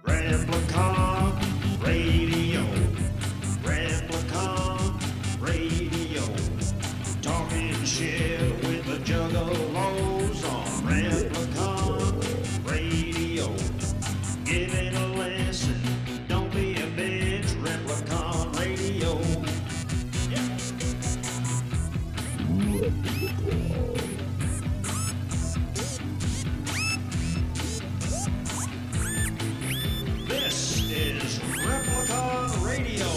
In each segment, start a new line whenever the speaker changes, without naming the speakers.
Replicon Radio. Replicon Radio. Talking shit with the Juggalos on Replicon Radio. Give it a listen. Don't be a bitch. Replicon Radio. This is Replicon Radio.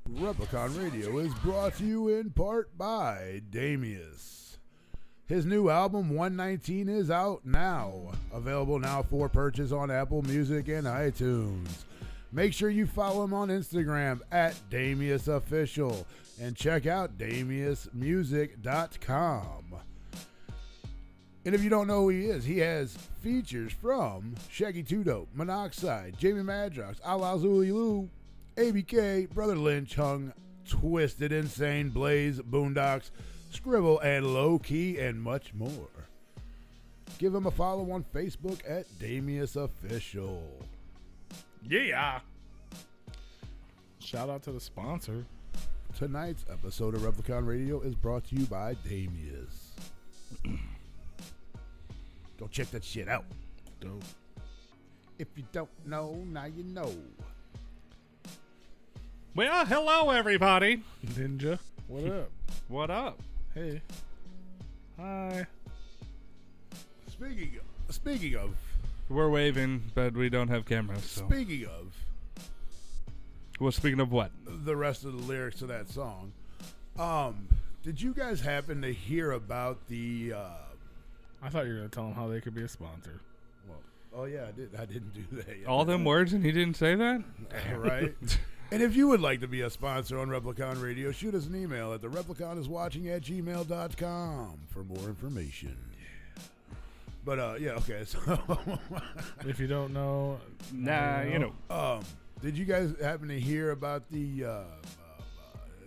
Replicon Radio is brought to you in part by Damius. His new album, 119, is out now. Available now for purchase on Apple Music and iTunes. Make sure you follow him on Instagram at DamiusOfficial and check out DamiusMusic.com. And if you don't know who he is, he has features from Shaggy 2 Dope, Monoxide, Jamie Madrox, Ala Zulu, ABK, Brother Lynch Hung, Twisted Insane, Blaze, Boondocks, Scribble, and Low Key, and much more. Give him a follow on Facebook at Damius Official.
Yeah. Shout out to the sponsor.
Tonight's episode of Replicon Radio is brought to you by Damius. Go check that shit out.
Dope.
If you don't know, now you know.
Well, hello, everybody.
Ninja, what up?
What up?
Hey. Hi.
Speaking of,
We're waving, but we don't have cameras. So.
speaking of
Well, speaking of what?
the rest of the lyrics of that song, did you guys happen to hear about the?
I thought you were gonna tell them how they could be a sponsor.
Well, oh yeah, I didn't do that yet.
All them words and he didn't say that?
Right. And if you would like to be a sponsor on Replicon Radio, shoot us an email at therepliconiswatching@gmail.com for more information. But yeah, okay. So
If you don't know,
Nah, you know.
did you guys happen to hear about the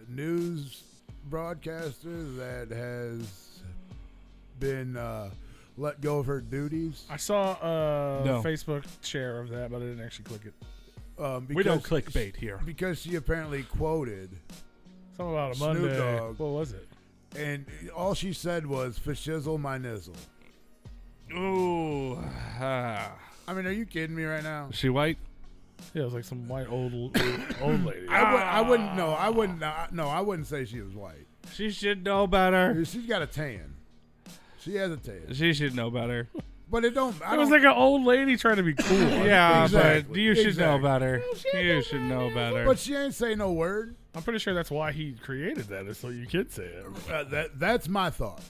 news broadcaster that has been let go of her duties?
I saw a
No.
Facebook share of that, but I didn't actually click it.
We don't clickbait here.
Because she apparently quoted,
Something about a
Snoop
Monday.
Dogg.
What was it?
and all she said was "fashizzle my nizzle."
Ooh.
I mean, are you kidding me right now?
Is she white?
Yeah, it was like some white old lady.
I wouldn't say she was white.
She should know better.
She's got a tan. She has a tan.
She should know better.
But it don't.
It was like an old lady trying to be cool.
Yeah,
Exactly.
but you should know
Exactly.
better. You should know better.
But she ain't say no word.
I'm pretty sure that's why he created that, is so you could say it.
That's my thoughts.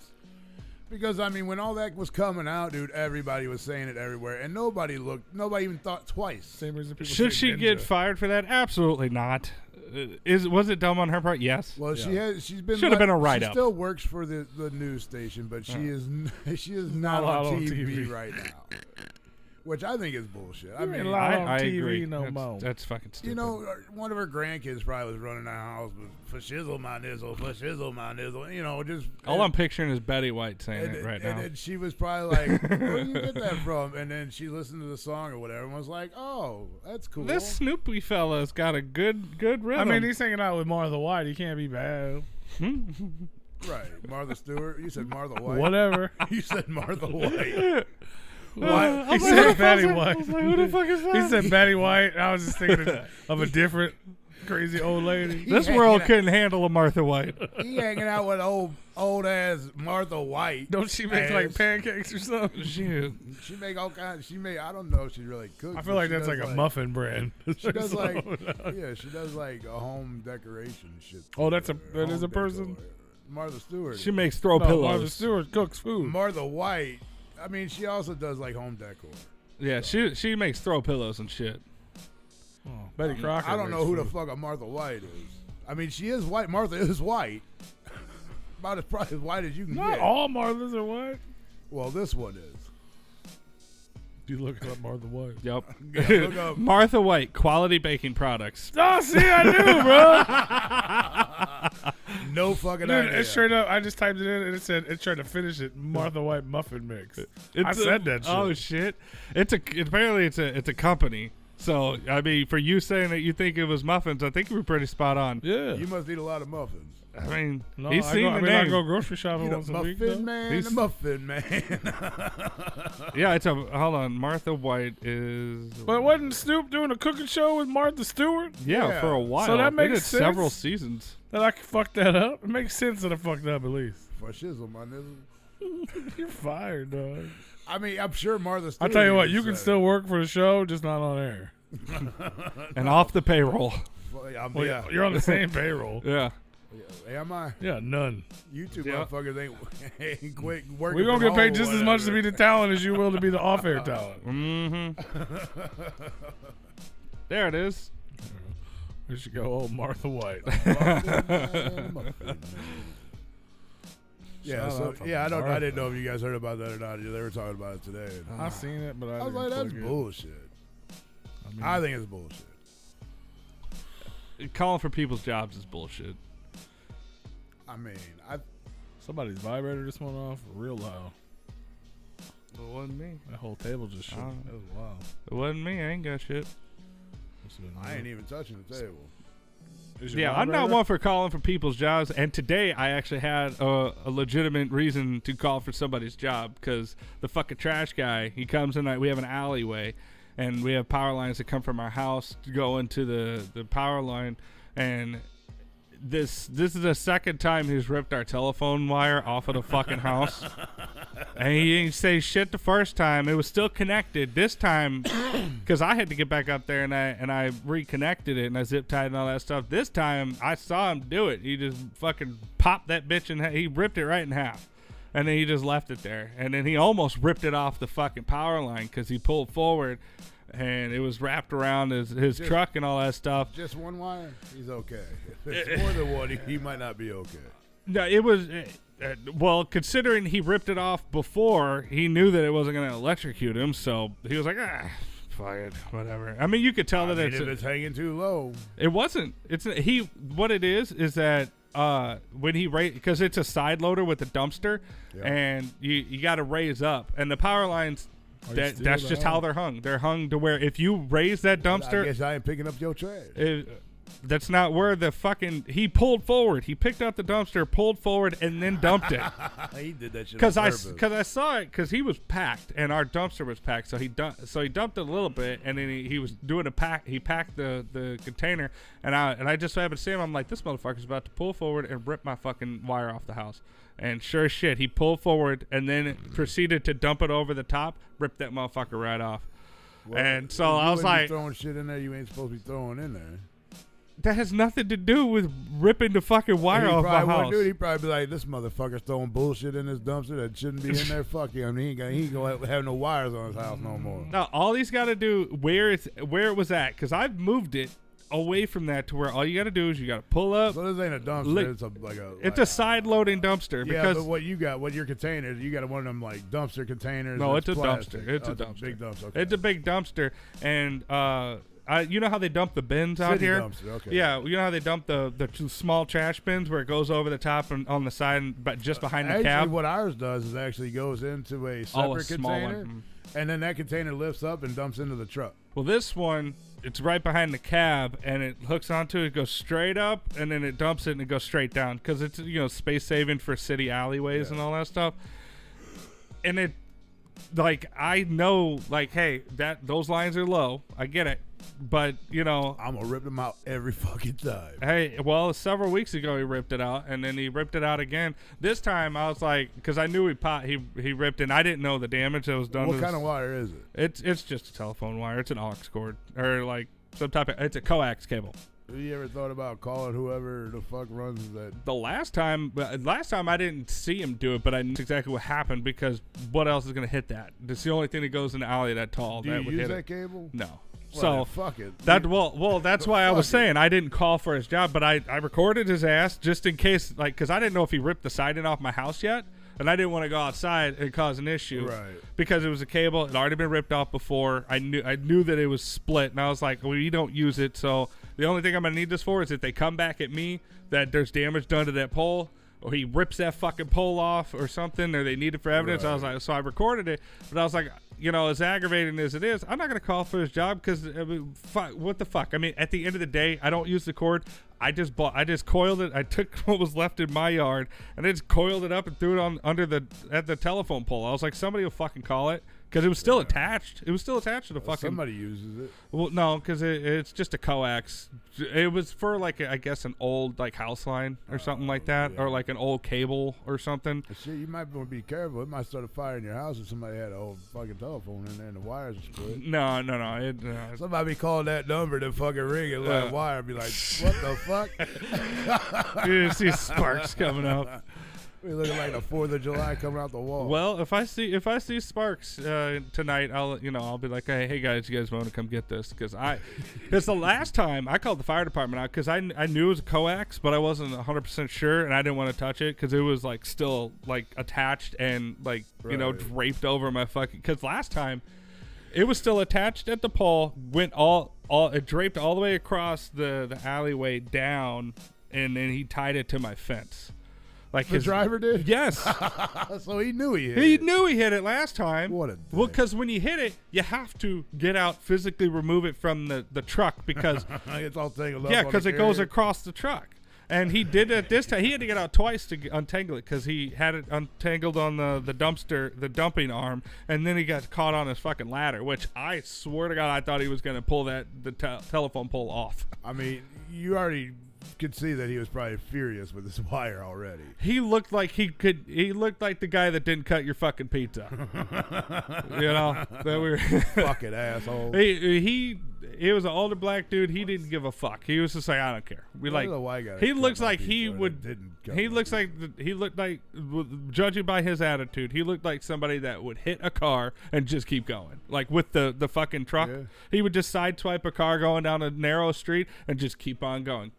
Because I mean, when all that was coming out, dude, everybody was saying it everywhere, and nobody even thought twice.
Same reason people
Should
say
she get
ninja.
fired for that? Absolutely not. Was it dumb on her part? Yes.
Well, she's been
Should have been a
She
write-up.
still works for the news station, but she is not
allowed
on
on
TV
TV.
right now, which I think is bullshit. I
You ain't
mean,
allowed on
I
TV
agree.
no more.
That's fucking stupid.
you know, one of her grandkids probably was running the house with "for shizzle my nizzle, for shizzle my nizzle." You know, just
all I'm picturing is Betty White saying
and,
it right
and,
now.
and she was probably like, "Where do you get that from?" And then she listened to the song or whatever, and was like, "Oh, that's cool."
This Snoopy fella's got a good rhythm.
I mean, he's hanging out with Martha White. He can't be bad.
Right, Martha Stewart. You said Martha White.
Whatever.
You said Martha White. What?
He said Betty White.
Who the fuck is that?
He said Betty White. I was just thinking of a different crazy old lady.
This world couldn't handle a Martha White.
He hanging out with old ass Martha White.
Don't she make like
Ass.
pancakes or something?
Shoot.
She make all kinds. I don't know if she really cooks.
I feel like that's like a muffin brand.
She does like she does like a home decoration shit.
Oh, that is
Home
a person?
decor. Martha Stewart.
She makes throw
No,
pillows.
Martha Stewart cooks food.
Martha White. I mean, she also does like home decor.
Yeah, she makes throw pillows and shit.
Oh, Betty Crocker.
I don't know who the
makes
fuck a Martha White is. I mean, she is white. Martha is white. About as probably as white as you can
food. Not
get.
all Marthas are white.
Well, this one is.
You look up Martha White.
Yep.
Yeah, look up.
Martha White, quality baking products.
Oh, see, I knew, bro.
No fucking
Dude,
idea.
it's straight up. I just typed it in and it said it tried to finish it. Martha White muffin mix. I said that shit.
Oh shit! Apparently it's a company. So I mean, for you saying that you think it was muffins, I think you were pretty spot on.
Yeah.
You must eat a lot of muffins.
I mean,
No,
he's seen the
I
name.
go grocery shopping
You the
once a week.
muffin
though.
man,
He's-
the muffin man.
Yeah, it's a hold on. Martha White is
But wasn't Snoop doing a cooking show with Martha Stewart?
yeah, for a while.
So that
They
makes
did
sense.
several seasons.
That I could fuck that up? It makes sense that I fucked up at least.
For shizzle, my nigga.
You're fired, dog.
I mean, I'm sure Martha
I'll
Stewart.
tell you what,
even
you can
said
still work for the show, just not on air.
And off the payroll.
Well,
yeah.
you're on the same payroll.
Yeah.
Am I?
Yeah, none.
You two
Yeah.
motherfuckers ain't quick working.
We're going to
from
get paid
home
just
or
as much to be
whatever.
the talent as you will to be the off-air talent.
Mm-hmm. There it is.
We should go old Martha White.
Yeah,
Shout
so
out to
yeah, I
Martha.
didn't know if you guys heard about that or not. They were talking about it today.
I seen it, but I
I was
didn't
like, that's
click it.
bullshit.
I mean,
I think it's bullshit.
Calling for people's jobs is bullshit.
I mean,
somebody's vibrator just went off real loud.
It wasn't me.
That whole table just shook.
Oh.
That was wild.
It wasn't me. I ain't got shit.
I ain't even touching the table.
Is your
Yeah, I'm not
vibrator?
one for calling for people's jobs. And today I actually had a legitimate reason to call for somebody's job because the fucking trash guy, he comes in, we have an alleyway and we have power lines that come from our house to go into the power line. And this is the second time he's ripped our telephone wire off of the fucking house. And he didn't say shit the first time. It was still connected. This time, because I had to get back up there and I reconnected it and I zip tied and all that stuff. This time, I saw him do it. He just fucking popped that bitch in half. He ripped it right in half. And then he just left it there. And then he almost ripped it off the fucking power line because he pulled forward and it was wrapped around his truck and all that stuff.
Just one wire, he's okay. If it's more than one, he might not be okay.
No, it was well, considering he ripped it off before, he knew that it wasn't going to electrocute him, so he was like, fuck it, whatever. I mean, you could tell
I
that
mean, if it's hanging too low,
it wasn't. What it is that when he because it's a side loader with a dumpster,
Yeah.
and you got to raise up, and the power lines. That's just how they're hung. They're hung to where if you raise that
I
dumpster,
guess I ain't picking up your trash.
that's not where the fucking he pulled forward. He picked up the dumpster, pulled forward, and then dumped it.
He did that shit
Because
on
I saw it because he was packed and our dumpster was packed. So he dumped it a little bit and then he was doing a pack. He packed the container and I just so happened to see him. I'm like, this motherfucker's about to pull forward and rip my fucking wire off the house. And sure as shit, he pulled forward and then proceeded to dump it over the top, rip that motherfucker right off.
Well,
and so
you
I was
wouldn't be
like,
throwing shit in there you ain't supposed to be throwing in there.
that has nothing to do with ripping the fucking wire off my
probably
house.
wouldn't do it. He'd probably be like, this motherfucker's throwing bullshit in this dumpster that shouldn't be in there. Fuck him. He ain't gonna have no wires on his house no more.
No, all he's got to do where it was at, because I've moved it away from that to where all you got to do is you got to pull up.
So this ain't a dumpster.
Lick-
It's
It's a side loading dumpster
yeah,
because
but what you got, what your containers, you got one of them like dumpster containers.
no,
that's
it's a
plastic.
dumpster. It's
Oh,
a dumpster.
big dumpster. Okay.
It's a big dumpster, and you know how they dump the bins out
City
here?
dumpster, okay.
Yeah, you know how they dump the small trash bins where it goes over the top and on the side, but just behind the
Actually,
cab.
what ours does is actually goes into a separate
a small
container,
one.
and then that container lifts up and dumps into the truck.
Well, this one, it's right behind the cab, and it hooks onto it, goes straight up, and then it dumps it, and it goes straight down, because it's, space saving for city alleyways and all that stuff. And it, like, I know, like, hey, those lines are low. I get it. But,
I'm gonna rip them out every fucking time.
hey, well, several weeks ago he ripped it out, and then he ripped it out again. This time I was like, because I knew he ripped it, and I didn't know the damage that was done.
What kind of wire is it?
It's just a telephone wire. It's an aux cord, or like some type of, it's a coax cable.
Have you ever thought about calling whoever the fuck runs that?
The last time I didn't see him do it, but I knew exactly what happened because what else is going to hit that? It's the only thing that goes in the alley that tall.
Do
that
you
would
use
hit
that
it.
cable?
No.
Well,
So
then fuck it.
that well, that's why I was
Fuck it.
saying I didn't call for his job, but I recorded his ass just in case, like, because I didn't know if he ripped the siding off my house yet. and I didn't want to go outside and cause an issue,
Right.
Because it was a cable. It had already been ripped off before. I knew that it was split, and I was like, well, you don't use it, so the only thing I'm gonna need this for is if they come back at me that there's damage done to that pole, or he rips that fucking pole off or something, or they need it for evidence.
Right.
I was like, so I recorded it, but I was like, you know, as aggravating as it is, I'm not going to call for his job because, I mean, what the fuck? I mean, at the end of the day, I don't use the cord. I just coiled it. I took what was left in my yard and I just coiled it up and threw it on at the telephone pole. I was like, somebody will fucking call it. Because it was still attached. It was still attached to the fucking...
Somebody uses it.
Well, no, because it's just a coax. It was for, like, I guess an old, like, house line or something like that.
Yeah.
Or, like, an old cable or something.
Shit, you might want to be careful. It might start a fire in your house if somebody had an old fucking telephone in there and the wires are split.
No.
Somebody be calling that number to fucking ring it like wire and be like, what the fuck?
You see sparks coming out.
We looking like the 4th of July coming out the wall.
Well, if I see sparks tonight, I'll be like, hey guys, you guys want to come get this? Because the last time I called the fire department out because I knew it was a coax, but I wasn't 100% sure, and I didn't want to touch it because it was like still like attached and like draped over my fucking. Because last time it was still attached at the pole, went it draped all the way across the alleyway down, and then he tied it to my fence. Like
the driver did?
Yes.
So he knew he hit it.
He knew he hit it last time.
What a
Well, because when you hit it, you have to get out, physically remove it from the truck because
it's all tangled up.
yeah,
on
because
the
it goes
carrier.
across the truck. And he did it this time. He had to get out twice to untangle it because he had it untangled on the dumpster, the dumping arm, and then he got caught on his fucking ladder, which I swear to God, I thought he was going to pull the telephone pole off.
I mean, you already could see that he was probably furious with his wire already.
He looked like he looked like the guy that didn't cut your fucking pizza. You know, that we were
Fucking asshole.
He was an older black dude. He didn't give a fuck. He was just like, I don't care. He looks like he would. He looks like judging by his attitude, he looked like somebody that would hit a car and just keep going. Like with the fucking truck,
Yeah.
he would just sideswipe a car going down a narrow street and just keep on going.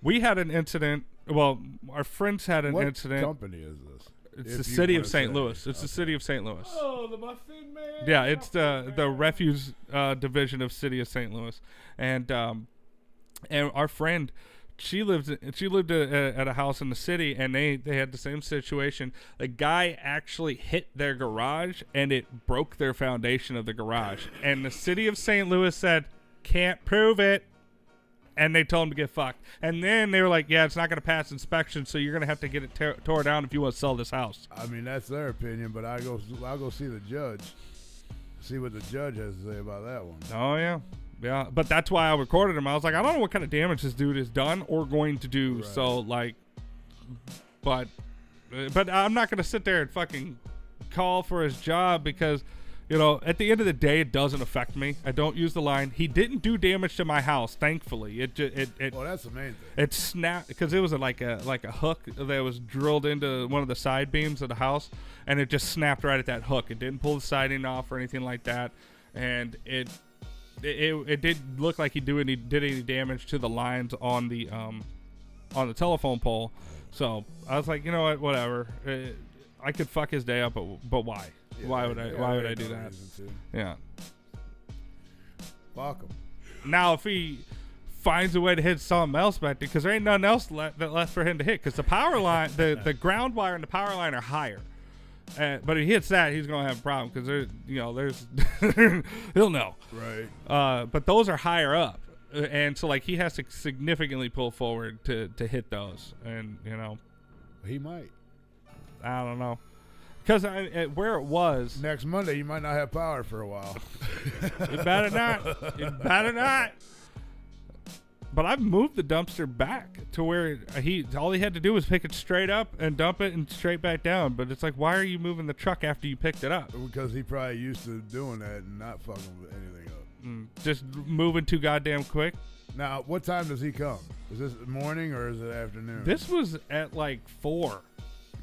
We had an incident. Well, our friends had an incident.
What company is this?
It's
If
the
you
city
wanna
of St.
say.
Louis. It's the city of St. Louis.
Oh, the muffin man.
Yeah, it's the refuse division of city of St. Louis, and our friend, she lived at a house in the city, and they had the same situation. The guy actually hit their garage, and it broke their foundation of the garage. And the city of St. Louis said, "Can't prove it." And they told him to get fucked. And then they were like, yeah, it's not going to pass inspection, so you're going to have to get it tore down if you want to sell this house.
I mean, that's their opinion, but I'll go see the judge. See what the judge has to say about that one.
Oh, yeah. Yeah, but that's why I recorded him. I was like, I don't know what kind of damage this dude has done or going to do.
Right.
So, like, but I'm not going to sit there and fucking call for his job because, you know, at the end of the day, it doesn't affect me. I don't use the line. He didn't do damage to my house, thankfully.
Well, that's the main thing.
It snapped because it was like a hook that was drilled into one of the side beams of the house, and it just snapped right at that hook. It didn't pull the siding off or anything like that, and it did look like he did any damage to the lines on the telephone pole. So I was like, you know what, whatever. I could fuck his day up, but why?
Yeah,
Why would I do that? Yeah.
Fuck him.
Now, if he finds a way to hit something else back there, because there ain't nothing else left for him to hit, because the power line, the ground wire and the power line are higher. But if he hits that, he's gonna have a problem because there's he'll know.
Right.
But those are higher up, and so like he has to significantly pull forward to hit those, and
He might.
I don't know. Because where it was,
Next Monday, you might not have power for a while.
you better not. You better not. But I've moved the dumpster back to where all he had to do was pick it straight up and dump it and straight back down. But it's like, why are you moving the truck after you picked it up?
Because he probably used to doing that and not fucking anything up.
Just moving too goddamn quick.
Now, what time does he come? Is this morning or is it afternoon?
This was at like 4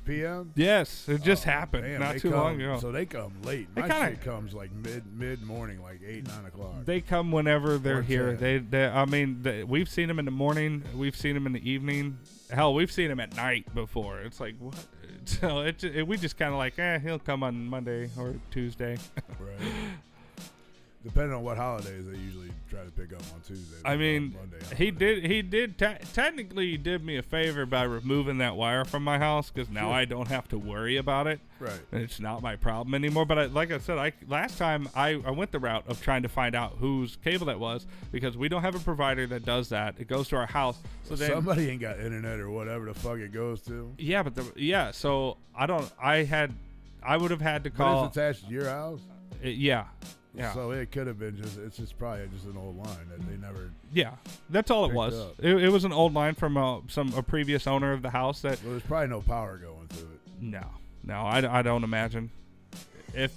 p.m.?
Yes, it just happened
Damn,
not
they
too
come-
long ago.
So they come late.
They
My
kinda-
shit comes like mid-morning, like 8, 9 o'clock.
They come whenever they're
Or
here.
10.
We've seen them in the morning. We've seen them in the evening. Hell, we've seen them at night before. It's like, what? So we just kind of like, he'll come on Monday or Tuesday.
Right. Depending on what holidays, they usually try to pick up on Tuesday.
I mean,
Monday,
he did technically he did me a favor by removing that wire from my house, because now I don't have to worry about it.
Right.
And it's not my problem anymore. But like I said, last time I went the route of trying to find out whose cable that was, because we don't have a provider that does that. It goes to our house. So then
somebody ain't got internet or whatever the fuck it goes to.
Yeah, but so I would have had to call.
But it's attached to your house.
Yeah. Yeah.
So it could have been it's just probably just an old line that they never.
Yeah, that's all it was. It was an old line from a previous owner of the house that.
Well, there's probably no power going to it.
No, I don't imagine. If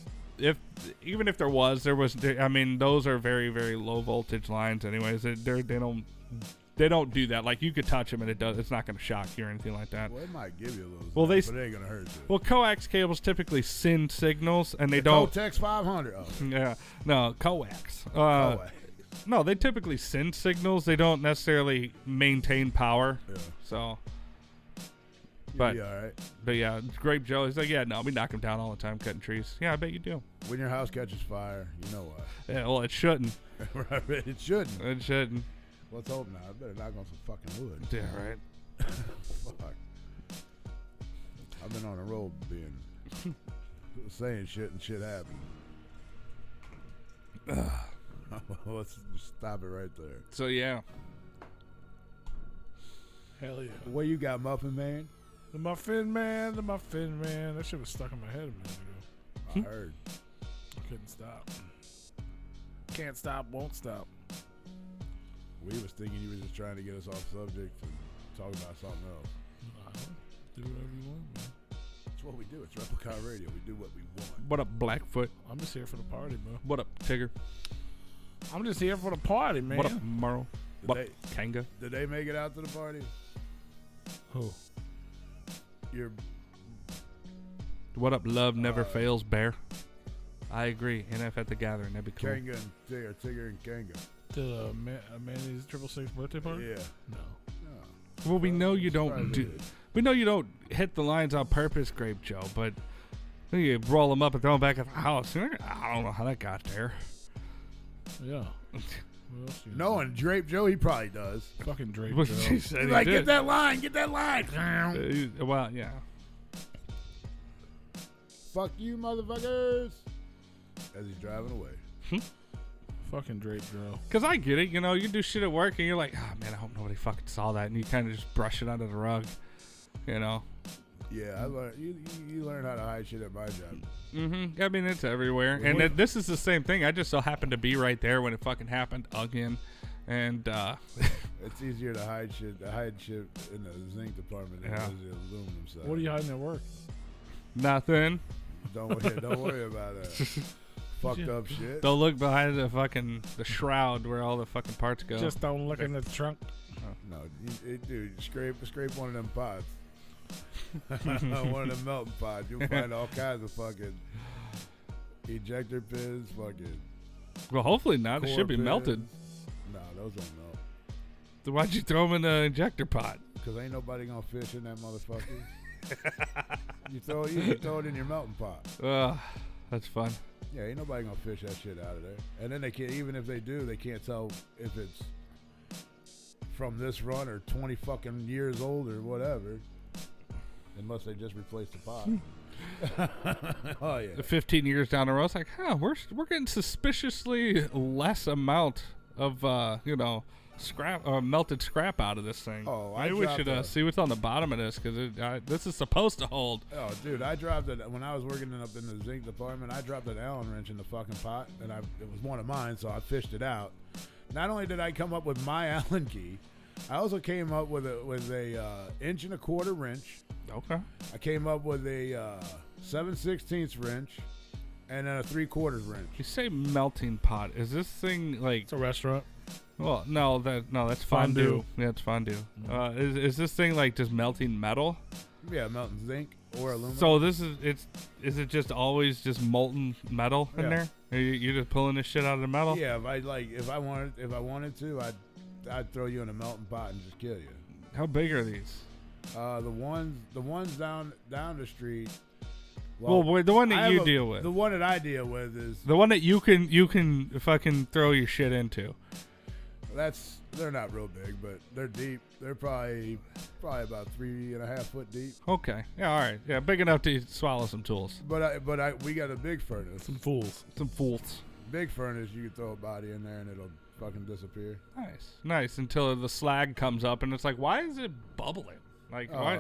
even if there was, I mean, those are very, very low voltage lines. Anyways, they don't do that. Like, you could touch them and it's not going to shock you or anything like that.
Well, it might give you a little.
Well,
but it ain't gonna hurt you.
Well, coax cables typically send signals, and they don't.
Cotex 500. Oh.
Yeah, no, coax.
Coax.
No, they typically send signals. They don't necessarily maintain power.
Yeah.
So.
You'll be all right.
But yeah, Grape Joe. He's like, yeah, no, we knock him down all the time cutting trees. Yeah, I bet you do.
When your house catches fire, you know why.
Yeah, well, it shouldn't.
Right, it shouldn't.
It shouldn't.
Let's hope not. I better knock on some fucking wood.
Yeah, right.
Fuck. I've been on a road being saying shit and shit happening. Let's just stop it right there.
So yeah.
Hell yeah.
What you got, Muffin Man?
The Muffin Man. That shit was stuck in my head a minute ago.
I heard.
I couldn't stop. Can't stop, won't stop.
We was thinking you were just trying to get us off subject and talk about something else.
Do whatever you want, man.
That's what we do. It's Replicon Radio. We do what we want.
What up, Blackfoot?
I'm just here for the party, bro.
What up, Tigger?
I'm just here for the party, man.
What up, Merle? What up, Kanga?
Did they make it out to the party?
Who?
Your
What up, Love Never Fails, Bear? I agree. NF at the gathering. That'd be cool.
Kanga and Tigger and Kanga.
To Manny's 666 birthday party?
Yeah.
No.
Well, we know you don't
surprised
do.
they did.
We know you don't hit the lines on purpose, Grape Joe, but you roll them up and throw them back at the house. I don't know how that got there.
Yeah. What else you
No, and Drape Joe, he probably does.
Fucking Drake.
Well,
Joe.
she said
He's
he
like,
did.
get that line, get that line.
Well, yeah.
Fuck you, motherfuckers. As he's driving away.
Fucking Drake Joe.
Because I get it. You know, you do shit at work and you're like, oh, man, I hope nobody fucking saw that. And you kind of just brush it under the rug, you know?
Yeah, I learned. You learn how to hide shit at my job.
Mm-hmm. I mean, it's everywhere. And this is the same thing. I just so happened to be right there when it fucking happened again. And
It's easier to hide shit in the zinc department than it is the aluminum side.
What are you hiding at work?
nothing.
Don't worry about that. Fucked up shit.
Don't look behind the shroud where all the fucking parts go.
Just don't look in the trunk.
No, dude, scrape one of them pots. One of them melting pots. You'll find all kinds of fucking ejector pins, fucking.
Well, hopefully not. It should be
pins.
melted.
No, those don't melt.
So why'd you throw them in the injector pot?
Because ain't nobody gonna fish in that motherfucker. you throw it in your melting pot.
That's fun.
Yeah, ain't nobody gonna fish that shit out of there. And then they can't, even if they do, they can't tell if it's from this run or 20 fucking years old or whatever. Unless they just replace the pot. Oh yeah.
15 years down the road, it's like, we're getting suspiciously less amount of scrap melted scrap out of this thing.
Oh,
maybe we should see what's on the bottom of this, because this is supposed to hold.
Oh, dude, I dropped it when I was working up in the zinc department. I dropped an Allen wrench in the fucking pot, and it was one of mine, so I fished it out. Not only did I come up with my Allen key, I also came up with a 1.25 inch wrench.
Okay.
I came up with a 7/16 wrench, and then a 3/4 wrench.
You say melting pot. Is this thing like?
It's a restaurant.
Well, no, that's fondue. Yeah, it's fondue. Is this thing like just melting metal?
Yeah, melting zinc or aluminum.
So is it just always just molten metal in there? Are you just pulling this shit out of the metal?
Yeah, if I wanted to, I'd throw you in a melting pot and just kill you.
How big are these?
The ones down the street.
Well, the one that you
the
deal with.
The one that I deal with is
The one that you can fucking throw your shit into.
they're not real big, but they're deep. They're probably about 3.5 foot deep.
Okay. Yeah. All right. Yeah. Big enough to swallow some tools.
But we got a big furnace.
Some fools.
Some fools.
Big furnace. You can throw a body in there and it'll fucking disappear.
Nice. Until the slag comes up and it's like, why is it bubbling? Like, why?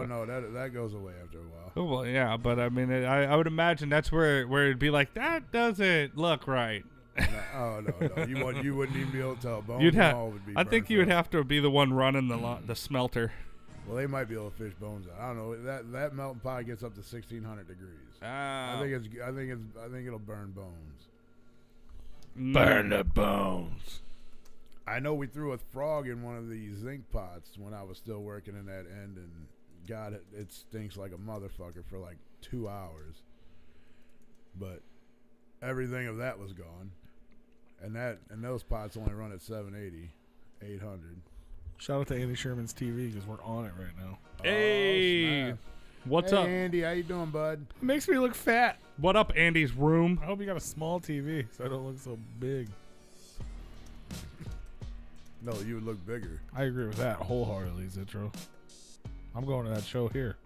No, that goes away after a while.
Oh, well, yeah, but I mean, I would imagine that's where it'd be like, that doesn't look right.
No. You wouldn't even be able to tell. Bone
You'd have.
would be
I think
burnt
you would
up.
have to be the one running the smelter.
Well, they might be able to fish bones out. I don't know. That melting pot gets up to 1,600 degrees. I think it'll burn bones.
Burn the bones.
I know we threw a frog in one of these zinc pots when I was still working in that end, and God, it stinks like a motherfucker for like 2 hours. But everything of that was gone, and those pots only run at 780, 800.
Shout out to Andy Sherman's TV because we're on it right now.
Hey, what's up,
Andy? How you doing, bud?
It makes me look fat.
What up, Andy's room?
I hope you got a small TV so I don't look so big.
No, you would look bigger.
I agree with that wholeheartedly, Zitro. I'm going to that show here.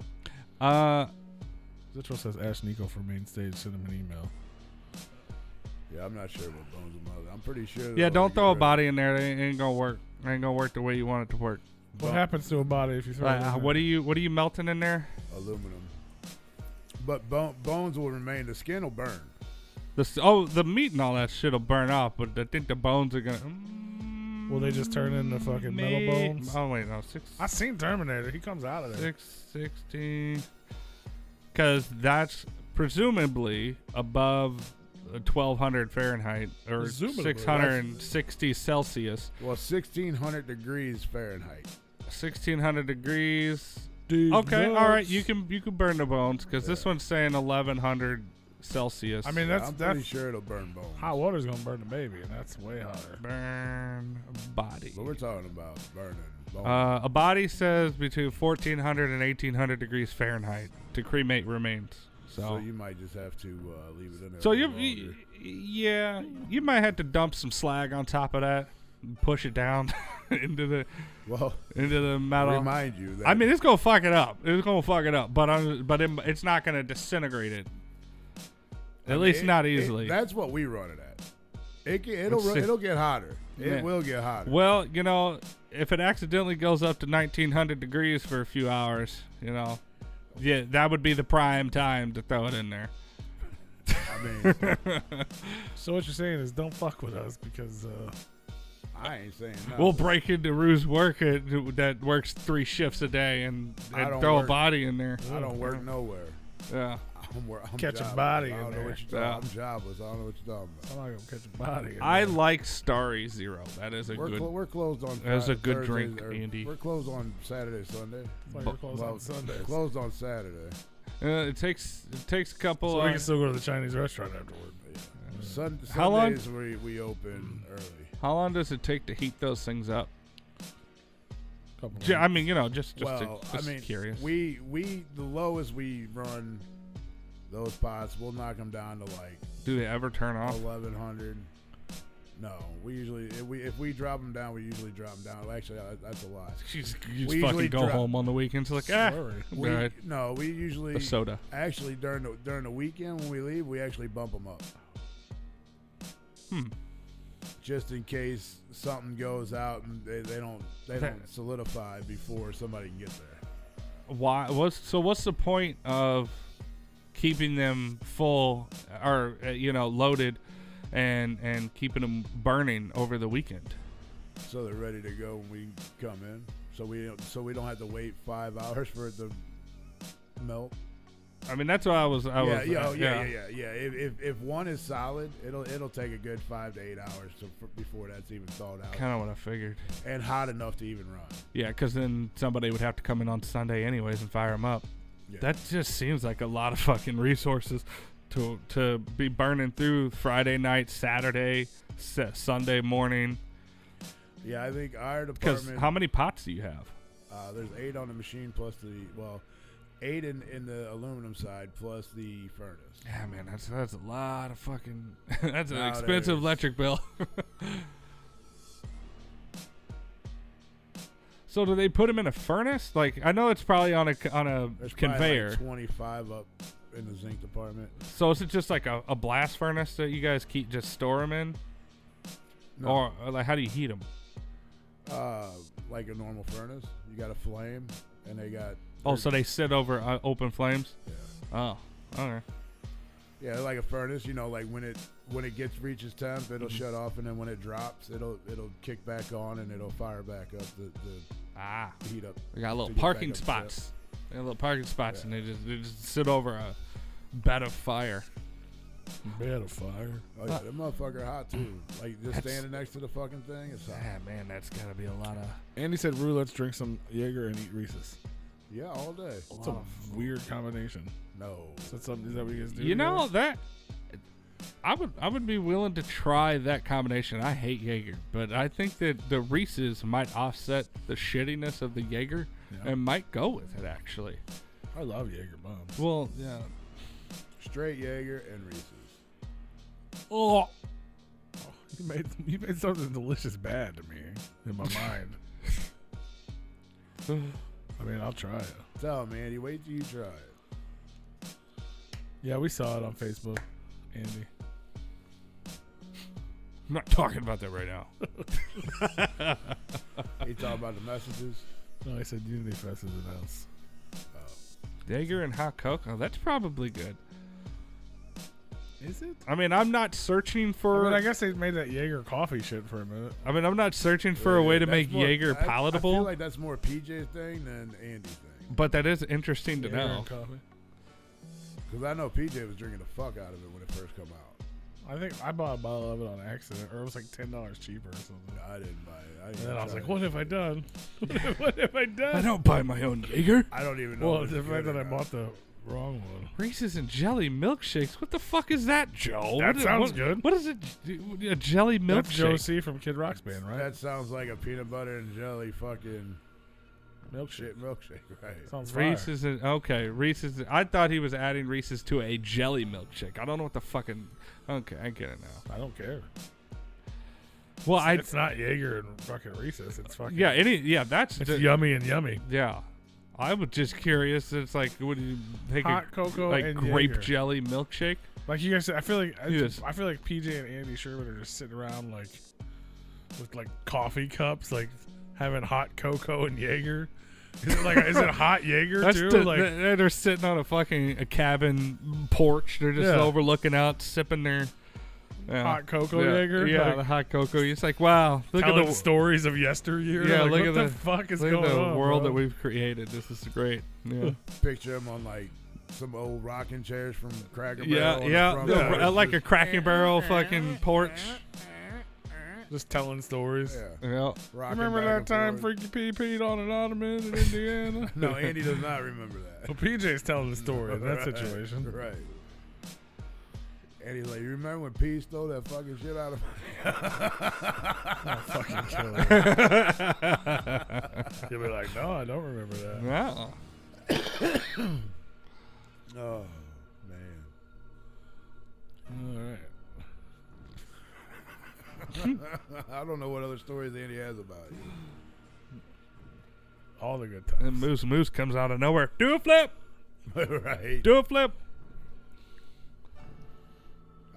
Zitro says ask Nico for main stage. Send him an email.
Yeah, I'm not sure what bones and mother. I'm pretty sure.
Yeah, don't throw a body in there. It ain't gonna work. It ain't gonna work the way you want it to work.
What happens to a body if you throw it in there?
What are you melting in there?
Aluminum. But bones will remain. The skin will burn.
The meat and all that shit will burn off, but I think the bones are gonna.
Will they just turn into fucking metal bones?
Oh wait, no,
I seen Terminator. He comes out of there.
616. Because that's presumably above 1,200 Fahrenheit or
Presumably.
660 Celsius.
Well, 1,600 degrees Fahrenheit.
1,600 degrees.
Dude,
Okay,
nuts.
all right. You can burn the bones because this one's saying 1,100 Celsius.
I mean,
I'm pretty sure it'll burn bones.
hot water's gonna burn the baby, and that's way hotter.
burn body.
But we're talking about burning bones.
A body says between 1,400 and 1,800 degrees Fahrenheit to cremate remains.
So you might just have to leave it in there.
So
a
you
little longer.
you might have to dump some slag on top of that, and push it down into the metal.
Remind you that
I mean, it's gonna fuck it up. It's gonna fuck it up, but it's not gonna disintegrate it. At least not easily.
That's what we run it at. It'll get hotter. It will get hotter.
Well, if it accidentally goes up to 1,900 degrees for a few hours, yeah, that would be the prime time to throw it in there.
I mean,
So what you're saying is don't fuck with us because
I ain't saying nothing.
We'll break into Rue's work that works 3 shifts a day and throw a body in there.
I don't work nowhere.
Yeah.
I'm
Catch a
jobless.
body
I
in
don't know
there.
what you're talking. I'm jobless. I don't know what you're talking about.
I'm not gonna catch a body.
I like Starry Zero. That is
We're closed on.
That's a good
Thursdays,
drink, Andy.
We're closed on Saturday, Sunday.
Like we're closed on Sundays.
Closed on Saturday.
It takes a couple.
So we can still go to the Chinese restaurant afterward.
How long-
Sundays we open early.
How long does it take to heat those things up?
Couple
I mean, just curious.
We the lowest we run those pots, we'll knock them down to like
Do they ever turn off?
1,100. No, we usually if we drop them down, we usually drop them down. Actually, that's a lot.
You just
We
fucking
usually
go
drop-
home on the weekends like
Slurry.
We usually
the soda.
actually during the weekend when we leave, we actually bump them up. Just in case something goes out and they don't solidify before somebody can get there.
Why? What's the point of keeping them full or loaded and keeping them burning over the weekend?
So they're ready to go when we come in. So we don't have to wait 5 hours for it to melt.
I mean, that's what I was.
Yeah. If one is solid, it'll take a good 5 to 8 hours before that's even thawed out
Kind of what I figured.
and hot enough to even run.
Yeah, because then somebody would have to come in on Sunday anyways and fire them up.
Yeah.
That just seems like a lot of fucking resources to be burning through Friday night, Saturday, Sunday morning.
Yeah, I think our
Because
department.
how many pots do you have?
There's 8 on the machine plus 8 in the aluminum side plus the furnace.
Yeah, man, that's a lot of fucking. That's an
Nowadays.
expensive electric bill. So do they put them in a furnace? Like, I know it's probably on a
There's
conveyor.
probably like 25 up in the zinc department.
So is it just like a blast furnace that you guys just store them in?
No.
Or like, how do you heat them?
Like a normal furnace. You got a flame, and they got.
Oh, so they sit over open flames?
Yeah.
Oh, okay.
Yeah, like a furnace. You know, like when it reaches temp, it'll shut off, and then when it drops, it'll kick back on, and it'll fire back up the heat up.
They got little
to get
parking
back up
spots. They got little parking spots,
Yeah.
and they just sit over a bed of fire.
Bed of fire.
Oh yeah, that motherfucker hot too. Like just standing next to the fucking thing. It's hot.
Yeah, man, that's gotta be a lot of.
Andy said, "Rue, let's drink some Jaeger and eat Reese's."
Yeah, all day.
It's a weird combination.
No.
Is that what you guys do?
You know
together?
that I would be willing to try that combination. I hate Jaeger, but I think that the Reese's might offset the shittiness of the Jaeger
Yeah.
and might go with it actually.
I love Jaeger bombs.
Well, yeah.
Straight Jaeger and Reese's.
Oh,
You made something delicious bad to me in my mind. I mean, I'll try it.
Tell him, Andy. Wait till you try it.
Yeah, we saw it on Facebook, Andy.
I'm not talking about that right now.
He talking about the messages.
No, I said Unity Fest is announced.
Jaeger and hot cocoa. That's probably good.
Is it?
I mean, I'm not searching for.
I guess they made that Jaeger coffee shit for a minute.
I mean, I'm not searching for a way to
That's
make
more-
Jaeger
I
palatable,
feel like that's more PJ thing than Andy thing.
but that is interesting to
Jaeger
know.
and coffee.
Because I know PJ was drinking the fuck out of it when it first come out.
I think I bought a bottle of it on accident, or it was like $10 cheaper or something.
I didn't buy it. I didn't
And
even
then I was
try
like,
it.
what have I done? What have I done?
I don't buy my own Jaeger.
I don't even know.
Well,
if
the
it's
fact
good
that
or
I
not.
bought the wrong one.
Reese's and jelly milkshakes. What the fuck is that, Joe?
That sounds good.
What is it? A jelly
That's Joe
milkshake?
C. from Kid Rock's band, right?
That sounds like a peanut butter and jelly fucking
Milkshake.
shit milkshake, right?
Sounds fire.
Reese's and okay, Reese's. I thought he was adding Reese's to a jelly milkshake. I don't know what the fucking. Okay, I get it now.
I don't care.
Well,
It's not Jaeger and fucking Reese's. It's fucking.
that's
It's yummy and yummy.
yeah. I was just curious. It's like, would you take
Hot cocoa
like
and
grape
Jaeger.
jelly milkshake?
Like you guys said, I feel like
Yes.
I feel like PJ and Andy Sherman are just sitting around like with like coffee cups, like having hot cocoa and Jaeger. Is it hot Jaeger
That's
too?
they're sitting on a cabin porch. They're just
Yeah.
overlooking out, sipping their
hot cocoa
yeah,
Jaeger.
Yeah,
like,
the hot cocoa. It's like, wow, look at
telling
the
stories of yesteryear.
Yeah,
Like,
look
what
at
the
the-
fuck is
look
going
at the
on,
world
bro?
that we've created. This is great. Yeah,
Picture him on like some old rocking chairs from Cracker Barrel.
yeah,
on the
yeah.
front
The-
porch.
like a Cracking Barrel fucking porch.
Just telling stories.
Yeah.
Yeah.
Rocking
Remember
back
that
and
time
forth.
Freaky P peed on an ottoman in Indiana?
No, Andy does not remember that.
Well, PJ's telling the story in that
Right,
situation.
Right. And he's like, you remember when P stole that fucking shit out of
I'll fucking kill him. He'll be like, no, I don't remember that.
Yeah.
Oh, man.
All right.
I don't know what other stories Andy has about you.
All the good
And
times.
Moose comes out of nowhere. Do a flip.
Right.
Do a flip.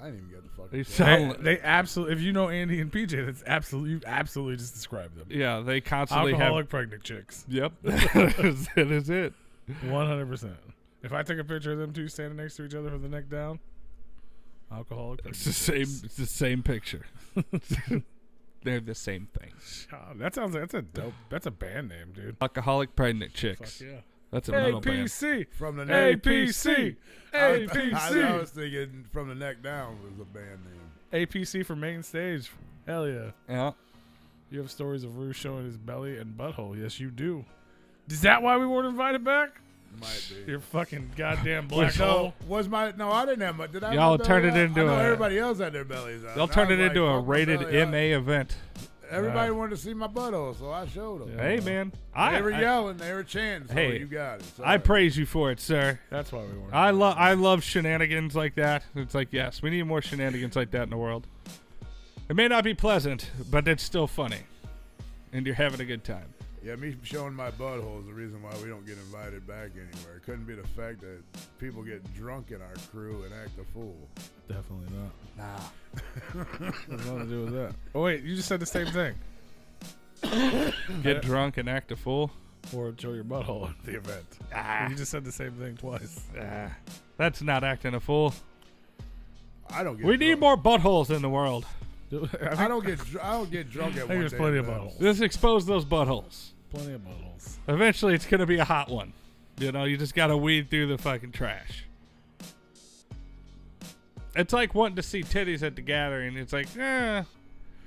I didn't even get the fucking
They
shit.
sound.
They absolutely, if you know Andy and PJ, that's absolutely, you absolutely just described them.
Yeah, they constantly
Alcoholic pregnant chicks.
have. Yep. that is it.
100%. If I take a picture of them two standing next to each other with the neck down, alcoholic
It's
pregnant
the same.
chicks.
It's the same picture. They're the same thing.
That sounds like that's a band name, dude.
Alcoholic pregnant chicks.
Fuck yeah.
That's a metal band.
APC.
From the neck.
APC.
I
APC.
was thinking from the neck down was a band name.
APC for main stage. Hell yeah.
Yeah.
You have stories of Rue showing his belly and butthole. Yes, you do. Is that why we weren't invited back?
Might be.
Your fucking goddamn black
No,
hole.
no, I didn't have my. Did I? have
Y'all
my
turn
belly
it
out?
into
I know
a-
everybody else had their bellies out.
They'll
And I
turn
was
it into
like,
a
fuck my
rated
belly out.
MA event.
Everybody wanted to see my butthole, so I showed them.
Hey, man.
They were yelling. They were chanting. So
Hey,
you got it.
I praise you for it, sir.
That's why we weren't.
I love shenanigans like that. It's like, yes, we need more shenanigans like that in the world. It may not be pleasant, but it's still funny. And you're having a good time.
Yeah, me showing my butthole is the reason why we don't get invited back anywhere. It couldn't be the fact that people get drunk in our crew and act a fool.
Definitely not.
Nah.
There's nothing to do with that. Oh wait, you just said the same thing.
Get drunk and act a fool.
Or show your butthole at the event. You just said the same thing twice.
That's not acting a fool.
I don't get
We
drunk.
need more buttholes in the world.
I don't get drunk at
I think
one
there's
day
plenty of
events.
buttholes.
Just expose those buttholes.
Plenty of buttholes.
Eventually, it's going to be a hot one. You know, you just got to weed through the fucking trash. It's like wanting to see titties at the gathering. It's like,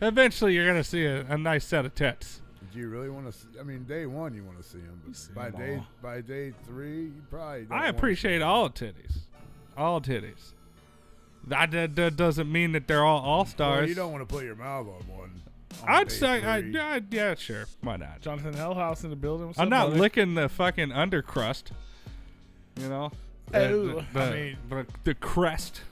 eventually you're going to see a nice set of tits.
Do you really want to see? I mean, day one you want to see them, but by day 3, you probably don't
I
wanna
appreciate
see
all titties. All titties. That doesn't mean that they're all stars.
Well, you don't want to put your mouth on one. on
I'd
day
say,
3.
yeah, sure. Why not?
Jonathan Hellhouse in the building. What's
I'm
up,
not
buddy?
licking the fucking undercrust. You know?
Oh,
The crest.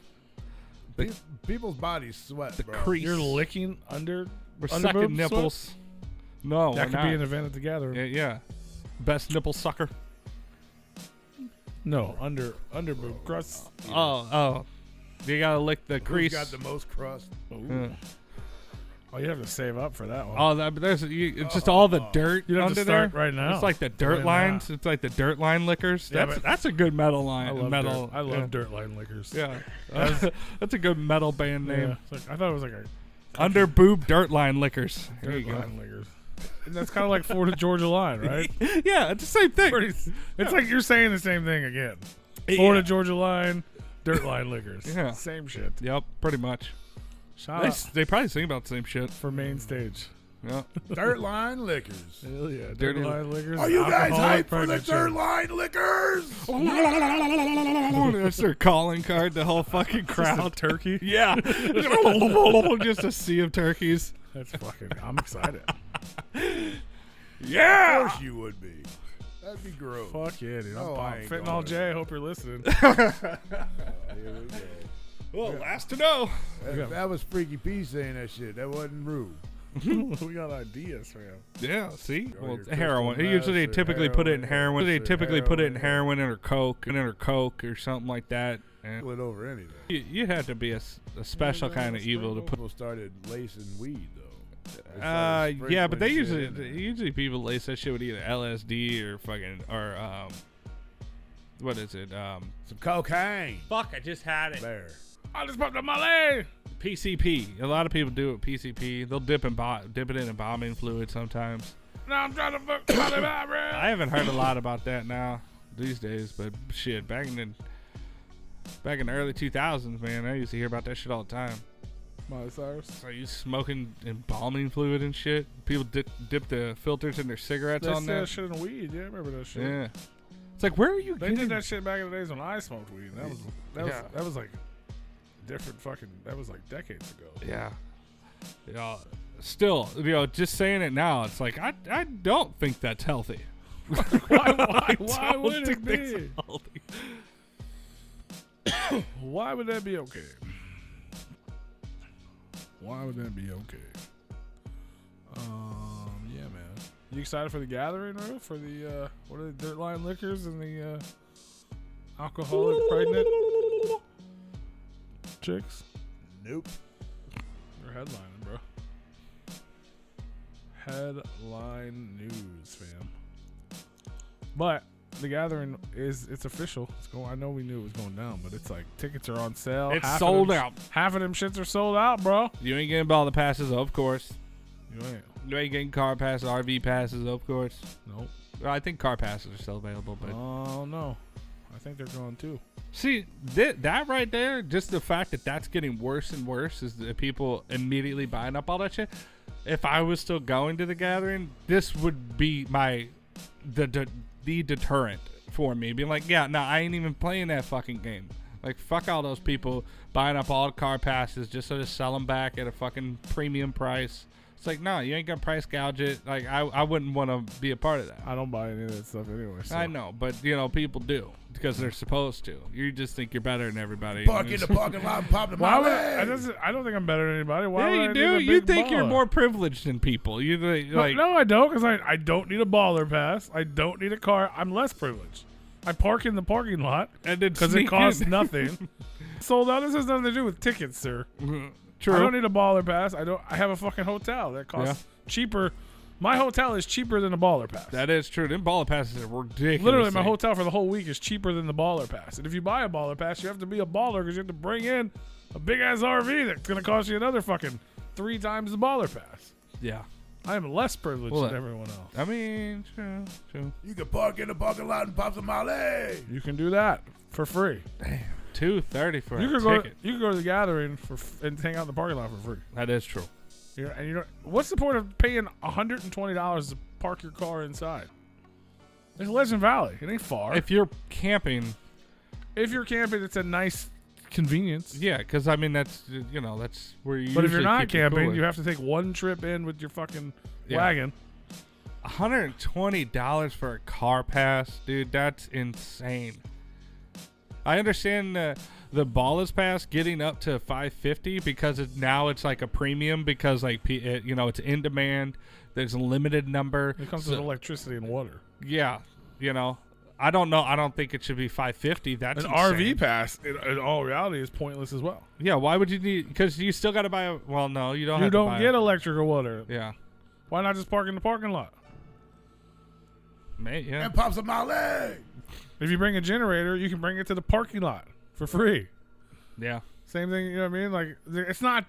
People's bodies sweat,
The
bro.
crease.
You're licking under.
We're
underboob
sucking
sweat?
nipples. No,
That
we're
could
not.
be an event at the gathering.
Yeah. Best nipple sucker.
No, underboob crust.
Oh. You gotta lick the
Who's
crease.
got the most crust?
Ooh. Oh, you have to save up for that one.
Oh, it's just all the dirt
You don't have
under
to start
there.
right now.
It's like the dirt
Right
lines.
now.
It's like the dirt line lickers.
Yeah,
That's a good metal line.
I love
metal.
dirt. I love dirt line liquors.
Yeah, that's a good metal band name.
Yeah. It's like, I thought it was like a
Under boob dirt line lickers. There
dirt
you go.
line liquors. And that's kind of like Florida Georgia line, right?
Yeah, it's the same thing.
It's like you're saying the same thing again. Florida Georgia line, dirt line liquors.
Yeah.
Same shit.
Yep, pretty much.
Shout out
They probably sing about the same shit.
for main stage.
Yeah.
Dirt line liquors.
Hell yeah,
Dirty
dirt line liquors.
Are you guys
alcoholic
hyped for the
pregnancy.
dirt line liquors?
That's their calling card. The whole fucking crowd.
Turkey.
Yeah. Just a sea of turkeys.
That's fucking. I'm excited.
Of course you would be. That'd be gross.
Fuck yeah, dude. I'm
Oh, I
pumped.
ain't
Fentanyl
going.
J. I hope you're listening.
Here we go.
Well, last to know.
That was Freaky P saying that shit. That wasn't rude.
We got ideas, man.
Yeah, see?
Or
Well,
your
heroin.
crystal
Usually they
meth or
typically put it in heroin.
heroin,
They
or
typically put it in
heroin.
heroin or coke or something like that. And
Split over anything.
you had to be a special kind of evil to put.
People started lacing weed though. They started
Yeah, but they
sprinkling shit in there.
usually people lace that shit with either LSD or what is it?
Some cocaine.
Fuck, I just had it.
There.
I just popped up my leg.
PCP. A lot of people do it with PCP. They'll dip it in embalming fluid sometimes.
Now I'm trying to fuck my bro.
I haven't heard a lot about that now these days, but shit, back in the early 2000s, man, I used to hear about that shit all the time.
Miley Cyrus.
So you smoking embalming fluid and shit. People dip the filters in their cigarettes
They
on
said
there.
shit in weed. Yeah, I remember that shit.
Yeah, it's like, where are you
They
getting
did that shit back in the days when I smoked weed.
Yeah.
That was like different fucking. That was like decades ago.
Yeah. Still, just saying it now, it's like I don't think that's healthy.
Why
Don't
would it
think that's
be?
healthy.
Why would that be okay? Why would that be okay? Yeah, man. You excited for the gathering, Ru? For the what are the dirt line liquors and the alcoholic pregnant chicks?
Nope.
They're headlining, bro. Headline news, fam. But the gathering it's official. It's going. I know we knew it was going down, but it's like tickets are on sale.
It's
Half of
sold
them-
out.
Half of them shits are sold out, bro.
You ain't getting all the passes, of course.
You ain't.
You ain't getting car passes, RV passes, of course.
Nope.
Well, I think car passes are still available, but
Oh no, I think they're going too.
see that right there, just the fact that that's getting worse and worse is that people immediately buying up all that shit. If I was still going to the gathering, this would be the deterrent for me, being like, yeah, no, I ain't even playing that fucking game. Like, fuck all those people buying up all the car passes just so to sell them back at a fucking premium price It's like, no, you ain't gonna price gouge it. Like, I wouldn't want to be a part of that.
I don't buy any of that stuff anyway. So.
I know, but people do because they're supposed to. You just think you're better than everybody.
Park in the parking lot and pop the
Why would
Molly.
I don't think I'm better than anybody. Why
Yeah,
would
you
I
do.
need a
You
big
think you're
baller?
more privileged than people. You like
No, I don't, because I don't need a baller pass. I don't need a car. I'm less privileged. I park in the parking lot
and then
because it costs nothing. Sold out. This has nothing to do with tickets, sir.
True.
I don't need a baller pass. I have a fucking hotel that costs cheaper. My hotel is cheaper than a baller pass.
That is true. Them baller passes are ridiculous.
Literally, my hotel for the whole week is cheaper than the baller pass. And if you buy a baller pass, you have to be a baller because you have to bring in a big ass RV that's going to cost you another fucking 3 times the baller pass.
Yeah.
I am less privileged than everyone else.
I mean, true.
You can park in the parking lot and pop some Molly.
You can do that for free.
Damn. $230 for
You
a
can go.
ticket.
You can go to the gathering and hang out in the parking lot for free.
That is true.
And you know what's the point of paying $120 to park your car inside? It's Legend Valley. It ain't far.
If you're camping,
it's a nice convenience.
yeah, because I mean that's where you.
But if you're
usually
not
keep your
camping,
cooler.
you have to take one trip in with your fucking
Yeah.
wagon.
$120 for a car pass, dude. That's insane. I understand the Ballas pass getting up to $550 because now it's like a premium because it's in demand. There's a limited number.
It comes with electricity and water.
Yeah, I don't know. I don't think it should be $550. That's
An
insane.
RV pass, in all reality, is pointless as well.
Yeah, why would you need? Because you still got to buy a. Well, no, you don't.
You
have
don't
to buy
get electric or water.
Yeah,
Why not just park in the parking lot?
mate. Yeah,
And pop some Molly.
If you bring a generator, you can bring it to the parking lot for free.
yeah.
Same thing, you know what I mean? Like, it's not.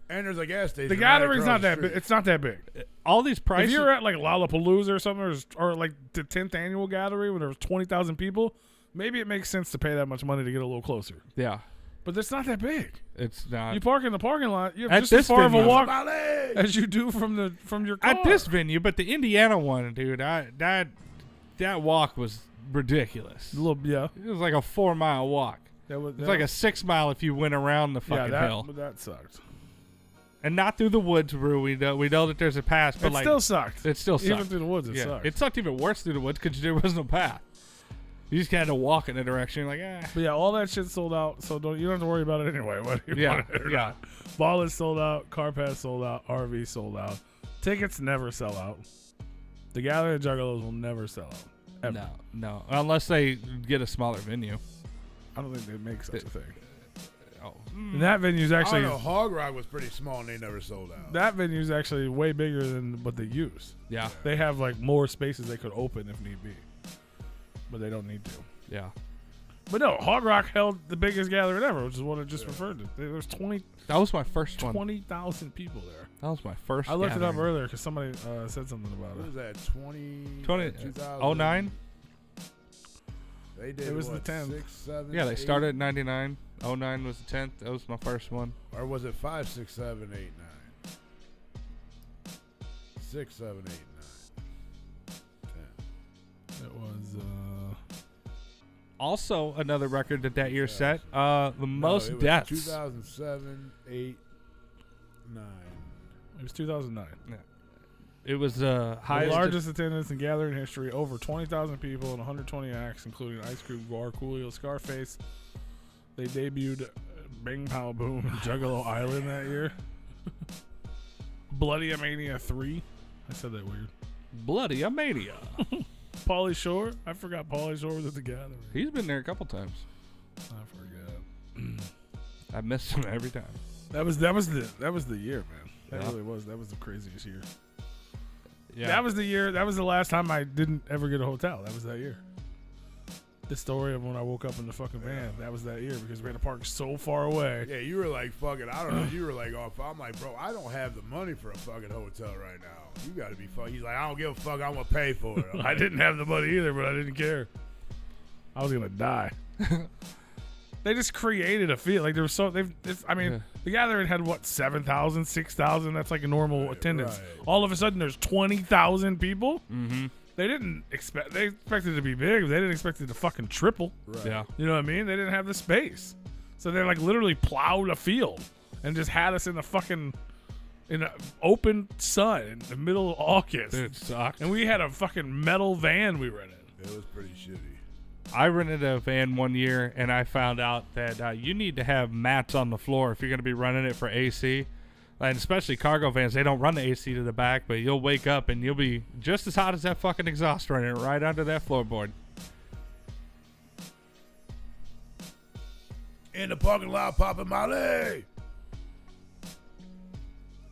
And there's a gas station.
The
right
gathering's
across
not
the
that big.
street.
It's not that big.
All these prices.
If you're at like Lollapalooza or something, or like the 10th annual gathering where there was 20,000 people, maybe it makes sense to pay that much money to get a little closer.
yeah,
But it's not that big.
it's not.
You park in the parking lot, you
At
have just
this
as far of a
venue.
walk
Molly.
as you do from your car.
At this venue, but the Indiana one, dude, that walk was ridiculous.
A little, yeah.
It was like a 4-mile walk. It's like a 6 mile if you went around the fucking hill,
but that sucked.
and not through the woods. Rue, we know that there's a pass, but
It
like
still sucked.
it still sucked.
Even through the woods, it
yeah,
sucked.
it sucked even worse through the woods because there was no path. You just had to walk in a direction. You're like,
But yeah, all that shit sold out, so you don't have to worry about it anyway. Whether you
Yeah,
want it or
yeah.
not. Ball is sold out. Car pass sold out. RV sold out. Tickets never sell out. The Gathering Juggalos will never sell out. Ever.
no, unless they get a smaller venue.
I don't think they make such a thing.
Oh,
And that venue's
I
actually
don't know. Hog Rock was pretty small and they never sold out.
that venue's actually way bigger than what they use.
yeah,
They have like more spaces they could open if need be, but they don't need to.
yeah.
But no, Hog Rock held the biggest gathering ever, which is what I just referred to. There's
That was my first one.
20,000 people there.
That was my first.
I looked it up
gathering.
earlier because somebody said something about
What
it.
was that?
2009.
2009? They did
It was
what,
the 10th.
6, 7,
Yeah, they
8?
started at 99. 09 was the 10th. That was my first one.
Or was it 5, 6, 7, 8, 9? 6, 7, 8, 9. 10.
It was.
Also, another record that year set. The most
No, it was
deaths.
2007, 8, 9.
It was 2009.
It was
The
highest.
largest attendance in gathering history, over 20,000 people and 120 acts, including Ice Cube, Guar, Coolio, Scarface. They debuted Bang Pow Boom and Juggalo Island that year. Bloody Mania 3. I said that weird.
Bloody Mania.
Pauly Shore. I forgot Pauly Shore was at the gathering.
He's been there a couple times.
I forget.
I missed him every time.
That was the year, man. That
Yeah.
really was. That was the craziest year.
Yeah.
That was the year. That was the last time I didn't ever get a hotel. That was that year. The story of when I woke up in the fucking van. That was that year because we had to park so far away.
Yeah, you were like, fuck it. I don't know. You were like, oh, I'm like, bro, I don't have the money for a fucking hotel right now. You got to be fuck. He's like, I don't give a fuck. I'm going to pay for it. I'm
I
like,
didn't have the money either, but I didn't care. I was gonna die. They just created a feel like there was so they've.
Yeah.
The gathering had what 7,000, 6,000. That's like a normal attendance.
right.
All of a sudden, there's 20,000 people.
Mm-hmm.
They didn't expect. They expected it to be big. But they didn't expect it to fucking triple.
Right.
Yeah.
You know what I mean? They didn't have the space, so they like literally plowed a field and just had us in the fucking in an open sun in the middle of August.
Dude, it sucked.
And we had a fucking metal van we rented.
It was pretty shitty.
I rented a van one year, and I found out that you need to have mats on the floor if you're going to be running it for AC. And especially cargo vans, they don't run the AC to the back, but you'll wake up and you'll be just as hot as that fucking exhaust running right under that floorboard.
In the parking lot, popping Molly.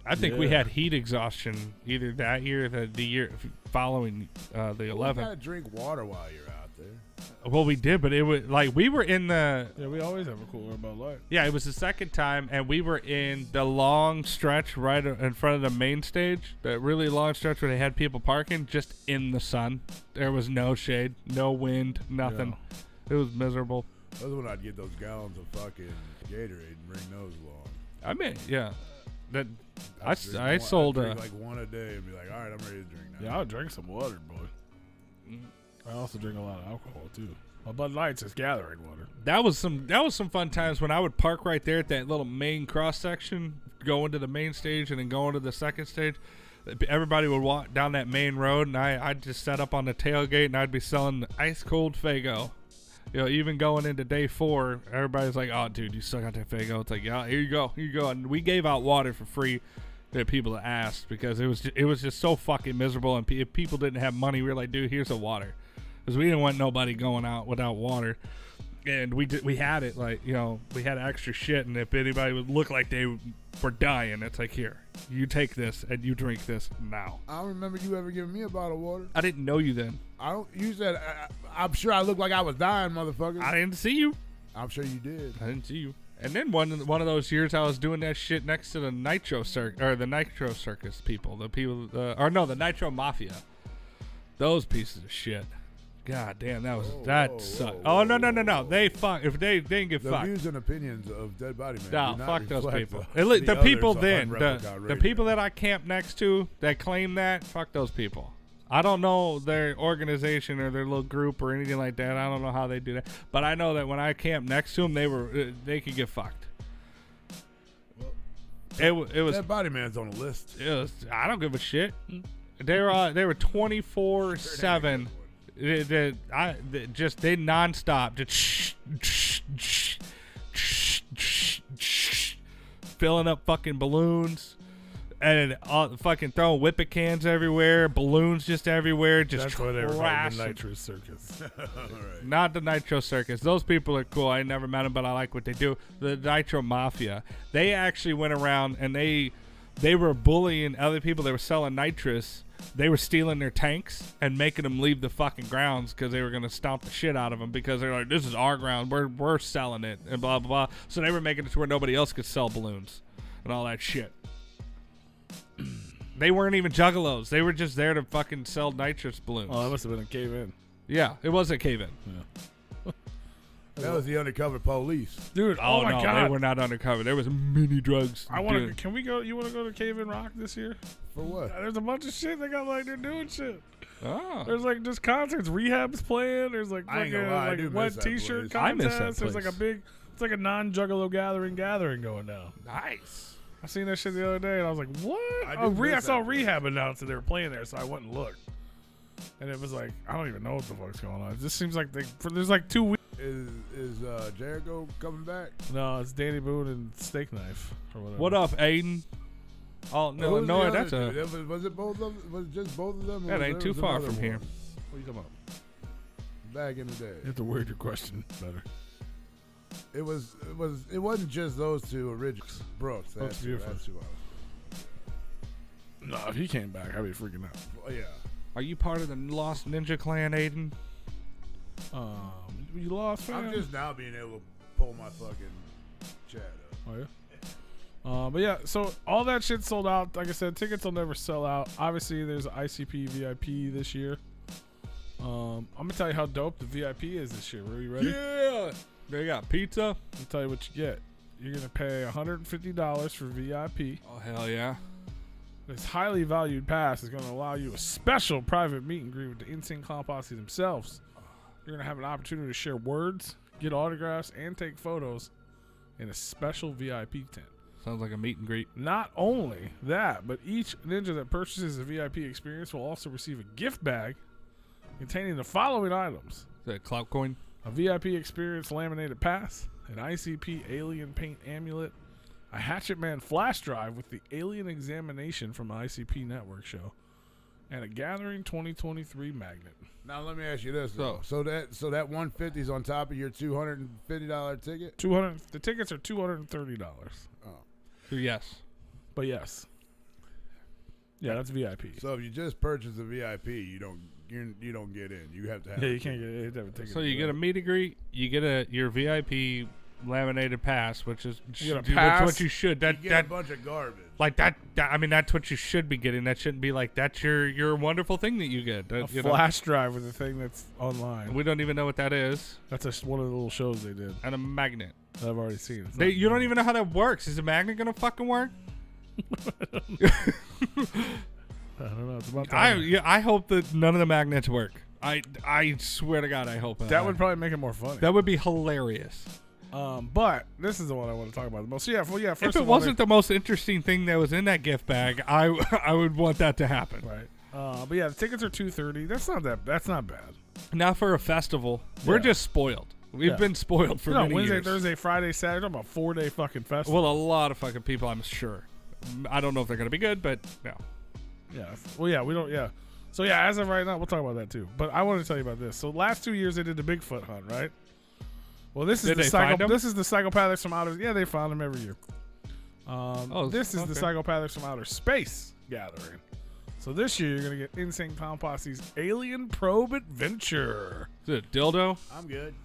I think we had heat exhaustion either that year or the year following the 11th.
You gotta drink water while you're out there.
Well, we did, but it was like we were in the.
Yeah, we always have a cooler about life.
Yeah, it was the second time, and we were in the long stretch right in front of the main stage. That really long stretch where they had people parking just in the sun. There was no shade, no wind, nothing.
Yeah.
It was miserable.
That's when I'd get those gallons of fucking Gatorade and bring those along.
I mean, yeah, that I
I'd
sold
drink like one a day and be like, all right, I'm ready to drink now.
Yeah, I'll drink some water, boy. I also drink a lot of alcohol too. My Bud Light's is gathering water.
That was some fun times when I would park right there at that little main cross section, go into the main stage and then go into the second stage. Everybody would walk down that main road, and I'd just set up on the tailgate, and I'd be selling ice cold Faygo. You know, even going into day 4, everybody's like, "Oh, dude, you still got that Faygo?" It's like, "Yeah, here you go." And we gave out water for free to people that asked because it was just so fucking miserable. And if people didn't have money, we were like, "Dude, here's a water," because we didn't want nobody going out without water. And we had it, like, you know, we had extra shit, and if anybody would look like they were dying, it's like, here, you take this and you drink this now.
I don't remember you ever giving me a bottle of water.
I didn't know you then.
I don't. You said I'm sure I looked like I was dying, motherfucker.
I didn't see you.
I'm sure you did.
I didn't see you. And then one of those years, I was doing that shit next to the Nitro Circus people, the Nitro Mafia. Those pieces of shit. God damn, that sucked. Oh no! They fuck if they didn't get
The
fucked.
views and opinions of Dead Body Man.
No,
do not
fuck those
reflect
people.
the
The people
others
then,
on
the
Replicon Radio.
people that I camped next to that claim that, fuck those people. I don't know their organization or their little group or anything like that. I don't know how they do that, but I know that when I camped next to them, they could get fucked. It was
Dead Body Man's on the list.
I don't give a shit. They were 24/7. They nonstop just filling up fucking balloons and fucking throwing whippet cans everywhere, balloons just everywhere, just
That's why they were called the
crashing.
Nitro Circus.
Right.
Not the Nitro Circus. Those people are cool. I never met them, but I like what they do. The Nitro Mafia. They actually went around and they were bullying other people. They were selling nitrous. They were stealing their tanks and making them leave the fucking grounds because they were going to stomp the shit out of them because they're like, this is our ground. We're selling it and blah, blah, blah. So they were making it to where nobody else could sell balloons and all that shit. They weren't even juggalos. They were just there to fucking sell nitrous balloons.
Oh, that must have been a cave-in.
Yeah, it was a cave-in.
Yeah.
That was the undercover police.
Dude,
Oh,
my
no,
God.
they were not undercover. There was mini drugs.
I want to. Can we go? You want to go to Cave in Rock this year?
For what?
There's a bunch of shit. They got like they're doing shit.
Oh.
There's like just concerts, rehabs playing. There's like
I ain't
fucking
gonna lie, I do
like
miss
wet
that
T-shirt
place.
I miss that
contest. There's like a
place.
big. It's like a non-Juggalo gathering going down.
Nice.
I seen that shit the other day and I was like, what?
I
Oh,
do miss
I saw
that place.
Rehab announced that they were playing there, so I went and looked. And it was like, I don't even know what the fuck's going on. It just seems like there's like 2 weeks.
Is Jericho coming back?
No, it's Danny Boone and Steak Knife or whatever.
What up, Aiden? Oh, no,
Who's the
no,
other
that's
dude?
a.
Was it both of them? Was it just both of them? or
That
was
ain't
there
too
was
far
another
from here.
one
What are you talking about?
Back in the day,
You have to word your question better.
it wasn't just those two originals. Brooks.
Brooks Beautiful.
That's who I was.
No, if he came back, I'd be freaking out.
Well, yeah.
Are you part of the Lost Ninja Clan, Aiden?
You lost, fam?
I'm just now being able to pull my fucking chat up.
Oh yeah. But yeah, so all that shit sold out. Like I said, tickets will never sell out. Obviously, there's ICP VIP this year. I'm gonna tell you how dope the VIP is this year. Are you ready?
Yeah. They got pizza.
I'll tell you what you get. You're gonna pay $150 for VIP.
Oh hell yeah.
This highly valued pass is gonna allow you a special private meet and greet with the Insane Clown Posse themselves. You're gonna have an opportunity to share words, get autographs, and take photos in a special VIP tent.
Sounds like a meet and greet.
Not only that, but each ninja that purchases a VIP experience will also receive a gift bag containing the following items:
Is that a clout coin?
a VIP experience laminated pass, an ICP alien paint amulet, a Hatchet Man flash drive with the alien examination from ICP network show, and a Gathering 2023 magnet.
Now let me ask you this.
So-
So that 150 is on top of your $250 ticket.
The tickets are $230.
So yes.
But yes. Yeah, that's VIP.
So if you just purchase a VIP, you don't get in. You have to have.
Yeah, you can't get it. You have to have a ticket.
So you get a meet and greet. You get your VIP laminated pass, which is
You get a
which
pass.
what you should.
You get a bunch of garbage.
Like that. I mean, that's what you should be getting. That shouldn't be like that's your wonderful thing that you get.
a
You know?
flash drive with the thing that's online.
We don't even know what that is.
That's one of the little shows they did
And a magnet.
that I've already seen. It's
You don't even know how that works. Is the magnet gonna fucking work?
I don't know. It's about time.
I hope that none of the magnets work. I swear to God, I hope
That would probably make it more funny.
that would be hilarious.
But this is the one I want to talk about the most. So yeah, first
If it
of all,
wasn't the most interesting thing that was in that gift bag, I would want that to happen.
right. But yeah, the tickets are $230. That's not bad.
Now for a festival, we're
Yeah.
just spoiled. We've
Yeah.
been spoiled for many
Wednesday,
years.
Thursday, Friday, Saturday. I'm about 4-day fucking festival.
Well, a lot of fucking people, I'm sure. I don't know if they're gonna be good, but no.
Yeah. Well, yeah, we don't. Yeah. So yeah, as of right now, we'll talk about that too. But I want to tell you about this. So last 2 years they did the Bigfoot hunt, right? Well, this is
Did
the
they find him?
This is the psychopathics from outer. Yeah, they found them every year. This is the
okay.
psychopathics from outer space gathering. So this year you're gonna get Insane Clown Posse's Alien Probe Adventure.
Is it a dildo?
I'm good.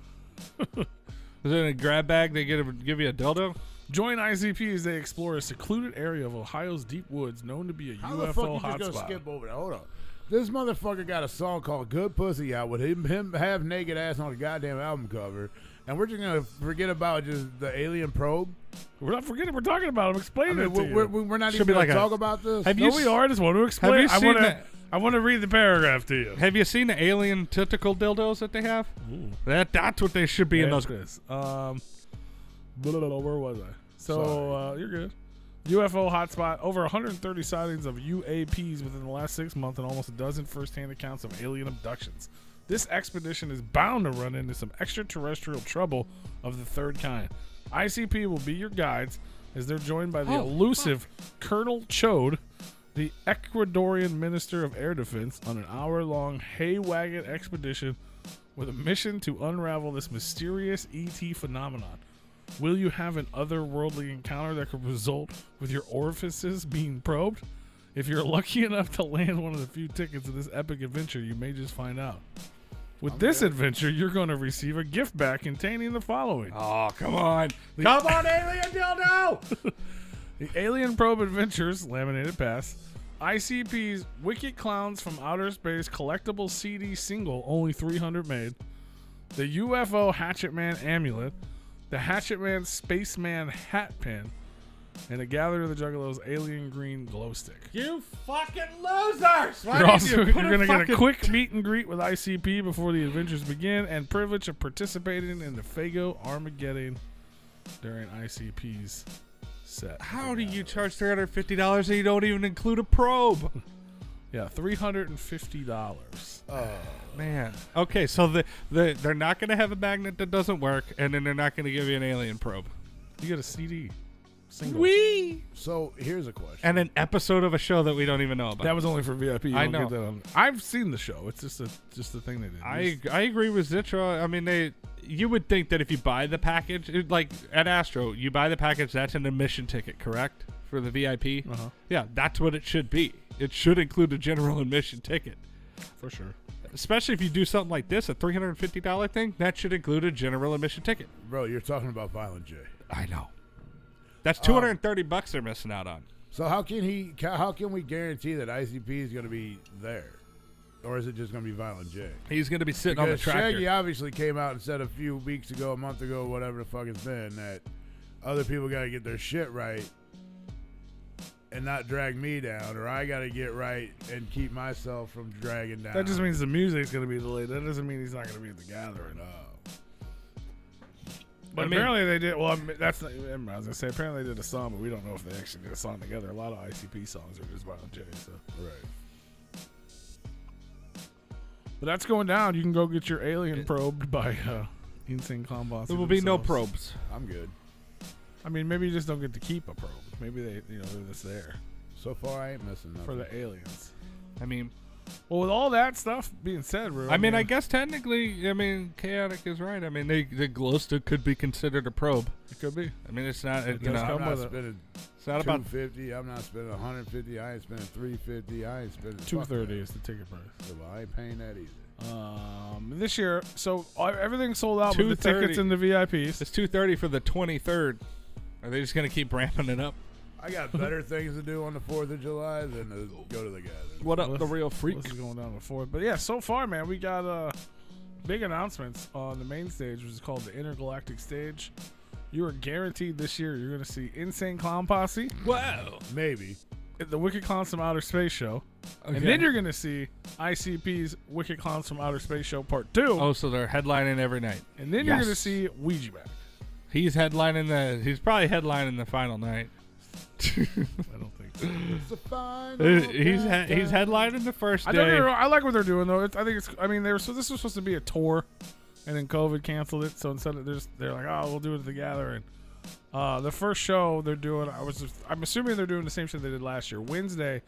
Is it in a grab bag? They give you a dildo?
Join ICP as they explore a secluded area of Ohio's deep woods known to be a
How the fuck
UFO
you just gonna
hotspot.
skip over that? Hold on. This motherfucker got a song called "Good Pussy" out with him half naked ass on the goddamn album cover, and we're just gonna forget about just the alien probe.
We're not forgetting. We're talking about him. Explain it to you.
We're not
Should
even
be
gonna
like a-
talk about this.
Have
No,
you
we
s-
are. I just want to explain.
Have you
I
seen
want to.
that-
I want to read the paragraph to you.
Have you seen the alien tentacle dildos that they have? That's what they should be in those.
Chris. Where was I? So you're good. UFO hotspot. Over 130 sightings of UAPs within the last 6 months, and almost a dozen first-hand accounts of alien abductions. This expedition is bound to run into some extraterrestrial trouble of the third kind. ICP will be your guides as they're joined by the elusive Colonel Chode, the Ecuadorian Minister of Air Defense, on an hour-long hay wagon expedition with a mission to unravel this mysterious ET phenomenon. Will you have an otherworldly encounter that could result with your orifices being probed? If you're lucky enough to land one of the few tickets to this epic adventure, you may just find out. With this adventure, you're going to receive a gift bag containing the following.
Oh, come on. Come on, alien dildo!
The Alien Probe Adventures Laminated Pass, ICP's Wicked Clowns from Outer Space collectible CD single, only 300 made, the UFO Hatchet Man Amulet, the Hatchet Man Spaceman Hat Pin, and the Gathering of the Juggalos Alien Green Glow Stick.
You fucking losers!
You're going to get a quick meet and greet with ICP before the adventures begin, and privilege of participating in the Fago Armageddon during ICP's set.
How do you charge $350 and you don't even include a probe?
Yeah, $350.
Man. Okay, so they're not going to have a magnet that doesn't work, and then they're not going to give you an alien probe.
You get a CD single.
Wee!
So here's a question.
And an episode of a show that we don't even know about.
That was only for VIP. You
I
don't
know.
Get that on. I've seen the show. It's just a thing they did.
I agree with Zitra. I mean, you would think that if you buy the package, like at Astro, you buy the package, that's an admission ticket, correct? For the VIP?
Uh-huh.
Yeah, that's what it should be. It should include a general admission ticket.
For sure.
Especially if you do something like this, a $350 thing, that should include a general admission ticket.
Bro, you're talking about Violent J.
I know. That's $230 they're missing out on.
So how can we guarantee that ICP is going to be there? Or is it just going to be Violent J?
He's going to be sitting on the
Because
tractor.
Shaggy obviously came out and said a few weeks ago, a month ago, whatever the fuck it's been, that other people got to get their shit right and not drag me down, or I got to get right and keep myself from dragging down.
That just means the music's going to be delayed. That doesn't mean he's not going to be at the gathering. But
I mean,
apparently they did. Well, I mean, that's not, I was gonna say apparently they did a song, but we don't know if they actually did a song together. A lot of ICP songs are just Violent J. So
Right.
but that's going down. You can go get your alien probed by Insane Clown Boss.
there will be no
themselves.
probes.
I'm good.
I mean, maybe you just don't get to keep a probe. Maybe they're just there
So far, I ain't missing nothing.
for the aliens.
I mean,
Well, with all that stuff being said, Rue,
I guess technically, Chaotic is right. I mean, the glow stick could be considered a probe.
it could be.
I mean, it's not.
It
You
does
know,
come
I'm not
with it.
spending
it's not about.
250. I'm not spending 150. I ain't spending 350. I ain't spending
$230 is the ticket price.
Well, I ain't paying that either.
This year, so everything's sold out with the tickets
$230.
and the VIPs.
It's 230 for the 23rd. Are they just gonna keep ramping it up?
I got better things to do on the 4th of July than to go to the gathering.
What up,
Well,
the real freak?
This is going down before, but yeah, so far, man, we got big announcements on the main stage, which is called the Intergalactic Stage. You are guaranteed this year you're going to see Insane Clown Posse,
Wow.
Maybe.
the Wicked Clowns from Outer Space show,
Okay.
and then you're going to see ICP's Wicked Clowns from Outer Space show Part 2,
Oh, so they're headlining every night.
and then you're going to
Yes.
see Ouija back.
He's headlining He's probably headlining the final night.
I don't think so.
It's the final
he's
countdown.
headlining the first
I don't
day.
know. I like what they're doing though. I think it's. I mean, this was supposed to be a tour, and then COVID canceled it. So instead of they're like, oh, we'll do it at the gathering. The first show they're doing, I'm assuming they're doing the same shit they did last year. Wednesday,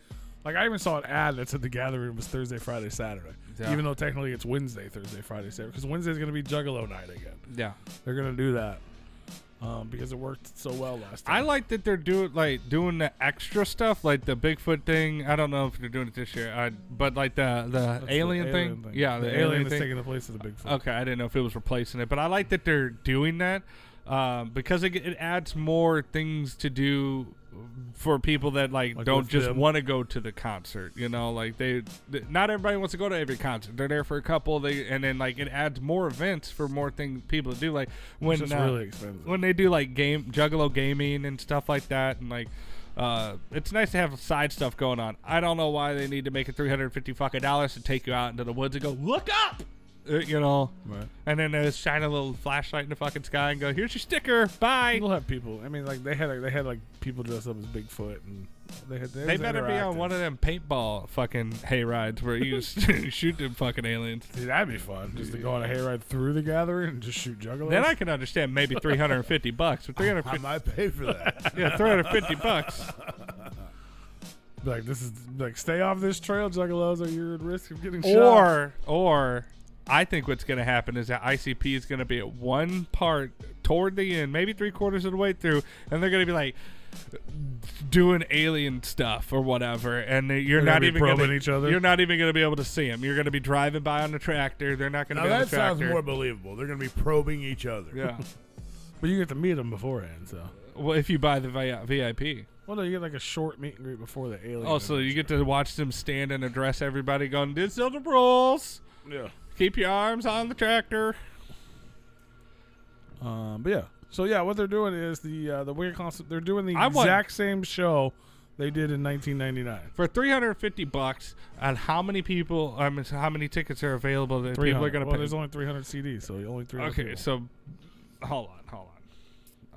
like I even saw an ad that said the gathering was Thursday, Friday, Saturday.
Yeah.
Even though technically it's Wednesday, Thursday, Friday, Saturday, because Wednesday's gonna be Juggalo night again.
Yeah.
They're gonna do that because it worked so well last time.
I like that they're doing the extra stuff, like the Bigfoot thing. I don't know if they're doing it this year, but like the
That's
alien thing. Yeah,
the
the
alien
alien
is
thing.
taking the place of the Bigfoot.
Okay, I didn't know if it was replacing it, but I like that they're doing that because it adds more things to do for people that like don't
with
just
them.
want to go to the concert. You know, like not everybody wants to go to every concert. They're there for a couple. And then like it adds more events for more things people to do. Like when
It's just really expensive.
when they do like Juggalo gaming and stuff like that, and like it's nice to have side stuff going on. I don't know why they need to make it $350 to take you out into the woods and go look up. You know,
Right.
and then shine a little flashlight in the fucking sky and go, "Here's your sticker, bye."
We'll have people. I mean, like they had like people dressed up as Bigfoot, and
They better be on one of them paintball fucking hay rides where you just shoot them fucking aliens.
See, that'd be fun, just to go on a hayride through the gathering and just shoot juggalos.
Then I can understand maybe $350, but
I
350,
might pay for that.
yeah, $350.
Be like, this is like, stay off this trail, juggalos, or you're at risk of getting shot.
Or I think what's going to happen is that ICP is going to be at one part toward the end, maybe 3/4 of the way through, and they're going to be like doing alien stuff or whatever, and you're
They're
not
gonna be
even
probing
going
each other?
You're not even going to be able to see them. You're going to be driving by on the tractor. They're not going to
Now
be on
that
the
sounds
tractor.
more believable. They're going to be probing each other.
Yeah.
But you get to meet them beforehand, so.
Well, if you buy the VIP.
Well, no, you get like a short meet and greet before the alien.
Oh, so you get to watch them stand and address everybody going, "This is the rules.
Yeah.
Keep your arms on the tractor."
But yeah. So yeah, what they're doing is the Wicked Concept. They're doing the
I want-
exact same show they did in 1999.
For $350, and how many people? I mean, how many tickets are available that people are
300.
going to
Well,
pay?
there's only 300 CDs, so only 300.
Okay,
people.
so hold on.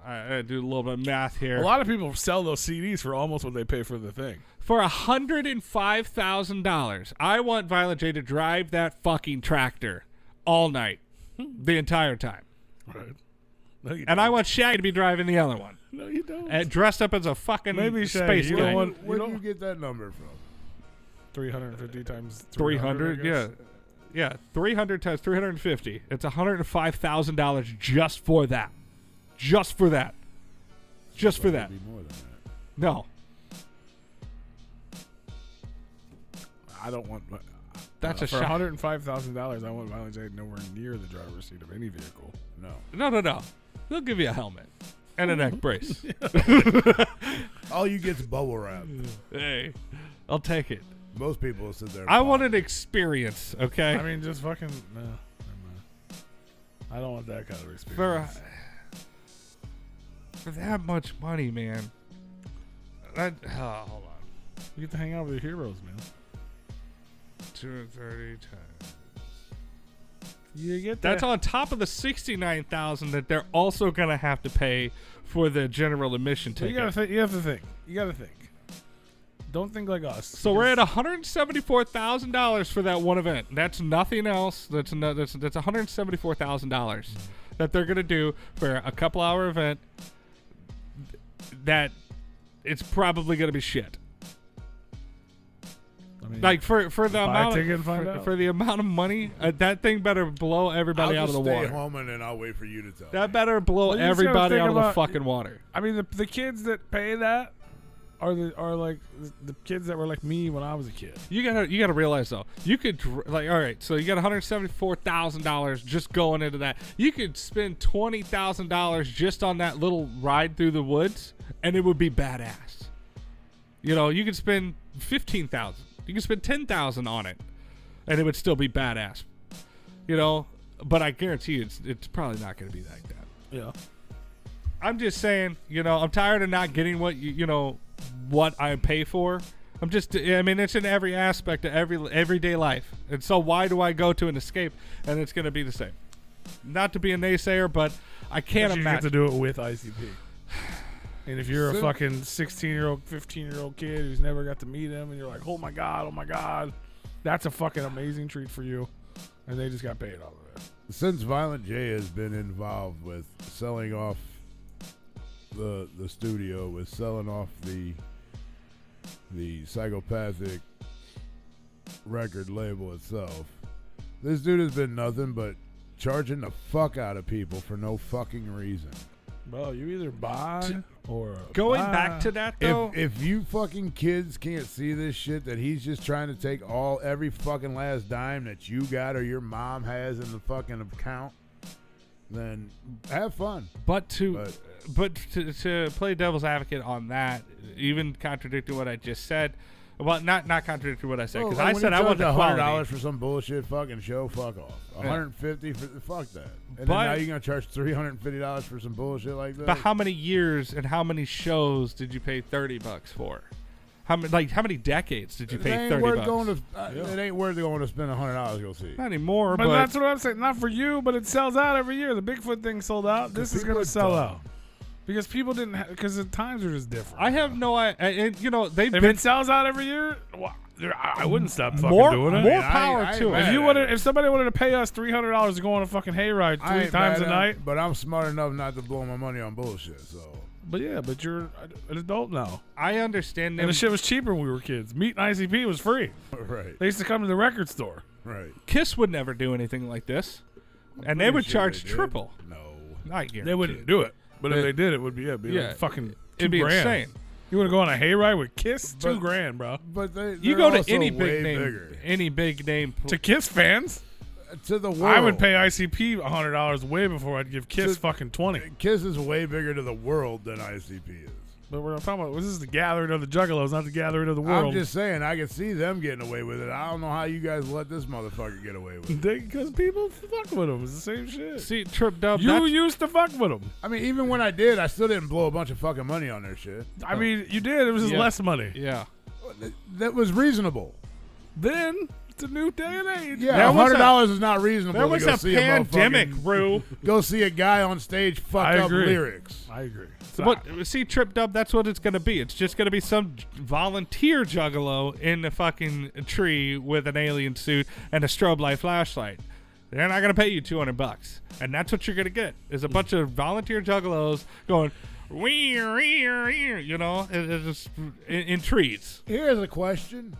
I do a little bit of math here.
A lot of people sell those CDs for almost what they pay for the thing.
For $105,000, I want Violet J to drive that fucking tractor all night, the entire time,
Right. No, you
and I want Shaggy to be driving the other one,
No, you don't.
and dressed up as a fucking
Maybe Shaggy,
space
you
guy.
don't want-
Where
you
do you
don't-
get that number from?
350 times
300,
I
yeah.
guess.
Yeah, 300 times 350. It's $105,000 just for that. Just for that. Just for that.
It'd be more than that.
No.
I don't want.
That's a
for
shot.
$105,000. I want Violent J nowhere near the driver's seat of any vehicle.
No.
No. They'll give you a helmet and a neck brace.
All you get's bubble wrap.
Hey, I'll take it.
Most people will sit there. and
I
pop.
want an experience, okay?
I mean, just fucking no. Never mind. I don't want that kind of
for
experience.
for that much money, man. Hold on.
You get to hang out with your heroes, man.
230 times
You get that.
That's on top of the $69,000 that they're also gonna have to pay for the general admission
So
ticket.
you have to think. You got to think. Don't think like us.
So we're at $174,000 for that one event. That's nothing else. That's $174,000 that they're gonna do for a couple-hour event. That it's probably gonna be shit.
I mean,
Like for the
buy a
amount
ticket and find out.
for the amount of money, that thing better blow everybody
I'll
out of
just
the
stay
water.
home and then I'll wait for you to tell.
That better blow
Well, you just gotta
everybody
think
out of the
about-
fucking water.
I mean, the kids that pay that are like the kids that were like me when I was a kid.
You gotta realize though, you could like, all right, so you got $174,000 just going into that. You could spend $20,000 just on that little ride through the woods, and it would be badass. You know, you could spend $15,000, you could spend $10,000 on it, and it would still be badass. You know, but I guarantee you, it's probably not gonna be like that.
Yeah.
I'm just saying, you know, I'm tired of not getting what you know what I pay for. I mean, it's in every aspect of everyday life. And so why do I go to an escape and it's going to be the same? Not to be a naysayer, but I can't
But you get
imagine.
to do it with ICP. And if you're a fucking 16-year-old, 15-year-old kid who's never got to meet him, and you're like, oh my god, that's a fucking amazing treat for you. And they just got paid all of it.
Since Violent J has been involved with selling off the studio, with selling off the psychopathic record label itself, this dude has been nothing but charging the fuck out of people for no fucking reason.
Bro, you either buy or
Going
buy.
back to that though,
If you fucking kids can't see this shit, that he's just trying to take every fucking last dime that you got or your mom has in the fucking account, then have fun.
but to play devil's advocate on that, even contradicting what I just said, well, not contradicting what I said, because I said I want the quality.
$100 for some bullshit fucking show. Fuck off. $150 for fuck that. And
But-
then now you're gonna charge $350 for some bullshit like that.
But how many years and how many shows did you pay $30 for? How many decades did you
It
pay
ain't
$30?
worth going to. It ain't worth going to spend $100. You'll see.
Not anymore,
But
but
that's what I'm saying. Not for you, but it sells out every year. The Bigfoot thing sold out. This is
people
going
are
to sell
dumb.
out. Because people didn't, because the times are just different.
I have no idea. You know, they've
If
been
it sells out every year, well, I wouldn't stop fucking
more
doing it.
more
I-
power
I
to
ain't
it.
mad.
If somebody wanted to pay us $300 to go on a fucking hayride
I
3
ain't
times a
mad
night,
at, but I'm smart enough not to blow my money on bullshit. So
but you're an adult now,
I understand them.
and the shit was cheaper when we were kids. Meat and ICP was free.
right,
They used to come to the record store.
right.
Kiss would never do anything like this, and they
Pretty
would
sure
charge
they did.
triple.
No.
I guarantee
They wouldn't
it.
do it, but if
They-
they did, it would be
Yeah.
like fucking
It'd be
$2,000.
insane.
You want to go on a hayride with Kiss?
But-
$2,000, bro.
But
You
they're
go to
also
any
way
big name,
bigger.
any big name.
To Kiss fans,
To the world.
I would pay ICP $100 way before I'd give Kiss
To-
fucking 20.
Kiss is way bigger to the world than ICP is.
But we're not talking about this is the gathering of the Juggalos, not the gathering of the world.
I'm just saying, I can see them getting away with it. I don't know how you guys let this motherfucker get away with it.
Because people fuck with them. It's the same shit.
See, Trip Dub.
You
that's-
used to fuck with them.
I mean, even when I did, I still didn't blow a bunch of fucking money on their shit.
I mean, you did. It was just
Yeah.
less money.
yeah.
That was reasonable.
Then it's a new day and age.
Yeah,
There was
$100 is not reasonable.
There
to
was
go
a
see
pandemic,
motherfucking-
Rue.
Go see a guy on stage fuck
I
up
agree.
lyrics.
I agree.
But see, Trip Dub, that's what it's going to be. It's just going to be some volunteer juggalo in the fucking tree with an alien suit and a strobe light flashlight. They're not going to pay you $200, and that's what you're going to get. Is a bunch of volunteer juggalos going, you know, it's in trees.
Here's a question.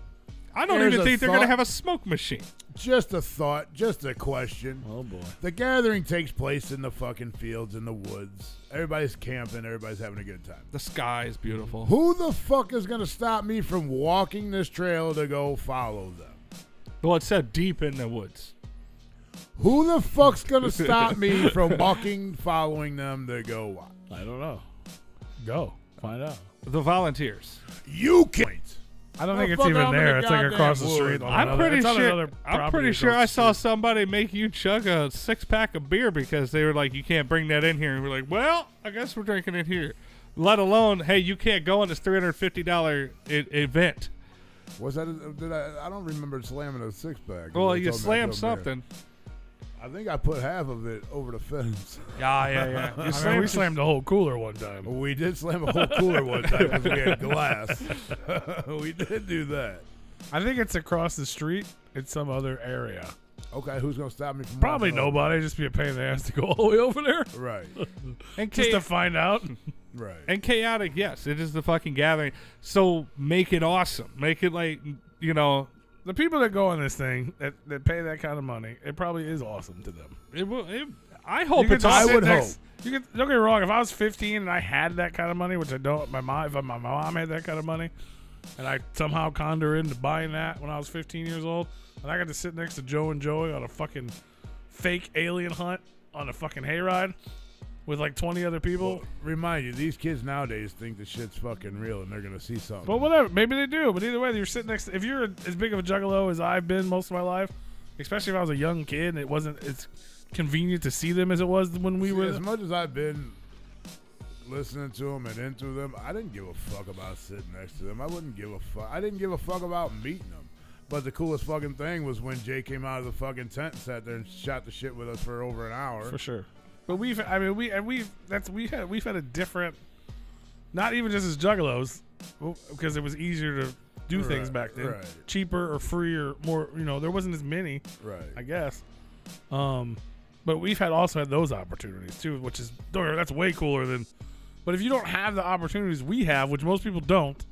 I don't
Here's
even
a
think they're going to
thought.
have a smoke machine.
Just a thought. Just a question.
Oh boy.
The gathering takes place in the fucking fields, in the woods. Everybody's camping. Everybody's having a good time.
The sky is beautiful.
Who the fuck is going to stop me from walking this trail to go follow them?
Well, it said deep in the woods.
Who the fuck's going to stop me from following them to go what?
I don't know. Go find out.
The volunteers.
You can't.
I don't think it's
Motherfucker,
even
I'm in
there.
the
It's like across the
goddamn
street.
woods.
on another- it's on another
I'm
property
pretty sure
across
I
the
saw
street.
somebody make you chug a 6-pack of beer because they were like, you can't bring that in here. And we're like, well, I guess we're drinking it here. Let alone, hey, you can't go on this $350 event.
Was that? I don't remember slamming a 6-pack.
Well,
They
you
told me I
slammed
couldn't beer.
something.
I think I put half of it over the fence.
Yeah.
I mean, we slammed the whole cooler one time.
We did slam a whole cooler one time because we had glass. We did do that.
I think it's across the street in some other area.
Okay, who's gonna stop me from
Probably
walking over?
nobody. Just be a pain in the ass to go all the way over there
Right,
And
just to find out.
right.
and chaotic, yes, it is the fucking gathering. So make it awesome. Make it like, you know,
The people that go on this thing that pay that kind of money, it probably is awesome to them.
it will. I hope
You
it's
could just
I
sit
would
next- You could, don't get me wrong. If I was 15 and I had that kind of money, which I don't, if my mom had that kind of money, and I somehow conned her into buying that when I was 15 years old, and I got to sit next to Joe and Joey on a fucking fake alien hunt on a fucking hayride with like 20 other people.
Well, remind you, these kids nowadays think the shit's fucking real and they're gonna see something.
But whatever, maybe they do. But either way, you're sitting next. If you're as big of a juggalo as I've been most of my life, especially if I was a young kid, and it wasn't as convenient to see them as it was when we were.
As much as I've been listening to them and into them, I didn't give a fuck about sitting next to them. I wouldn't give a fuck. I didn't give a fuck about meeting them. But the coolest fucking thing was when Jay came out of the fucking tent and sat there and shot the shit with us for over an hour.
For sure. But we've had a different, not even just as juggalos, because it was easier to do things back then,
right.
cheaper or free or more. There wasn't as many,
Right.
I guess. But we've also had those opportunities too, which is that's way cooler than. But if you don't have the opportunities we have, which most people don't,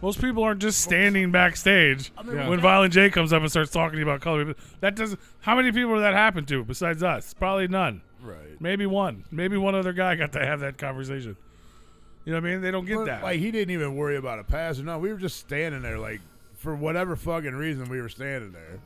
most people aren't just standing backstage when Violent J comes up and starts talking to you about color. That doesn't. How many people did that happen to besides us? Probably none.
Right.
Maybe one. Maybe one other guy got to have that conversation. You know what I mean? They don't get
But,
that.
like, he didn't even worry about a pass or no. We were just standing there, like, for whatever fucking reason we were standing there.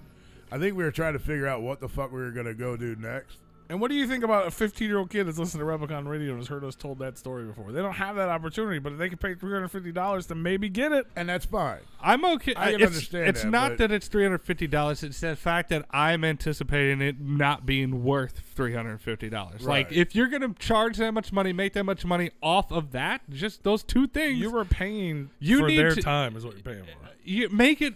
I think we were trying to figure out what the fuck we were gonna go do next.
And what do you think about a 15-year-old kid that's listening to Replicon Radio and has heard us told that story before? They don't have that opportunity, but they can pay $350 to maybe get it.
And that's fine.
I'm okay.
I can understand
It's
that,
not
but-
that it's $350. It's the fact that I'm anticipating it not being worth $350. Like,
Right.
if you're gonna charge that much money, make that much money off of that, just those two things,
You were paying
You
for
need
their
to-
time is what you're paying for.
you make it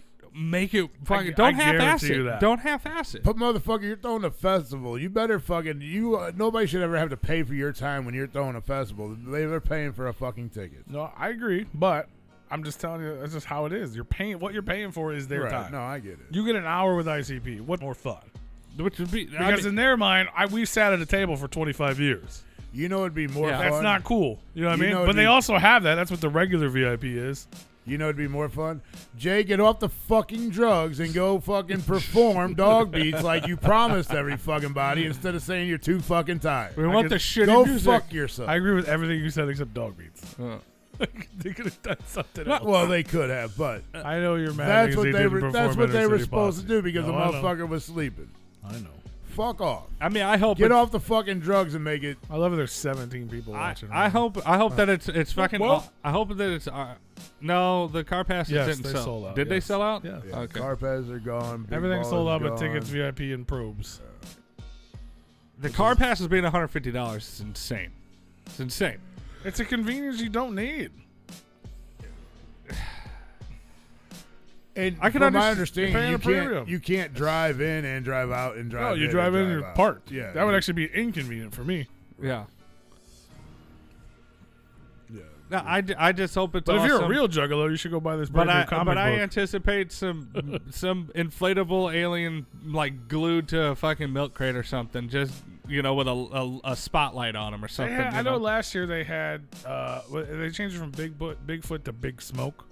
fucking.
I
Don't half-ass
guarantee you
it.
that.
Don't half-ass it.
But motherfucker, you're throwing a festival. You better fucking nobody should ever have to pay for your time when you're throwing a festival. They're paying for a fucking ticket.
No, I agree, but I'm just telling you that's just how it is. What you're paying for is their
Right.
time.
No, I get it.
You get an hour with ICP. What's more fun?
Which would be
Because in their mind, we've sat at a table for 25 years.
You know it'd be more
Yeah.
fun.
That's not cool. You know what I
You
mean?
know
But
it'd
they
be-
also have that. That's what the regular VIP is.
You know it'd be more fun? Jay, get off the fucking drugs and go fucking perform dog beats like you promised every fucking body instead of saying you're too fucking tired.
we want
could
the shitty
Go
music.
fuck yourself.
I agree with everything you said except dog beats.
Uh,
They could have done something else.
Well, they could have, but
I know you're mad
that's
because
what
he
they
didn't
were.
perform
That's what
Inner
they were
City
supposed to
Posse.
do because
No,
the
I know.
motherfucker was sleeping.
I know.
Fuck off.
I mean, I hope
Get
it's-
off the fucking drugs and make it.
I love it. There's 17 people watching.
I hope that it's fucking.
Well-
I hope that it's. No, the car passes
Yes,
didn't
they
sell.
sold out,
Did they
yes.
sell out?
Yeah.
Yeah,
Okay.
car pads are gone. Big
Everything's
Ball
sold
is
out, but
gone.
tickets, VIP, and probes.
The car passes being $150 is insane. It's insane.
It's a convenience you don't need.
And
I can
from my
understand-
You're paying
understanding,
a premium.
you can't drive in and drive out and drive.
No, you
in
drive
and
in,
drive
you're
out.
parked.
Yeah,
That would actually be inconvenient for me.
Yeah.
Yeah.
No, I just hope it's
But if
awesome.
you're a real juggalo, you should go buy this brand new comic
but I
book.
anticipate some inflatable alien like glued to a fucking milk crate or something, just with a spotlight on him or something.
I know last year they had they changed it from Bigfoot to Big Smoke,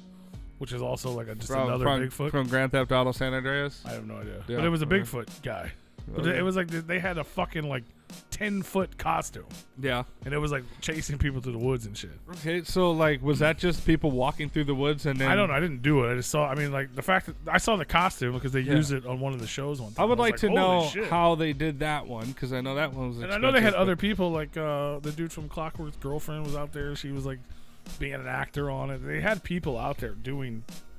which is also like another Bigfoot.
from Grand Theft Auto San Andreas.
I have no idea,
Yeah.
but it was a Bigfoot guy. But
Okay.
it was like they had a fucking like 10-foot costume,
Yeah.
and it was like chasing people through the woods and shit.
Okay, so like, was that just people walking through the woods and then?
I don't know. I didn't do it. I just saw. I mean, like the fact that I saw the costume because they
Yeah.
used it on one of the shows one time.
I would
was
like to
"Holy
know
shit."
how they did that one because I know that one was.
And I know they had
expensive,
other people like the dude from Clockwork's girlfriend was out there. She was like being an actor on it. They had people out there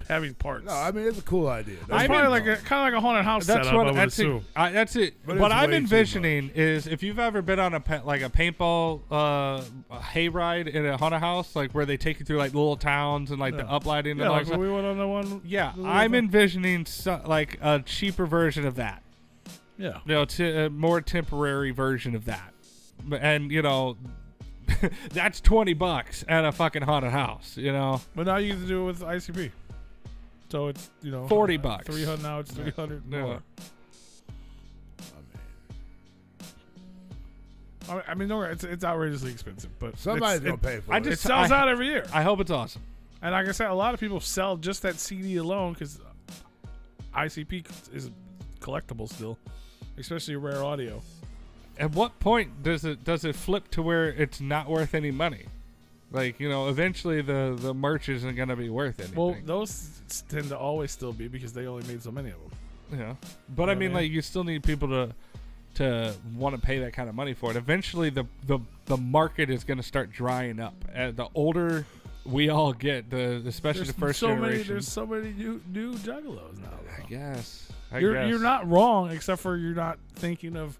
having parts.
No, I mean it's a cool idea.
it's
That's
probably
fine.
kind of like a haunted house
That's
setup.
what.
I would
That's it.
assume.
That's it.
But
What
it's
I'm
way too
envisioning is if you've ever been on a paintball hayride in a haunted house, like where they take you through like little towns and like the uplighting and
Yeah,
all
like
that
when
stuff.
we went on the one.
Yeah,
the little
I'm
thing.
envisioning like a cheaper version of that.
Yeah.
You know, a more temporary version of that. And, you know, that's $20 at a fucking haunted house, you know?
But now you get to do it with ICP. So it's, you know,
$40.
300 now. It's 300 more. I mean, no, it's outrageously expensive, but
Somebody's gonna pay for it.
It sells out every year.
I hope it's awesome.
And like I said, a lot of people sell just that CD alone because ICP is collectible still, especially rare audio.
At what point does it flip to where it's not worth any money? Like, you know, eventually the merch isn't going to be worth anything.
Well, those tend to always still be because they only made so many of them.
Yeah. But I mean, like, you still need people to want to pay that kind of money for it. Eventually the market is going to start drying up. The older we all get, especially the first generation.
There's so many new Juggalos now.
I guess.
You're not wrong, except for you're not thinking of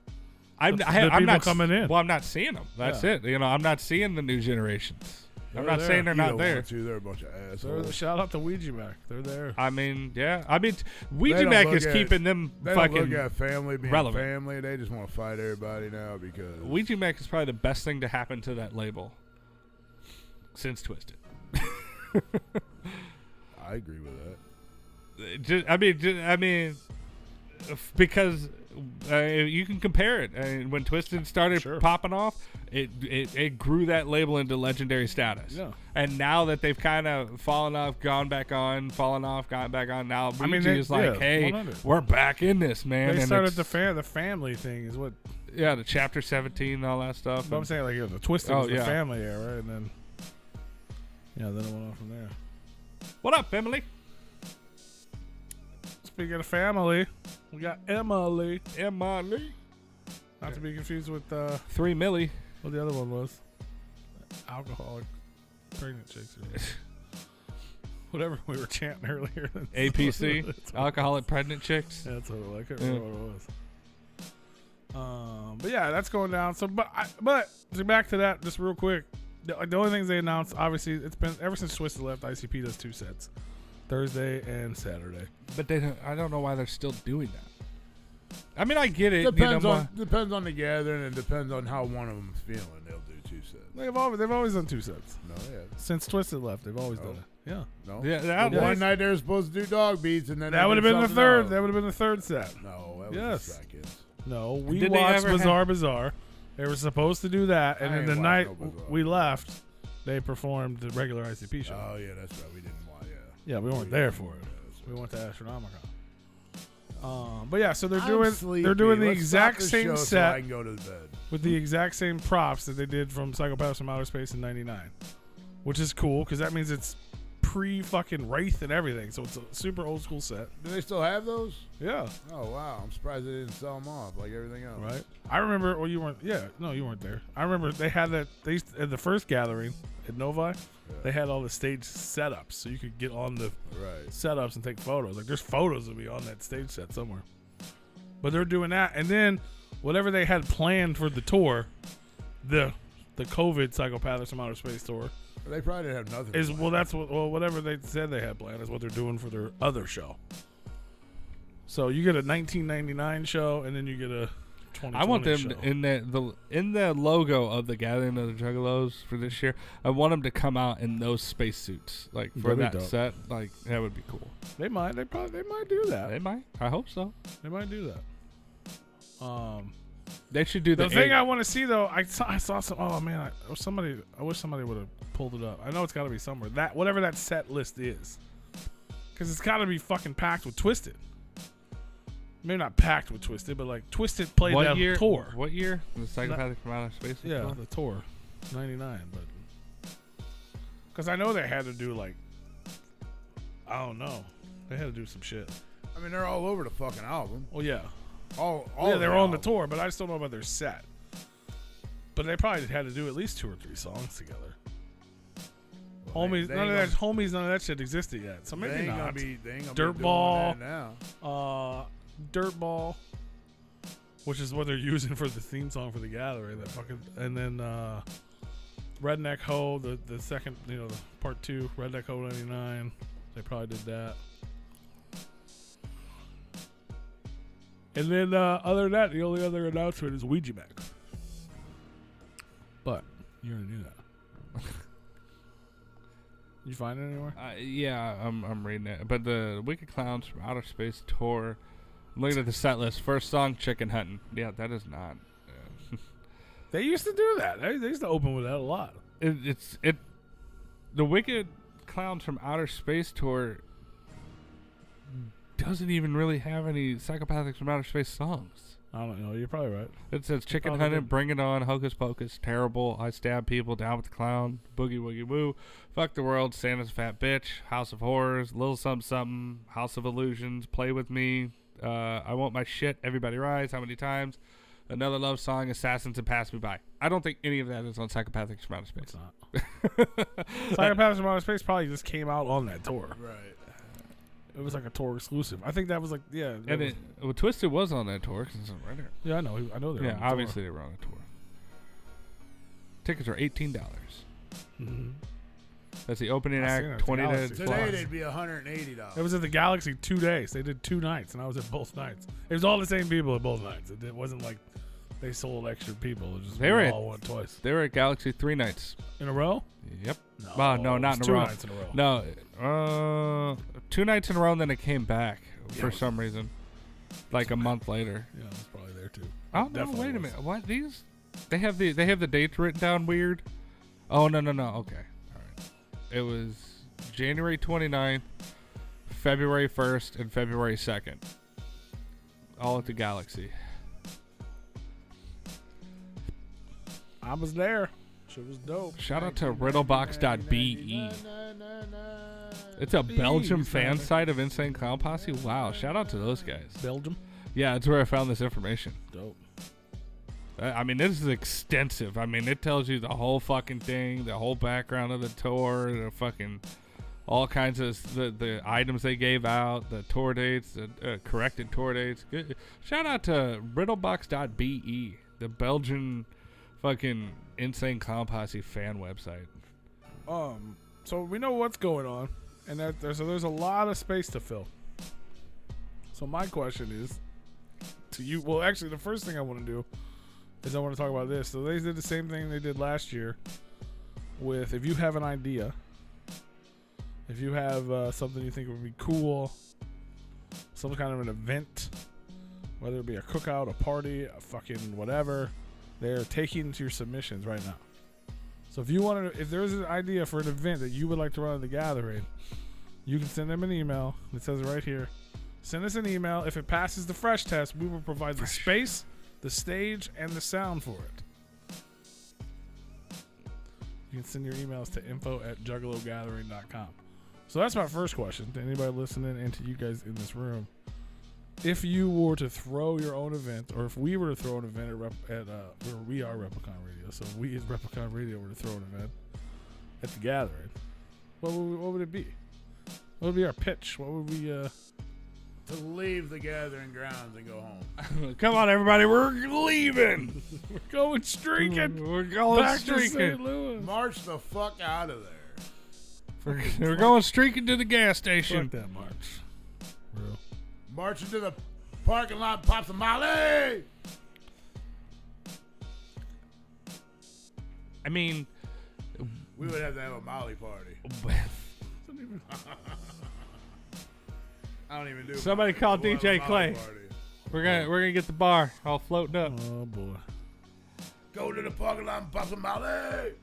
I'm
people
not
coming in.
Well, I'm not seeing them. That's it. You know, I'm not seeing the new generations. I'm not saying they're not there.
They're a bunch of assholes.
Shout out to Ouija Mac. They're there.
I mean, yeah. I mean, Ouija Mac is keeping them
they
fucking
don't look at family being
relevant.
family. They just want to fight everybody now because
Ouija Mac is probably the best thing to happen to that label since Twisted.
I agree with that.
I mean, because you can compare it. I mean, when Twisted started popping off, it grew that label into legendary status.
Yeah.
And now that they've kind of fallen off, gone back on, fallen off, gone back on, now Ouija is like, hey,
100.
we're back in this, man.
They
and
started the family thing is what.
Yeah, the Chapter 17 and all that stuff.
But I'm saying, like, the Twisted was the family era, and then then it went on from there.
What up, Emily?
Speaking of family, we got Emily.
Not
to be confused with
3 milli.
what the other one was. Alcoholic pregnant chicks. Whatever we were chanting earlier.
APC, alcoholic pregnant chicks.
Yeah, that's what I can't remember what it was. But yeah, that's going down. So, but to back to that, just real quick. The only things they announced, obviously, it's been ever since Twisted left. ICP does 2 sets, Thursday and Saturday.
But I don't know why they're still doing that. I mean, I get it.
Depends on the gathering and depends on how one of them's feeling. They'll do 2 sets.
They've always done 2 sets.
No, yeah.
Since Twisted left, they've always done it. Yeah.
No.
Yeah.
One night they were supposed to do dog beats, and then
That would have been the third. That would have been the third set.
No, that was the second.
No, we watched Bazaar. They were supposed to do that, and then the night we left, they performed the regular ICP show.
Oh yeah, that's right. We didn't watch.
Yeah, we weren't there for it. We went to Astronomicon. But yeah, so they're doing the exact same set
so I can go to the bed.
with the exact same props that they did from Psychopaths from Outer Space in '99, which is cool because that means it's pre-fucking Wraith and everything. So it's a super old school set.
Do they still have those?
Yeah.
Oh wow, I'm surprised they didn't sell them off like everything else.
Right. I remember. Well, you weren't. Yeah. No, you weren't there. I remember they had that. They used to, at the first gathering at Novi, they had all the stage setups, so you could get on the setups and take photos. Like there's photos of me on that stage set somewhere. But they're doing that, and then whatever they had planned for the tour, the COVID Psychopaths from Outer Space tour.
They probably didn't have nothing.
That's whatever they said they had planned is what they're doing for their other show. So you get a 1999 show, and then you get a 2020
I want them
show.
in the logo of the Gathering of the Juggalos for this year. I want them to come out in those spacesuits, like for that set. Like that would be cool.
They might do that.
They might. I hope so.
They might do that.
They should do
the thing I want to see though. I saw some. Oh man, I wish somebody would have pulled it up. I know it's got to be somewhere. That whatever that set list is, because it's got to be fucking packed with Twisted. Maybe not packed with Twisted, but like Twisted played that tour.
What year? The Psychopathic from Outer Space?
Yeah, the tour, '99. But because I know they had to do like, I don't know, they had to do some shit.
I mean, they're all over the fucking album.
Well, yeah.
They're
on the tour, but I just don't know about their set. But they probably had to do at least 2 or 3 songs together. Well, none of that shit existed yet, so maybe not. Dirtball, Dirtball, which is what they're using for the theme song for the gathering. And then Redneck Ho, the second, the part 2, Redneck Ho '99. They probably did that. And then other than that, the only other announcement is Ouija Mac. But you already knew that. You find it anywhere?
Yeah, I'm reading it. But the Wicked Clowns from Outer Space tour. I'm looking at the set list. First song, Chicken Hunting. Yeah, that is not.
They used to do that. They used to open with that a lot.
The Wicked Clowns from Outer Space tour doesn't even really have any Psychopathics from Outer Space songs.
I don't know. You're probably right.
It says Chicken Hunting, Bring It On, Hocus Pocus, Terrible, I Stab People, Down with the Clown, Boogie Woogie Woo, Fuck the World, Santa's a Fat Bitch, House of Horrors, Little Something Something, House of Illusions, Play With Me, I Want My Shit, Everybody Rise, How Many Times, Another Love Song, Assassins, and Pass Me By. I don't think any of that is on Psychopathics from Outer Space.
It's not. Psychopathics from Outer Space probably just came out on that tour.
Right.
It was like a tour exclusive. I think that was like, yeah.
And Twisted was on that tour. 'Cause it's right there.
Yeah, I know. They were
Yeah,
on the
obviously they were on a tour. Tickets are $18.
Mm-hmm.
That's the opening
I seen
act.
it.
20
It's
to
Galaxy.
Today
plus.
they'd be $180.
It was at the Galaxy 2 days. They did 2 nights, and I was at both nights. It was all the same people at both nights. It wasn't like they sold extra people. It just
They were
we
at-
all went twice
They were at Galaxy 3 nights.
in a row.
Yep.
No,
No,
it
not
was
in a
2
row.
nights in a row.
No, 2 nights in a row, and then it came back for some reason, like a month later.
Yeah, I was probably there too.
Oh no!
Definitely
Wait a
was.
minute. What these? They have the dates written down weird. Oh no! Okay. All right. It was January 29th, February 1st, and February 2nd. All at the Galaxy.
I was there. Shit was dope.
Shout out to riddlebox.be. It's a Belgium fan site of Insane Clown Posse. Wow! Shout out to those guys.
Belgium.
Yeah, that's where I found this information.
Dope.
I mean, this is extensive. I mean, it tells you the whole fucking thing, the whole background of the tour, the fucking all kinds of the items they gave out, the tour dates, the corrected tour dates. Good. Shout out to riddlebox.be, the Belgian fucking Insane Clown Posse fan website.
So we know what's going on, and there's a lot of space to fill. So my question is to you. Well, actually, the first thing I want to do is I want to talk about this. So they did the same thing they did last year with if you have an idea, if you have something you think would be cool, some kind of an event, whether it be a cookout, a party, a fucking whatever, they're taking your submissions right now. So if there's an idea for an event that you would like to run at the gathering, you can send them an email. It says it right here. Send us an email. If it passes the fresh test, we will provide the space, the stage, and the sound for it. You can send your emails to info@juggalogathering.com. So that's my first question to anybody listening and to you guys in this room. If you were to throw your own event, or if we were to throw an event at where we are Replicon Radio, so if we as Replicon Radio were to throw an event at the gathering, what would it be? What would be our pitch? What would we
To leave the gathering grounds and go home.
Come on, everybody, we're leaving.
We're going streaking.
We're going
Back to St.
streaking.
Louis.
March the fuck out of there.
We're going streaking to the gas
Fuck
station.
that march. Real.
March into the parking lot, pop some Molly.
I mean,
We would have to have a Molly party. I don't even do.
Somebody
Molly.
call
We'll have a
DJ
Molly
Clay.
party.
we're gonna get the bar all floating up.
Oh boy.
Go to the parking lot and pop some Molly.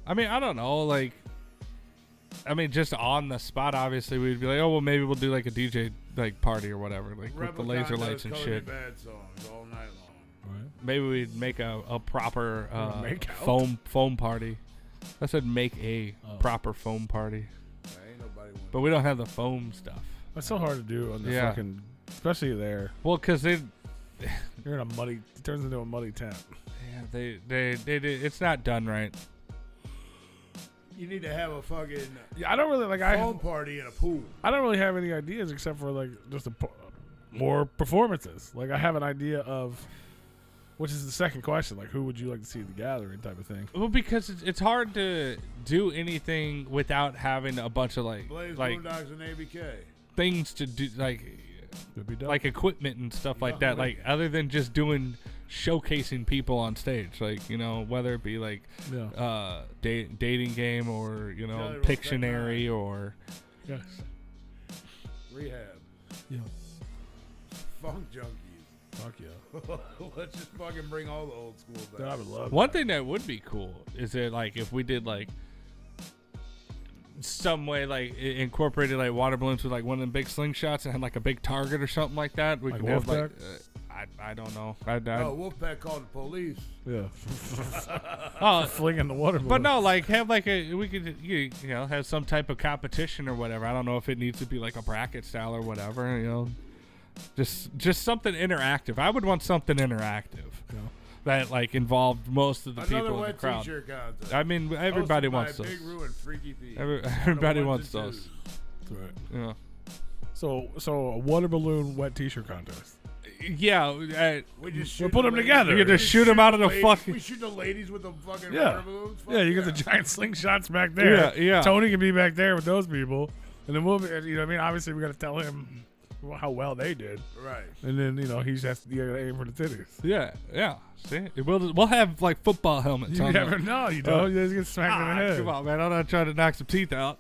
I mean, I don't know, like, just on the spot, obviously, we'd be like, oh, well, maybe we'll do like a DJ like party or whatever, like with the
Replicon
laser
does
lights and
Color
shit.
Me Bad songs all night long.
Right.
Maybe we'd make a proper
Make out?
foam party. I said make a proper foam party,
Ain't nobody want
but we don't have the foam stuff.
That's so hard to do on the
Yeah.
fucking, especially there.
Well, because
You're in a muddy. It turns into a muddy tent.
they it's not done right.
You need to have a fucking
Yeah, I don't really like.
foam party in a pool.
I don't really have any ideas except for like just more performances. Like I have an idea of, which is the second question. Like who would you like to see at the gathering type of thing.
Well, because it's hard to do anything without having a bunch of
Blaze
like
Boondocks and ABK.
things to do. Like,
Could be dope.
like equipment and stuff like that. Like other than just showcasing people on stage, like whether it be like dating game or Pictionary or
yes.
Rehab.
Yeah.
Funk junkies.
Fuck yeah.
Let's just fucking bring all the old school back.
Dude, I would love
one thing that would be cool is that like if we did like some way like incorporated like water balloons with like one of them big slingshots and had like a big target or something like that. We
Like
could have like
Wolfpack?
I don't know.
Wolfpack called the police.
Yeah.
Oh,
Flinging the water balloon.
but no, like have like we could have some type of competition or whatever. I don't know if it needs to be like a bracket style or whatever. Just something interactive. I would want something interactive that like involved most of the people in the crowd.
T-shirt contest.
I mean, everybody
Hosted by
wants those.
Big Roo and Freaky Pete.
Everybody
On the
wants
ones
those.
That's right.
Yeah.
So a water balloon wet T-shirt contest.
Yeah,
We just
We'll
shoot
put
the
them
ladies.
together.
you just shoot them out of the
Ladies-
fucking.
We shoot the ladies with the fucking
Yeah.
water balloons. Fuck
Yeah, you get the giant slingshots back there.
Yeah, yeah.
Tony can be back there with those people, and then we'll be. You know what I mean? Obviously, we got to tell him how well they did,
Right.
and then he's just you got to aim for the titties.
Yeah. See, we'll have like football helmets.
You
on
never
there.
know. You don't. You just get smacked in the head.
Come on, man! I'm not trying to knock some teeth out.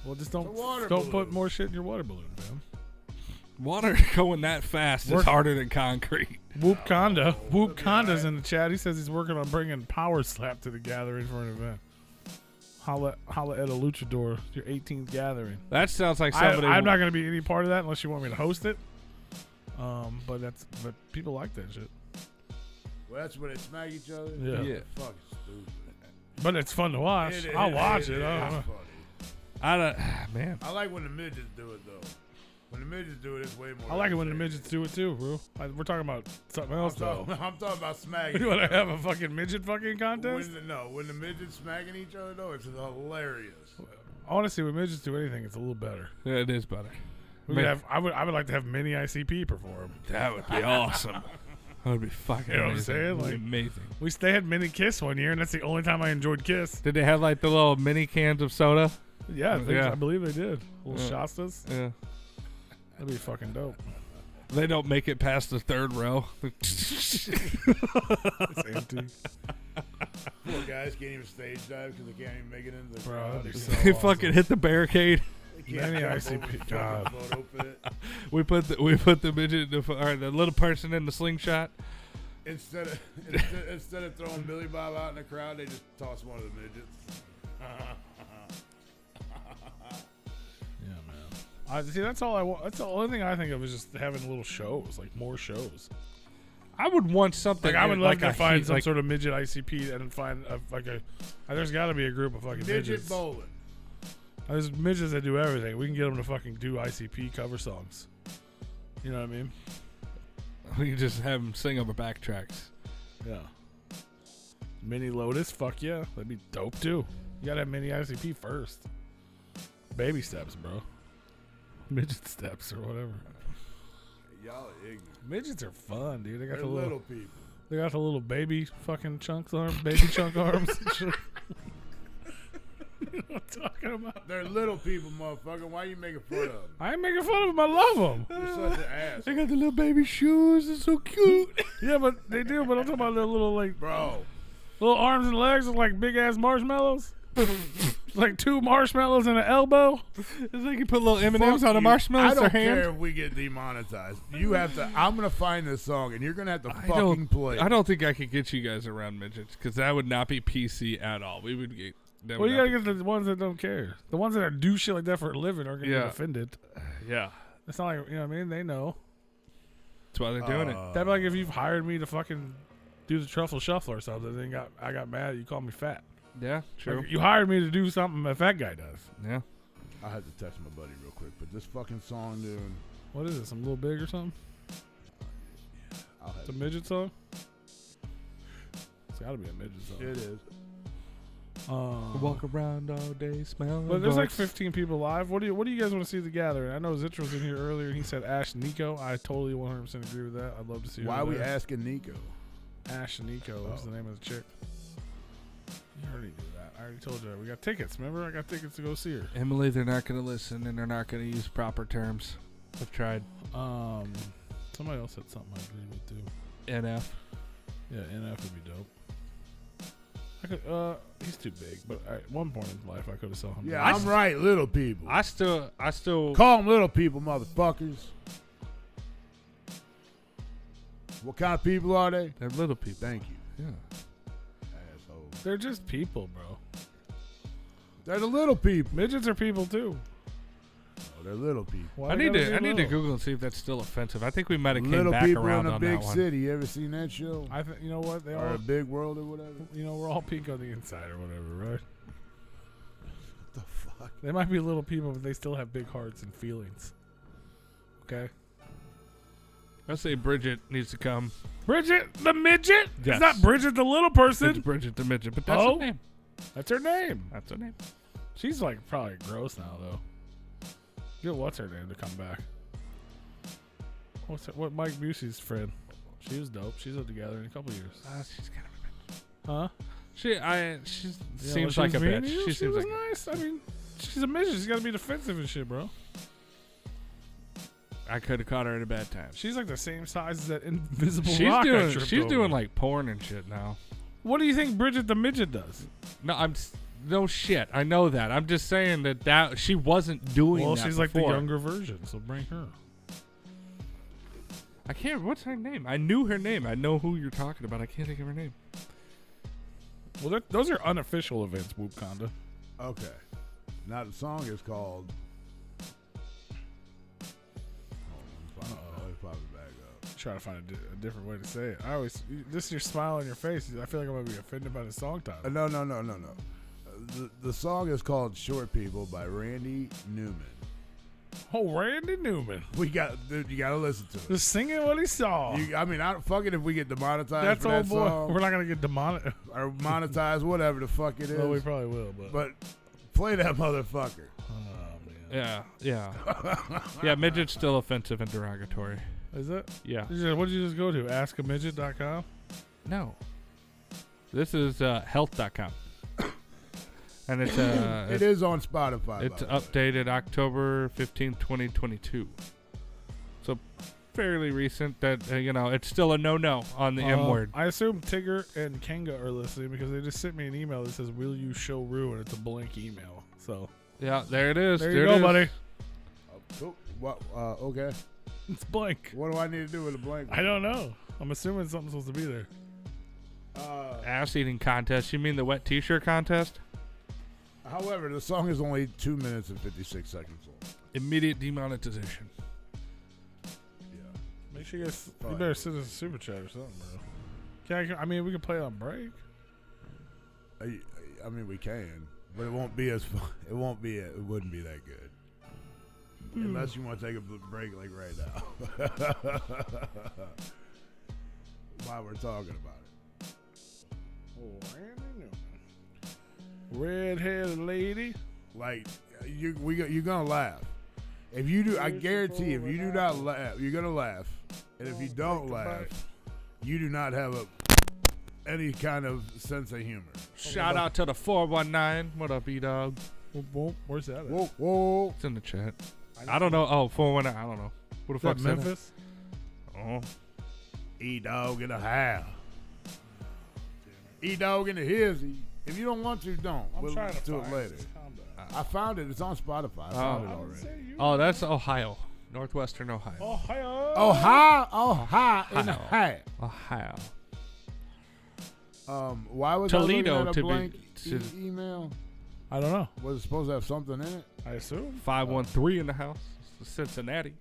Well, just
It's a water
don't
balloon.
put more shit in your water balloon, man.
Water going that fast is
Work-
harder than concrete.
Whoop Conda. Whoop
that'd be
Conda's
alright.
in the chat. He says he's working on bringing Power Slap to the gathering for an event. Holla at a luchador. Your 18th gathering.
That sounds like somebody.
I'm not going to be any part of that unless you want me to host it. But people like that shit.
Well, that's when they smack each other.
Yeah.
Fuck, stupid.
But it's fun to watch. I'll watch it. I don't know.
It's funny.
I don't, man.
I like when the midgets do it though. When the midgets do it, it's way more.
I like it when the
entertaining.
midgets do it too, bro. We're talking about something else though.
I'm talking about smacking.
You want to have a fucking midget fucking contest?
When the midgets smacking each other though, it's hilarious.
Honestly, when midgets do anything, it's a little better.
Yeah, it is better.
We could have, I would like to have mini ICP perform.
That would be awesome. That would be fucking
You know what I'm
amazing.
saying?
It would be
Like-
amazing.
They had mini Kiss one year, and that's the only time I enjoyed Kiss.
Did they have like the little mini cans of soda?
Yeah,
Yeah.
I believe they did. Little
Yeah.
Shastas.
Yeah.
That'd be fucking dope.
They don't make it past the third row.
It's empty.
Poor guys can't even stage dive because they can't even make it into the
Bro,
crowd.
that'd be
They
so
can't-
They fucking hit the barricade.
they can't
Many
jump
ICP,
over the fucking
God.
photo pit.
We put the midget or the little person in the slingshot.
Instead of throwing Billy Bob out in the crowd, they just toss one of the midgets.
Yeah, man. I see. That's all I want. That's the only thing I think of is just having little shows, like more shows.
I would want something.
Like I would love
like
to
a
find
heat-
some
like,
sort of midget ICP and find there's got to be a group of fucking
Midget
midgets.
bowling.
There's midgets that do everything. We can get them to fucking do ICP cover songs. You know what I mean?
We could just have them sing over backtracks.
Yeah. Mini Lotus, fuck yeah. That'd be dope too. You gotta have mini ICP first. Baby steps, bro. Midget steps or whatever.
Y'all are ignorant.
Midgets are fun, dude. They got
They're
the
little
little
people.
they got the little baby fucking chunks arms, baby chunk arms and shit. You know what I'm talking about?
They're little people, motherfucker. Why you making fun of them?
I ain't making fun of them. I love them.
You're such an ass.
They got the little baby shoes. It's so cute.
Yeah, but they do. But I'm talking about their little
Bro.
little arms and legs look like big ass marshmallows. Like 2 marshmallows and an elbow.
It's like you put little M&Ms
Fuck
on a
you.
marshmallow.
I
It's their
don't care
hand.
if we get demonetized. You have to. I'm gonna find this song, and you're gonna have to fucking play.
I don't think I could get you guys around midgets because that would not be PC at all. We would get. that
Well,
would
you
not
gotta get the ones that don't care. The ones that do shit like that for a living are gonna
Yeah.
get offended.
be- Yeah,
It's not like, you know what I mean? They know.
that's why they're doing it.
That'd be like if you've hired me to fucking do the truffle shuffle or something, then I got mad. You called me fat.
Yeah, true.
Like, you hired me to do something a fat guy does.
Yeah.
I had to text my buddy real quick, but this fucking song, dude.
What is it? Some little big or something?
I'll have
It's a midget song. It's gotta be a midget song.
It is.
Walk around all day, smell.
But there's like 15 people live. What do you guys want to see at the gathering? I know Zitch was in here earlier and he said Ash and Nico. I totally 100% agree with that. I'd love to see her
Why are we
there.
asking Nico?
Ash and Nico was
Oh.
the name of the chick. You already knew that. I already told you that. We got tickets. Remember? I got tickets to go see her.
Emily, they're not going to listen and they're not going to use proper terms. I've tried.
Somebody else said something I agreed with too.
NF.
Yeah, NF would be dope. I could. He's too big, but at one point in life, I could have saw him.
Yeah, I'm right, little people.
I still
Call them little people, motherfuckers. What kind of people are they?
They're little people.
Thank you.
Yeah.
Assholes.
They're just people, bro.
They're the little people.
Midgets are people too.
Oh, they're little people.
Why
I
they
need
gotta
to
be
Google
little?
and see if that's still offensive. I think we might have came
Little
back
people
around
in a
on
big
that one.
city. You ever seen that show?
I think you know what they
Or
are.
a big world or whatever?
You know, we're all pink on the inside or whatever, right?
What the fuck?
They might be little people, but they still have big hearts and feelings. Okay.
I say Bridget needs to come.
Bridget the midget.
Yes.
It's not Bridget the little person.
It's Bridget the midget, but that's
Oh.
her name.
That's her name.
That's her name.
She's like probably gross now though. Get what's her name to come back. What Mike Busey's friend? She was dope. She's up together in a couple years.
She's kind of a bitch.
Huh?
She
Yeah,
seems
when
like a
she was mean
bitch.
to you,
She
she
seems
was
like
nice. I mean, she's a midget. She's got to be defensive and shit, bro.
I could have caught her at a bad time.
She's like the same size as that invisible
She's
rock I
doing
tripped
she's
over.
doing like porn and shit now.
What do you think Bridget the midget does?
No, no shit. I know that. I'm just saying that she wasn't doing
Well,
that
she's like the
before.
younger version, so bring her.
I can't. What's her name? I knew her name. I know who you're talking about. I can't think of her name.
Well, those are unofficial events, Whoop Conda.
Okay. Now the song is called. Let me pop it back up.
Try to find a different way to say it. I always this your smile on your face. I feel like I'm gonna be offended by the song title.
No. The song is called "Short People" by Randy Newman.
Oh, Randy Newman.
Dude, you gotta listen to it.
Just singing what he saw.
I don't fuck it if we get demonetized
That's
for that
old boy.
song
We're not gonna get demonetized.
or monetized, whatever the fuck it is.
Well, we probably will,
but play that motherfucker.
Oh man.
Yeah. Yeah, midget's still offensive and derogatory.
Is it?
Yeah.
What did you just go to? AskAMidget.com?
No. This is health.com. And it's
It is on Spotify.
it's
by the way.
updated October 15th, 2022. So fairly recent that it's still a no on the M word.
I assume Tigger and Kenga are listening because they just sent me an email that says, "Will you show Rue?" and it's a blank email. So
Yeah, there it is.
there you go, buddy.
Cool. Okay.
It's blank.
What do I need to do with a blank?
I don't know. I'm assuming something's supposed to be there.
Ass eating contest. You mean the wet t-shirt contest?
However, the song is only 2 minutes and 56 seconds long.
Immediate demonetization.
Yeah.
Make sure you better send us a super chat or something, bro. I mean, we can play it on break.
I mean, we can, but it won't be as fun. It wouldn't be that good. Unless you want to take a break like right now. While we're talking about it.
Oh, Randy Newman. Red-headed lady.
Like, you're going to laugh. If you do, I guarantee if you do not laugh, you're going to laugh. And if you don't laugh, you do not have any kind of sense of humor.
Shout out to the 419. What up, E-Dog?
Where's that at?
Whoa.
It's in the chat. I don't know. Oh, 419. I don't know. What the
Is that
fuck is that?
Memphis?
Oh.
E-Dog in the house. E-Dog in the hizzy. If you don't want to, don't. We'll
trying to
do it
find
later.
this. Calm down.
I found it. It's on Spotify. I found it already.
Oh, that's Ohio. Northwestern Ohio.
Ohio.
Ohio in the house.
Ohio.
Why was
Toledo
I looking at
to
a
be-
blank
to-
email?
I don't know.
Was it supposed to have something in it?
I assume.
513 in the house. Cincinnati.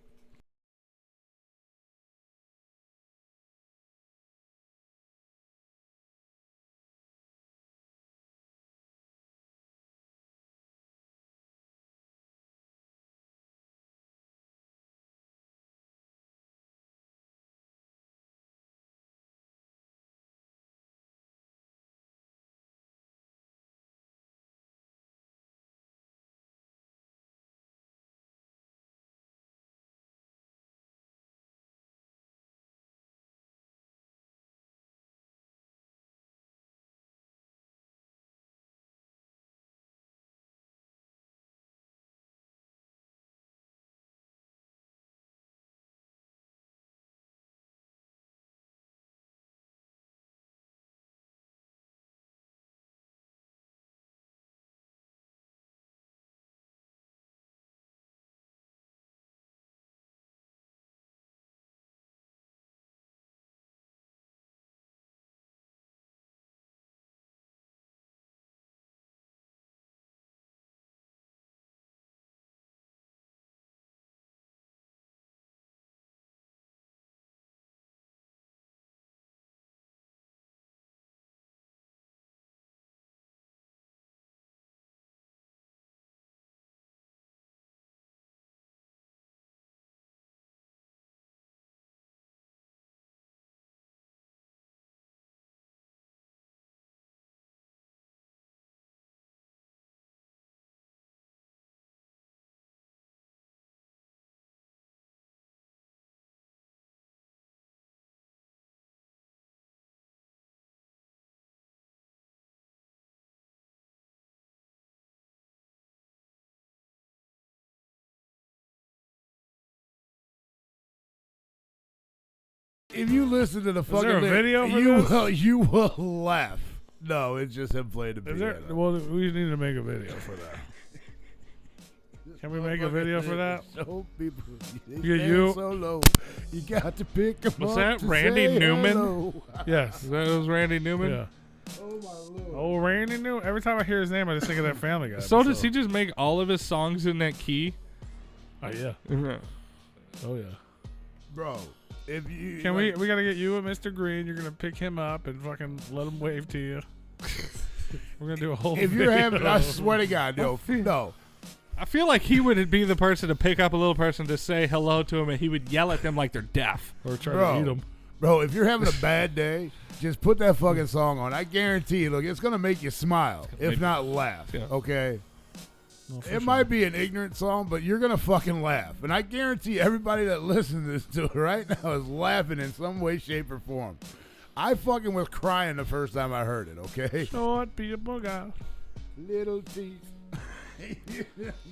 if you listen to the fucking
there a video for
you
this?
you will laugh. No, it's just him playing the piano.
Well, we need to make a video for that. Can we make a video for that?
Show people.
You.
So low. You got to pick them
Was
up
that
to
Randy
say
Newman?
hello.
Yes.
That was Randy Newman.
Yeah.
Oh my lord.
Oh, Randy Newman. Every time I hear his name, I just think of that Family Guy.
So does
episode.
he just make all of his songs in that key?
Oh yeah. Oh yeah.
Bro, if you
Can we gotta get you and Mr. Green. You're gonna pick him up and fucking let him wave to you. We're gonna do a whole.
if you're
video.
having, I swear to God, no.
I feel like he would be the person to pick up a little person to say hello to him, and he would yell at them like they're deaf.
Or try
Bro.
to eat him.
Bro, if you're having a bad day, just put that fucking song on. I guarantee you, look, it's gonna make you smile, if not laugh.
Yeah.
Okay.
No, for
It
sure.
might be an ignorant song, but you're gonna fucking laugh, and I guarantee everybody that listens to it right now is laughing in some way, shape, or form. I fucking was crying the first time I heard it. Okay.
Short people got.
Little teeth.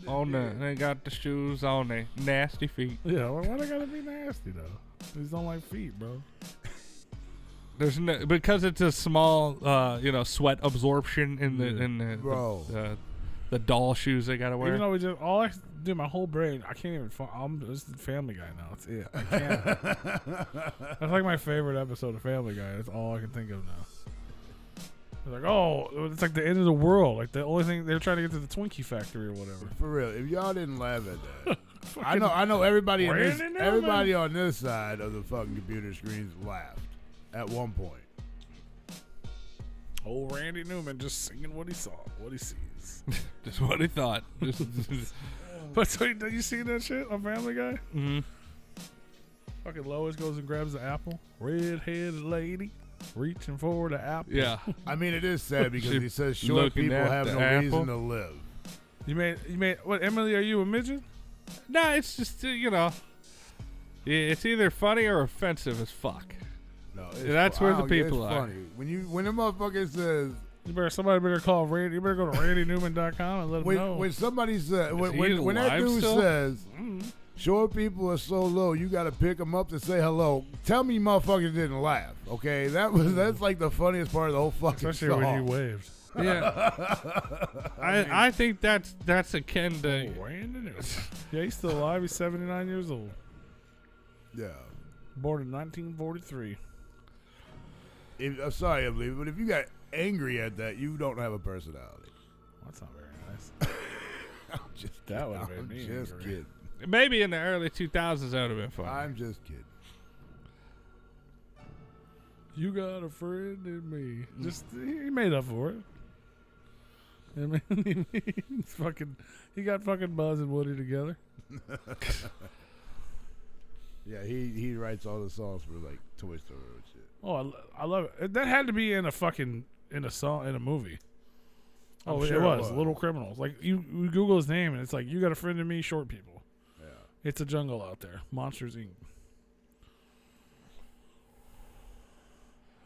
On they got the shoes on their nasty feet.
Yeah. Why they gotta be nasty though? These don't like feet, bro.
There's no, because it's a small, sweat absorption in the
Bro.
the doll shoes they gotta wear.
Even though we just all I do, my whole brain, I can't even. I'm just a Family Guy now. It's it. I can't. That's like my favorite episode of Family Guy. That's all I can think of now. It's like, oh, it's like the end of the world. Like the only thing they're trying to get to the Twinkie factory or whatever.
For real, if y'all didn't laugh at that, I know everybody in this,
Randy Newman.
everybody on this side of the fucking computer screens laughed at one point.
Old Randy Newman just singing what he saw, what he sees.
Just what he thought.
But so, did you see that shit on Family Guy?
Mhm.
Fucking Lois goes and grabs the apple. Red-headed lady reaching for the apple.
Yeah.
I mean, it is sad because
She
he says short
looking
people
at
have
the
no
apple.
reason to live.
You made what? Emily, are you a midget?
Nah, it's just it's either funny or offensive as fuck.
No,
That's where the people are.
Funny. When the motherfucker says
Somebody better call Randy. You better go to RandyNewman.com and let him know.
when somebody says when that
alive
dude
still?
says short people are so low, you got to pick them up to say hello. Tell me, motherfuckers didn't laugh. Okay, that's like the funniest part of the whole fucking
Especially
song.
when you waved.
Yeah. I think that's akin to
Randy Newman. Yeah, he's still alive. He's 79 years old.
Yeah.
Born in 1943.
I'm sorry, Emily, but if you got angry at that, you don't have a personality.
That's not very nice.
I'm just
That would've
kidding.
made me
I'm just
angry.
kidding.
maybe in the early 2000s that would have been fun.
I'm just kidding.
You got a friend in me. Just he made up for it. I mean, he got fucking Buzz and Woody together.
Yeah, he writes all the songs for like Toy Story and shit.
Oh, I love it. That had to be in a song in a movie. Oh,
I'm sure
it
it
was
was.
Little Criminals. Like you Google his name and it's like you got a friend in me, short people.
Yeah.
It's a jungle out there. Monsters Inc.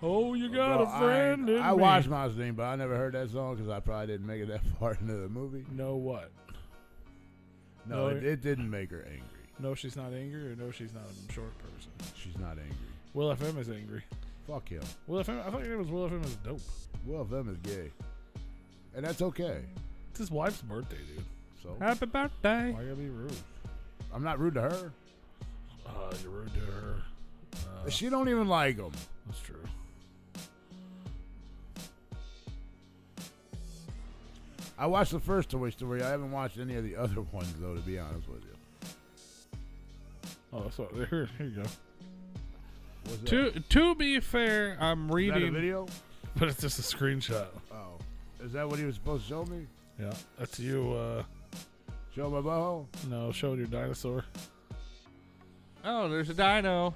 Oh, you got
Bro,
a friend in me.
I watched Monster Inc., but I never heard that song because I probably didn't make it that far into the movie.
Know what?
No,
No,
it didn't make her angry.
No, she's not angry, or no, she's not a short person.
She's not angry.
Will FM is angry.
Fuck him.
Will FM, I thought your name was Will FM is dope.
Well, them is gay. And that's okay.
It's his wife's birthday, dude.
So
Happy birthday.
Why you gotta be rude?
I'm not rude to her.
You're rude to her.
She don't even like him.
That's true.
I watched the first Toy Story. I haven't watched any of the other ones, though, to be honest with you.
Oh, so here you go.
What's that?
To be fair, I'm
Is that a
reading.
video?
But it's just a screenshot.
Oh. Is that what he was supposed to show me?
Yeah, that's you.
Show my butthole?
No, showing your dinosaur.
Oh, there's a dino.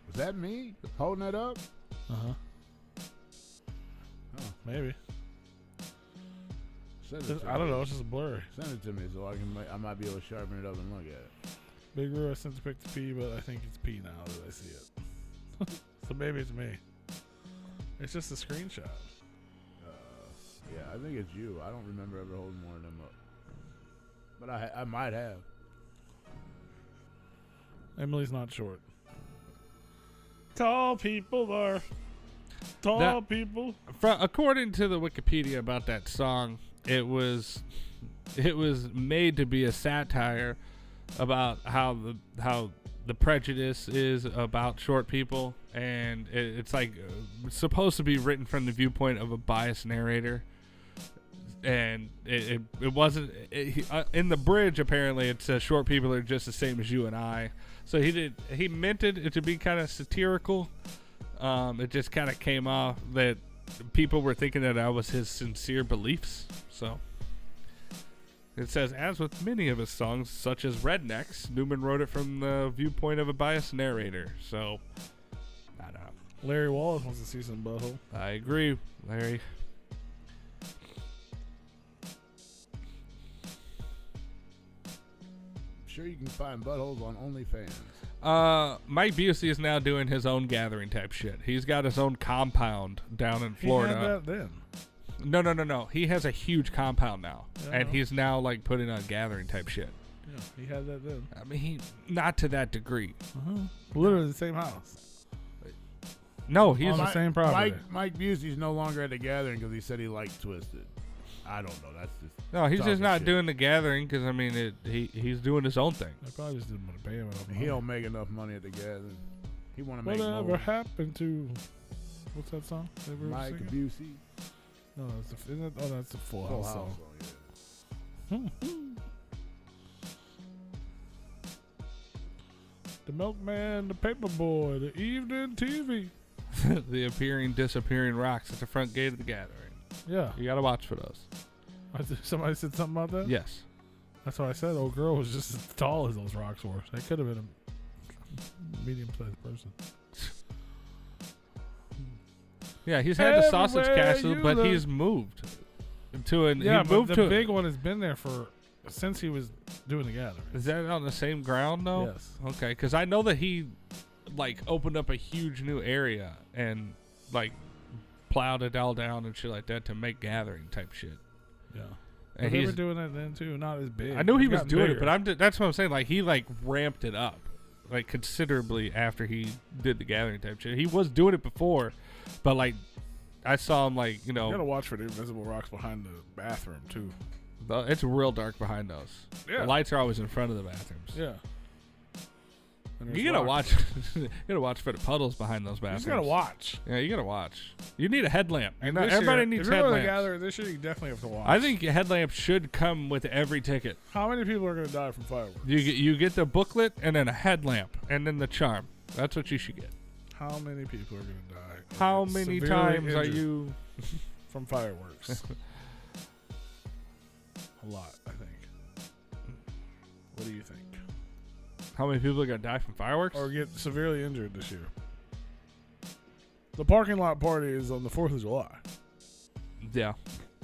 Was that me holding it up?
Uh huh.
Oh.
Maybe.
Send it to
I don't
me.
know. It's just blurry.
Send it to me so I might be able to sharpen it up and look at it.
Big Roo, I sent the pic to P, but I think it's P now that I see it. So maybe it's me. It's just a screenshot.
Yeah, I think it's you. I don't remember ever holding one of them up. But I might have.
Emily's not short. Tall people are tall
Now-
people.
According to the Wikipedia about that song, it was made to be a satire about how the prejudice is about short people, and it's like supposed to be written from the viewpoint of a biased narrator. And it wasn't in the bridge. Apparently, it says short people are just the same as you and I. So he meant it to be kind of satirical. It just kind of came off that people were thinking that was his sincere beliefs. So it says, as with many of his songs, such as Rednecks, Newman wrote it from the viewpoint of a biased narrator. So I don't know.
Larry Wallace wants to see some butthole.
I agree, Larry.
Sure, you can find buttholes on OnlyFans.
Mike Busey is now doing his own gathering type shit. He's got his own compound down in Florida.
He had that then.
No. He has a huge compound now,
Yeah,
and he's now like putting on gathering type shit.
Yeah, he had that then.
I mean, he not to that degree.
Literally the same house.
No, he's
On the same property.
Mike Busey's no longer at the gathering because he said he liked Twisted. I don't know. That's just
he's just
talking
not
shit.
doing the gathering because I mean, he's doing his own thing.
I probably just didn't want to pay him enough money.
He don't make enough money at the gathering. He want to make
Whatever
more.
happened to what's that song? That we were
Mike
singing?
Busey.
No, that's the Full
Full
House
House
song.
song, yeah.
The Milkman, the Paperboy, the Evening TV.
The appearing, disappearing rocks at the front gate of the gathering.
Yeah.
You gotta watch for those.
Somebody said something about that?
Yes.
That's what I said. Old girl was just as tall as those rocks were. They could have been a medium-sized person.
Yeah, he's had the sausage
Everywhere
castle,
you
but
look.
he's moved to an.
Yeah,
he
but
moved
the
to.
big one has been there since he was doing the gathering.
Is that on the same ground though?
Yes.
Okay, because I know that he like opened up a huge new area and like plowed it all down and shit like that to make gathering type shit.
Yeah.
And
But they were
he's,
doing that then too, not as big.
I knew he
It's
was
gotten
doing
bigger.
it, but that's what I'm saying. Like he like ramped it up, like considerably after he did the gathering type shit. He was doing it before, but like I saw him like
You gotta watch for the invisible rocks behind the bathroom too.
it's real dark behind those.
Yeah.
The lights are always in front of the bathrooms.
Yeah. And
You
there's
gotta
rocks.
watch. You gotta watch for the puddles behind those
You
bathrooms.
just gotta watch.
Yeah, you gotta watch. You need a headlamp.
And
Not
this
everybody
year,
needs
if you're going to
headlamps.
gather this year, you definitely have to watch.
I think a headlamp should come with every ticket.
How many people are going to die from fireworks?
You get the booklet and then a headlamp and then the charm. That's what you should get.
How many people are going to die?
How many
Severely
times are
injured
you?
from fireworks? A lot, I think. What do you think?
How many people are gonna die from fireworks?
Or get severely injured this year? The parking lot party is on the 4th of July.
Yeah.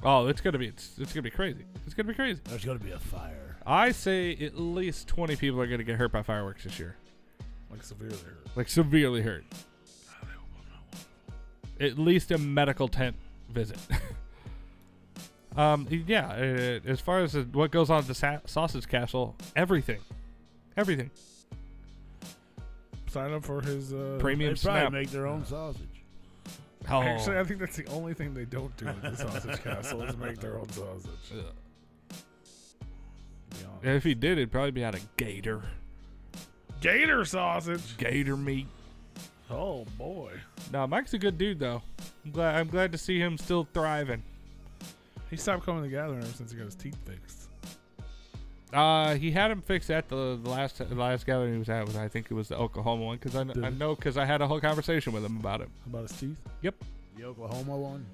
Oh, it's gonna be crazy. It's gonna be crazy.
There's gonna be a fire.
I say at least 20 people are gonna get hurt by fireworks this year.
Like severely hurt.
Like severely hurt. At least a medical tent visit. Yeah. As far as what goes on at the sausage castle, everything.
Sign up for his
Premium
They
snap.
probably make their own sausage.
Oh.
Actually, I think that's the only thing they don't do at the sausage castle is make their own sausage.
Ugh.
To be honest.
If he did, it'd probably be out of gator.
Gator sausage.
Gator meat.
Oh boy.
No, Mike's a good dude though. I'm glad to see him still thriving.
He stopped coming to gathering ever since he got his teeth fixed.
He had him fixed at the last gathering he was at. I think it was the Oklahoma one because I know because I had a whole conversation with him about it.
About his teeth?
Yep.
The Oklahoma one.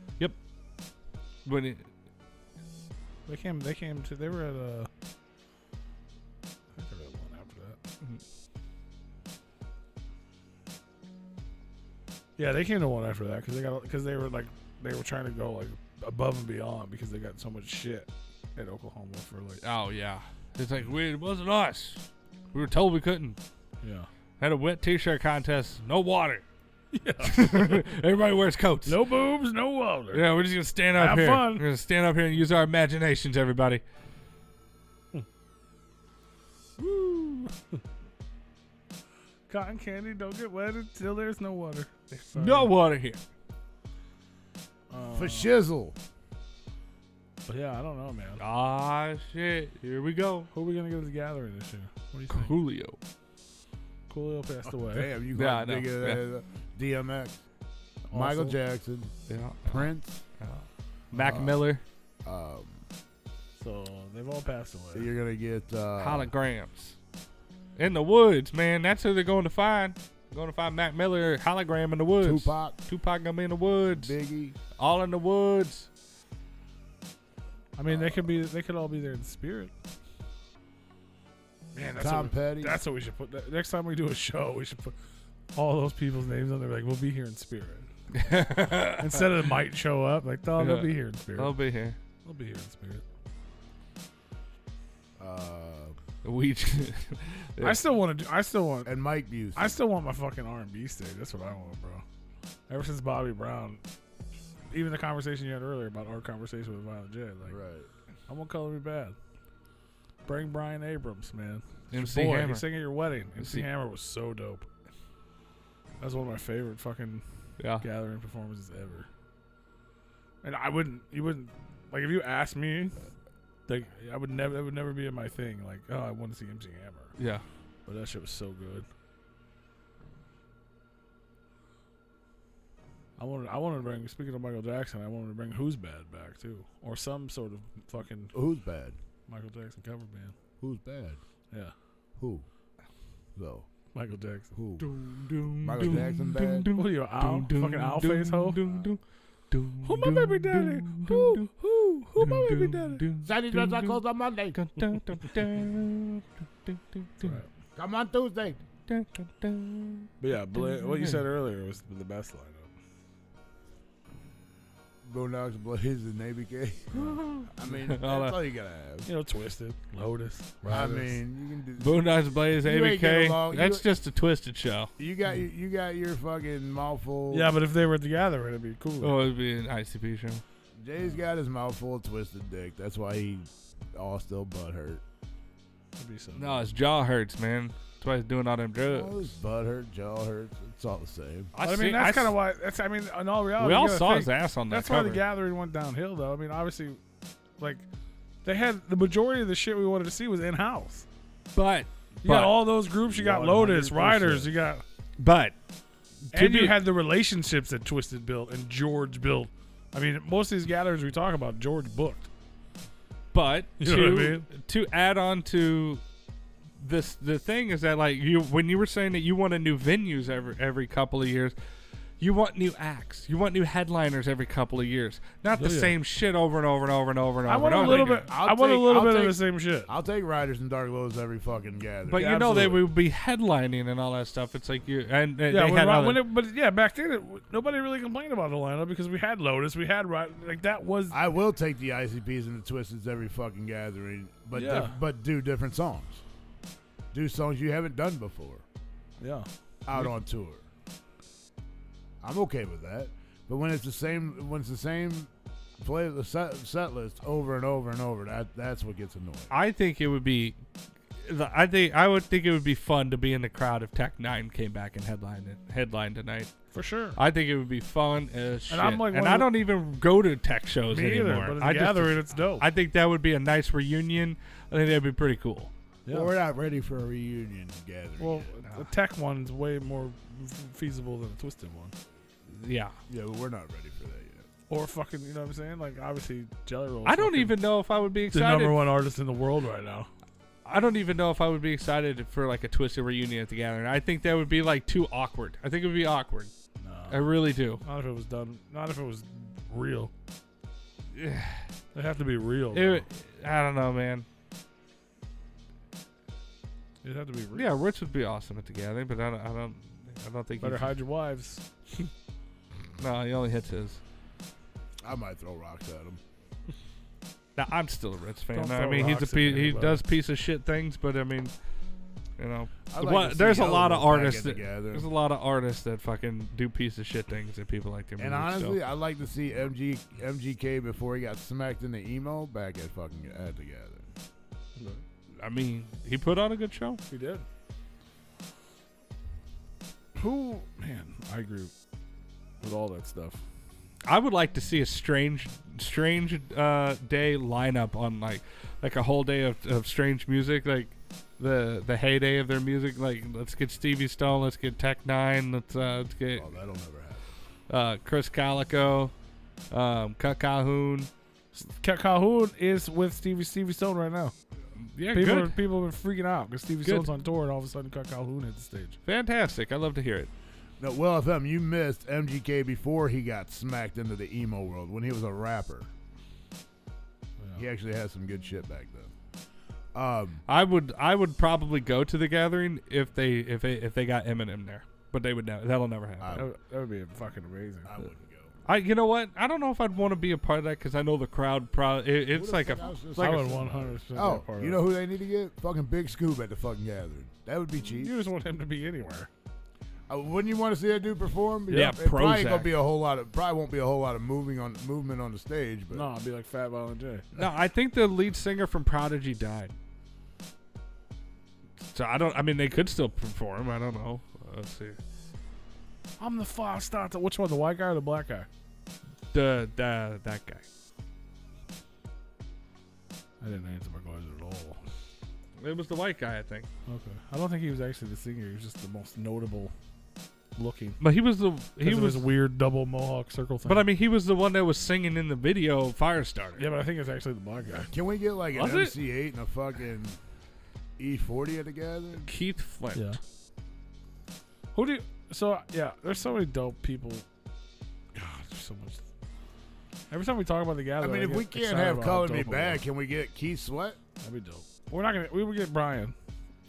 When it,
They were at I think they were at one after that. Yeah, they came to one after that because they were trying to go like above and beyond because they got so much shit at Oklahoma for like
oh yeah, it's like it wasn't us. We were told we couldn't.
yeah.
Had a wet T-shirt contest, no water.
Yeah.
Everybody wears coats.
No boobs, no water.
Yeah, we're just gonna stand up
Have
here.
fun.
We're gonna stand up here and use our imaginations, everybody.
Woo. Cotton candy don't get wet until there's no water. Sorry.
No water here.
For shizzle.
But yeah, I don't know, man.
Ah, shit. Here we go.
Who are we gonna get to the gathering this year? What do you think?
Julio.
Coolio passed away.
Damn, you
Yeah, I
got
know.
bigger DMX, Michael Jackson,
Yeah.
Prince.
Mac Miller.
So they've all passed
So
away.
you're gonna get
Holograms. In the woods, man. That's who they're going to find. Going to find Mac Miller hologram in the woods.
Tupac,
gonna be in the woods.
Biggie.
All in the woods.
I mean, they could all be there in spirit. Man, that's
Tom
what,
Petty.
That's what we should put. Next time we do a show, we should put all those people's names on there. Like, we'll be here in spirit. Instead of might show up, like, oh, they'll be here in spirit.
I'll be here.
They'll be here in spirit.
We.
I still want to do. I still want.
And Mike Busey.
I still want my fucking R&B stage. That's what I want, bro. Ever since Bobby Brown, even the conversation you had earlier about our conversation with Violent J, like,
Right.
I won't color me bad. Bring Brian Abrams, man.
MC
Boy,
Hammer.
he sang at your wedding. MC
MC
Hammer was so dope. That was one of my favorite fucking
Yeah.
gathering performances ever. And you wouldn't, like, if you asked me, like, that would never be in my thing. Like, oh, I want to see MC Hammer.
Yeah.
But that shit was so good. I wanted to bring, speaking of Michael Jackson, I wanted to bring Who's Bad back too, or some sort of fucking
Who's bad?
Michael Jackson cover band.
Who's bad?
Yeah,
Who? So
Michael Jackson.
who? Michael Jackson bad?
What are you, owl? Fucking owl face hoe? Who my baby daddy? Who my baby daddy?
Saturday dress I close on Monday. Come on Tuesday.
But yeah, what you said earlier was the best lineup.
Boondocks Blaze and Navy K. I mean, that's all you gotta have.
You know, Twisted, Lotus.
I
Riders.
mean, you can do.
Boondocks Blaze,
You ain't get along-
ABK. That's
you-
just a twisted show.
You got your fucking mouthful.
Yeah, but if they were together, it'd be cool.
Oh, it'd be an ICP show.
Jay's got his mouthful of twisted dick. That's why he all still butt hurt.
It'd be so
No, his jaw hurts, man. That's why he's doing all them drugs.
Oh, his butt hurt, jaw hurts. It's all the same.
I mean, that's kind of why. That's. I mean, in all reality,
We all
you gotta
saw
think,
his ass on that
That's
cover.
why the gathering went downhill, though. I mean, obviously, like, they had the majority of the shit we wanted to see was in house.
But
You got all those groups. You got Lotus,
100%.
Riders. You got,
to
and you
be-
had the relationships that Twisted built and George built. I mean, most of these gatherings we talk about, George booked.
But
You know what I mean?
to add on to this, the thing is that, like, when you were saying that you wanted new venues every couple of years, you want new acts, you want new headliners every couple of years, not the
Yeah.
same shit over and over and over and over and over.
I want a
and
little
over.
bit. I want a little bit of the same shit.
I'll take Riders and Dark Lows every fucking gathering.
But
Yeah,
you know they
absolutely.
would be headlining and all that stuff. It's like you and
Yeah,
they had other-
but yeah, back then nobody really complained about the lineup because we had Lotus, we had like that was.
I will take the ICPs and the Twisteds every fucking gathering, but
Yeah.
but do different songs. Do songs you haven't done before
Yeah.
out on tour. I'm okay with that. But when it's the same play the set list over and over and over, that's what gets annoying.
I think it would be. I would think it would be fun to be in the crowd if Tech 9 came back and headline tonight.
For sure.
I think it would be fun as shit.
I'm like
and
one
I
of the-
don't even go to tech shows
Me
anymore.
either, but in
I
the
just-
gathering, it's dope.
I think that would be a nice reunion. I think that'd be pretty cool.
Yeah.
Well, we're not ready for a reunion gathering.
Well,
yet.
the tech one's way more feasible than the Twisted one.
Yeah.
Yeah, but we're not ready for that yet.
Or fucking, you know what I'm saying? Like, obviously, Jelly Roll.
I don't even know if I would be
the
excited.
number one artist in the world right now.
I don't even know if I would be excited for like a Twisted reunion at the gathering. I think that would be like too awkward. I think it would be awkward.
No.
I really do.
Not if it was done. Not if it was real. They have to be real.
I don't know, man.
It'd have to be real.
Yeah, Rich would be awesome at the gathering, but I don't think
Better
he
hide your wives.
No, he only hits his.
I might throw rocks at him.
Now, I'm still a Rich fan.
Don't
I
throw
mean,
rocks at
he
anybody.
does piece of shit things, but I mean, you know,
I'd like to see
there's a lot of
Elbow back
artists
in
that
the gathering.
there's a lot of artists that fucking do piece of shit things that people like their
And
music.
honestly,
so.
I'd like to see MGK before he got smacked in the emo back at fucking at the gathering.
I mean, he put on a good show.
He did. Man, I agree with all that stuff.
I would like to see a strange day lineup on like a whole day of strange music, like the heyday of their music. Like, let's get Stevie Stone, let's get Tech Nine, let's get
that'll never happen.
Chris Calico, Cut Calhoun.
Cat Calhoun is with Stevie Stone right now.
Yeah,
People
good.
have been freaking out because Stevie
Good.
Stone's on tour, and all of a sudden Cat Calhoun hit the stage.
Fantastic. I love to hear it.
No, well, FM, you missed MGK before he got smacked into the emo world when he was a rapper. He actually had some good shit back then.
I would probably go to the gathering if they got Eminem there, but they would never. That'll never happen.
That would be fucking amazing.
I wouldn't go.
You know what? I don't know if I'd want to be a part of that because I know the crowd. It's like a.
It's
I
like
would
a-
100%.
Oh,
be a part of
you know who they need to get? Fucking Big Scoop at the fucking gathering. That would be
that.
cheap.
You just want him to be anywhere.
Wouldn't you want to see that dude perform?
Yeah,
It probably ain't
Prozac.
gonna be a whole lot of. Probably won't be a whole lot of movement on the stage. But
No, I'd be like Fat Violent J.
No, I think the lead singer from Prodigy died. So I don't. I mean, they could still perform. I don't know. Let's see.
I'm the fast starter. Which one, the white guy or the black guy?
That guy.
I didn't answer my question at all.
It was the white guy, I think.
Okay. I don't think he was actually the singer. He was just the most notable looking.
But he was the
He was a weird double mohawk circle thing.
But I mean, he was the one that was singing in the video Firestarter.
yeah, but I think it's actually the black guy.
can we get like an
Was it?
MC8 and a fucking E40 at the gathering?
Keith Flint.
Yeah. Who do you? So yeah, there's so many dope people. God, there's so much. Every time we talk about the
I
gathering,
mean, if
get
we can't
excited
have
about
Color
how
Me
dope it
Bad,
was.
can we get Keith Sweat?
That'd be dope. We're not gonna. We would get Brian,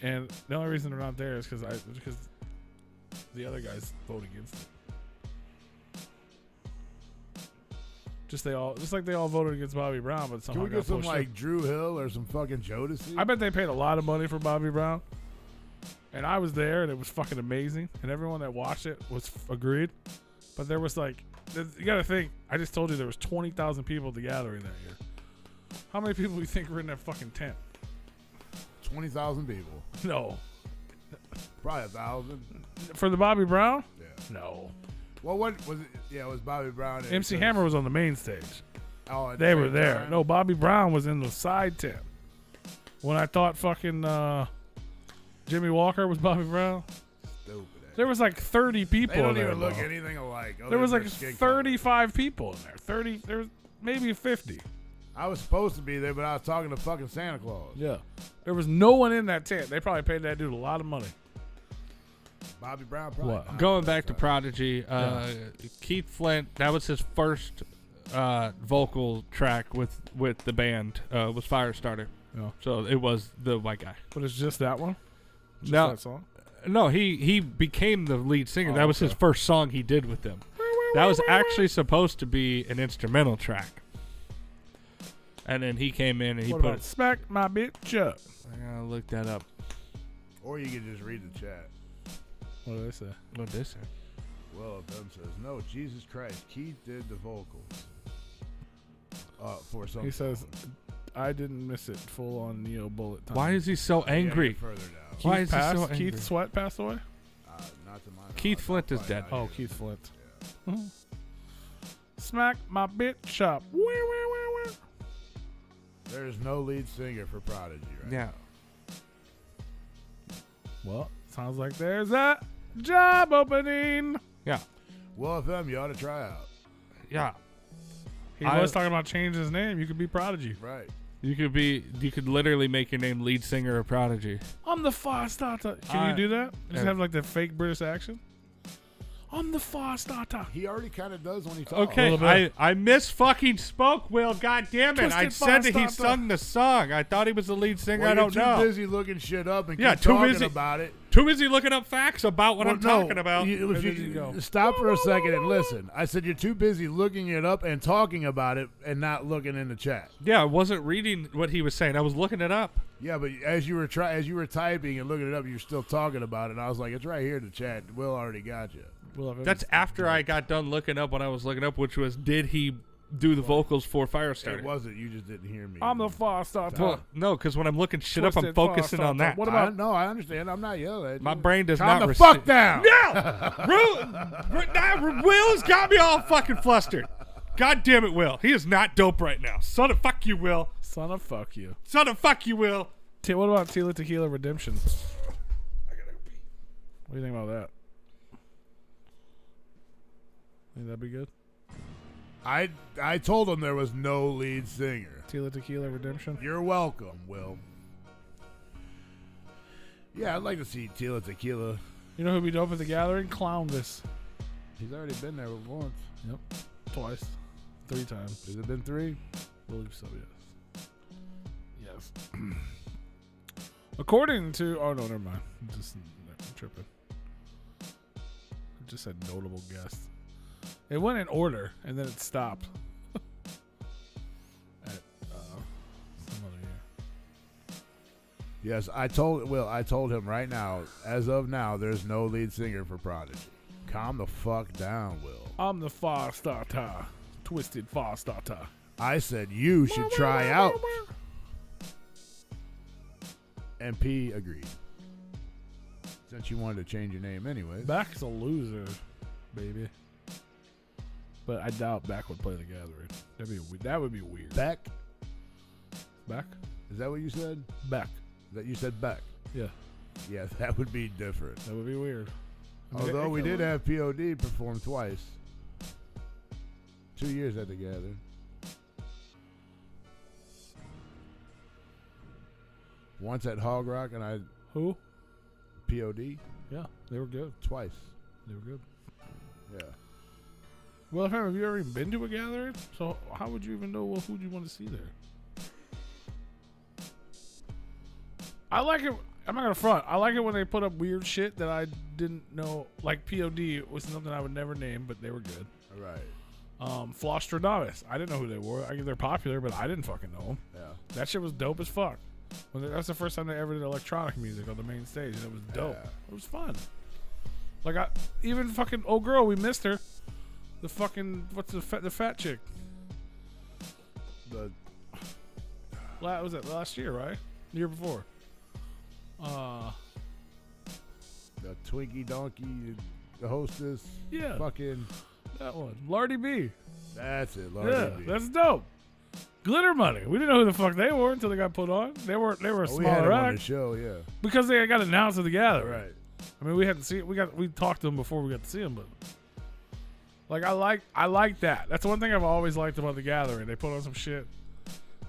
and the only reason they're not there is because the other guys vote against it. Just like they all voted against Bobby Brown, but somehow
Can we
got
get some
pushed
like
in.
Drew Hill or some fucking Jodeci?
I bet they paid a lot of money for Bobby Brown, and I was there, and it was fucking amazing, and everyone that watched it was agreed. But there was like, you got to think. I just told you there was 20,000 people at the gathering that year. How many people do you think were in that fucking tent?
20,000 people.
No,
Probably 1,000.
for the Bobby Brown.
Yeah.
No.
Well, what was it? Yeah, it was Bobby Brown. and
MC
it
Hammer was on the main stage.
Oh, at the
They were
same
there.
time?
No, Bobby Brown was in the side tent. When I thought fucking Jimmy Walker was Bobby Brown,
Stupid.
there was like 30 people
They don't
in there.
even look
bro.
anything alike. other
There was
than
like
their skin color.
35 people in there. 30. There was maybe 50.
I was supposed to be there, but I was talking to fucking Santa Claus.
Yeah. There was no one in that tent. They probably paid that dude a lot of money.
Bobby Brown probably.
What?
Going back to Prodigy, Keith Flint, that was his first vocal track with the band, was Firestarter.
Yeah.
So it was the white guy.
But it's just that one? Just
No.
that song?
No, he became the lead singer.
Oh,
That was
okay.
his first song he did with them. That was actually supposed to be an instrumental track. And then he came in and he
What
put
about Smack My Bitch Up?
I gotta look that up.
Or you could just read the chat.
What did they say?
What this is?
Well, them says, no, Jesus Christ. Keith did the vocals. For some.
He says, I didn't miss it. Full on Neo Bullet time.
Why is he so
Yeah,
angry?
get further down.
Why is he so angry?
Keith Sweat passed away?
Not to my
Keith
knowledge.
Flint is
Probably
dead.
not
Oh,
either.
Keith Flint. Mhm. Smack my bitch up. Wah, wah, wah, wah.
There's no lead singer for Prodigy, right?
Yeah.
Well, sounds like there's a job opening.
Yeah.
Well, FM, you ought to try out.
Yeah.
He
I-
was talking about changing his name. You could be Prodigy.
Right.
You could literally make your name lead singer of Prodigy.
I'm the fast starter. Can you do that? Just
Yeah.
have like the fake British accent. I'm the fast starter.
He already kind of does when he talks.
Okay,
little bit.
I miss fucking spoke, Will. God damn it! I
Twisted
said that he
Fast
sung the song. I thought he was the lead singer.
Well,
I don't
you're too
know.
busy looking shit up and
Yeah,
keep
too
talking
busy.
about it.
Too busy looking up facts about what
Well,
I'm
no,
talking about.
if
Where
you
did you go?
stop for a second and listen. I said you're too busy looking it up and talking about it and not looking in the chat.
Yeah, I wasn't reading what he was saying. I was looking it up.
Yeah, but as you were typing and looking it up, you're still talking about it. And I was like, it's right here in the chat. Will already got you.
We'll have
That's after I got done looking up what I was looking up, which was did he do the vocals for
It
Firestarter.
wasn't. You just didn't hear me.
I'm the Firestarter.
Well, no, because when I'm looking shit up, I'm
Twisted
focusing on
Firestarter.
that.
What about
No, I understand. I'm not yelling at
My
you.
brain does
Calm
not
the fuck down.
No! Will's got me all fucking flustered. God damn it, Will. He is not dope right now. Son of fuck you, Will.
Son of fuck you.
Son of fuck you, Will.
What about Tila Tequila Redemption? I gotta go pee. What do you think about that? Think that'd be good?
I told him there was no lead singer.
Tila Tequila Redemption?
You're welcome, Will. Yeah, I'd like to see Tila Tequila.
You know who'd be dope at the gathering? Clownvis.
He's already been there once.
Yep. Twice. 3 times.
Has it been 3?
Believe so, yes. Yes. According to... Oh, no, never mind. I'm tripping. I just said notable guests. It went in order, and then it stopped. At some other year.
Yes, I told him right now, as of now, there's no lead singer for Prodigy. Calm the fuck down, Will.
I'm the Firestarter. Twisted Firestarter.
I said you should try out. And P agreed. Since you wanted to change your name anyway.
Beck's a loser, baby. But I doubt Beck would play the gathering. That would be weird.
Beck?
Beck?
Is that what you said?
Beck.
That you said Beck?
Yeah.
Yeah, that would be different.
That would be weird.
Although we did have POD perform twice. 2 years at the gathering. Once at Hog Rock and I
Who?
POD
Yeah, they were good.
twice.
They were good.
Yeah.
Well, have you ever even been to a gathering? So how would you even know who you want to see there? I like it. I'm not gonna front. I like it when they put up weird shit that I didn't know. Like POD was something I would never name, but they were good.
All right.
Flostradamus. I didn't know who they were. They're popular, but I didn't fucking know them.
Yeah.
That shit was dope as fuck. That's the first time they ever did electronic music on the main stage, and it was dope.
Yeah.
It was fun. Like even fucking old girl, we missed her. The fucking the fat chick. Was it last year, right? The year before.
The Twinkie Donkey, the hostess.
Yeah.
Fucking.
That one. Lardy B.
That's it. Lardy
Yeah,
B.
that's dope. Glitter Money. We didn't know who the fuck they were until they got put on. They were a
we had
smaller
him on the
act
show, yeah.
because they got announced at the gathering.
Right.
I mean, we had to see it. We talked to them before we got to see them, but like I like that. That's one thing I've always liked about the gathering. They put on some shit.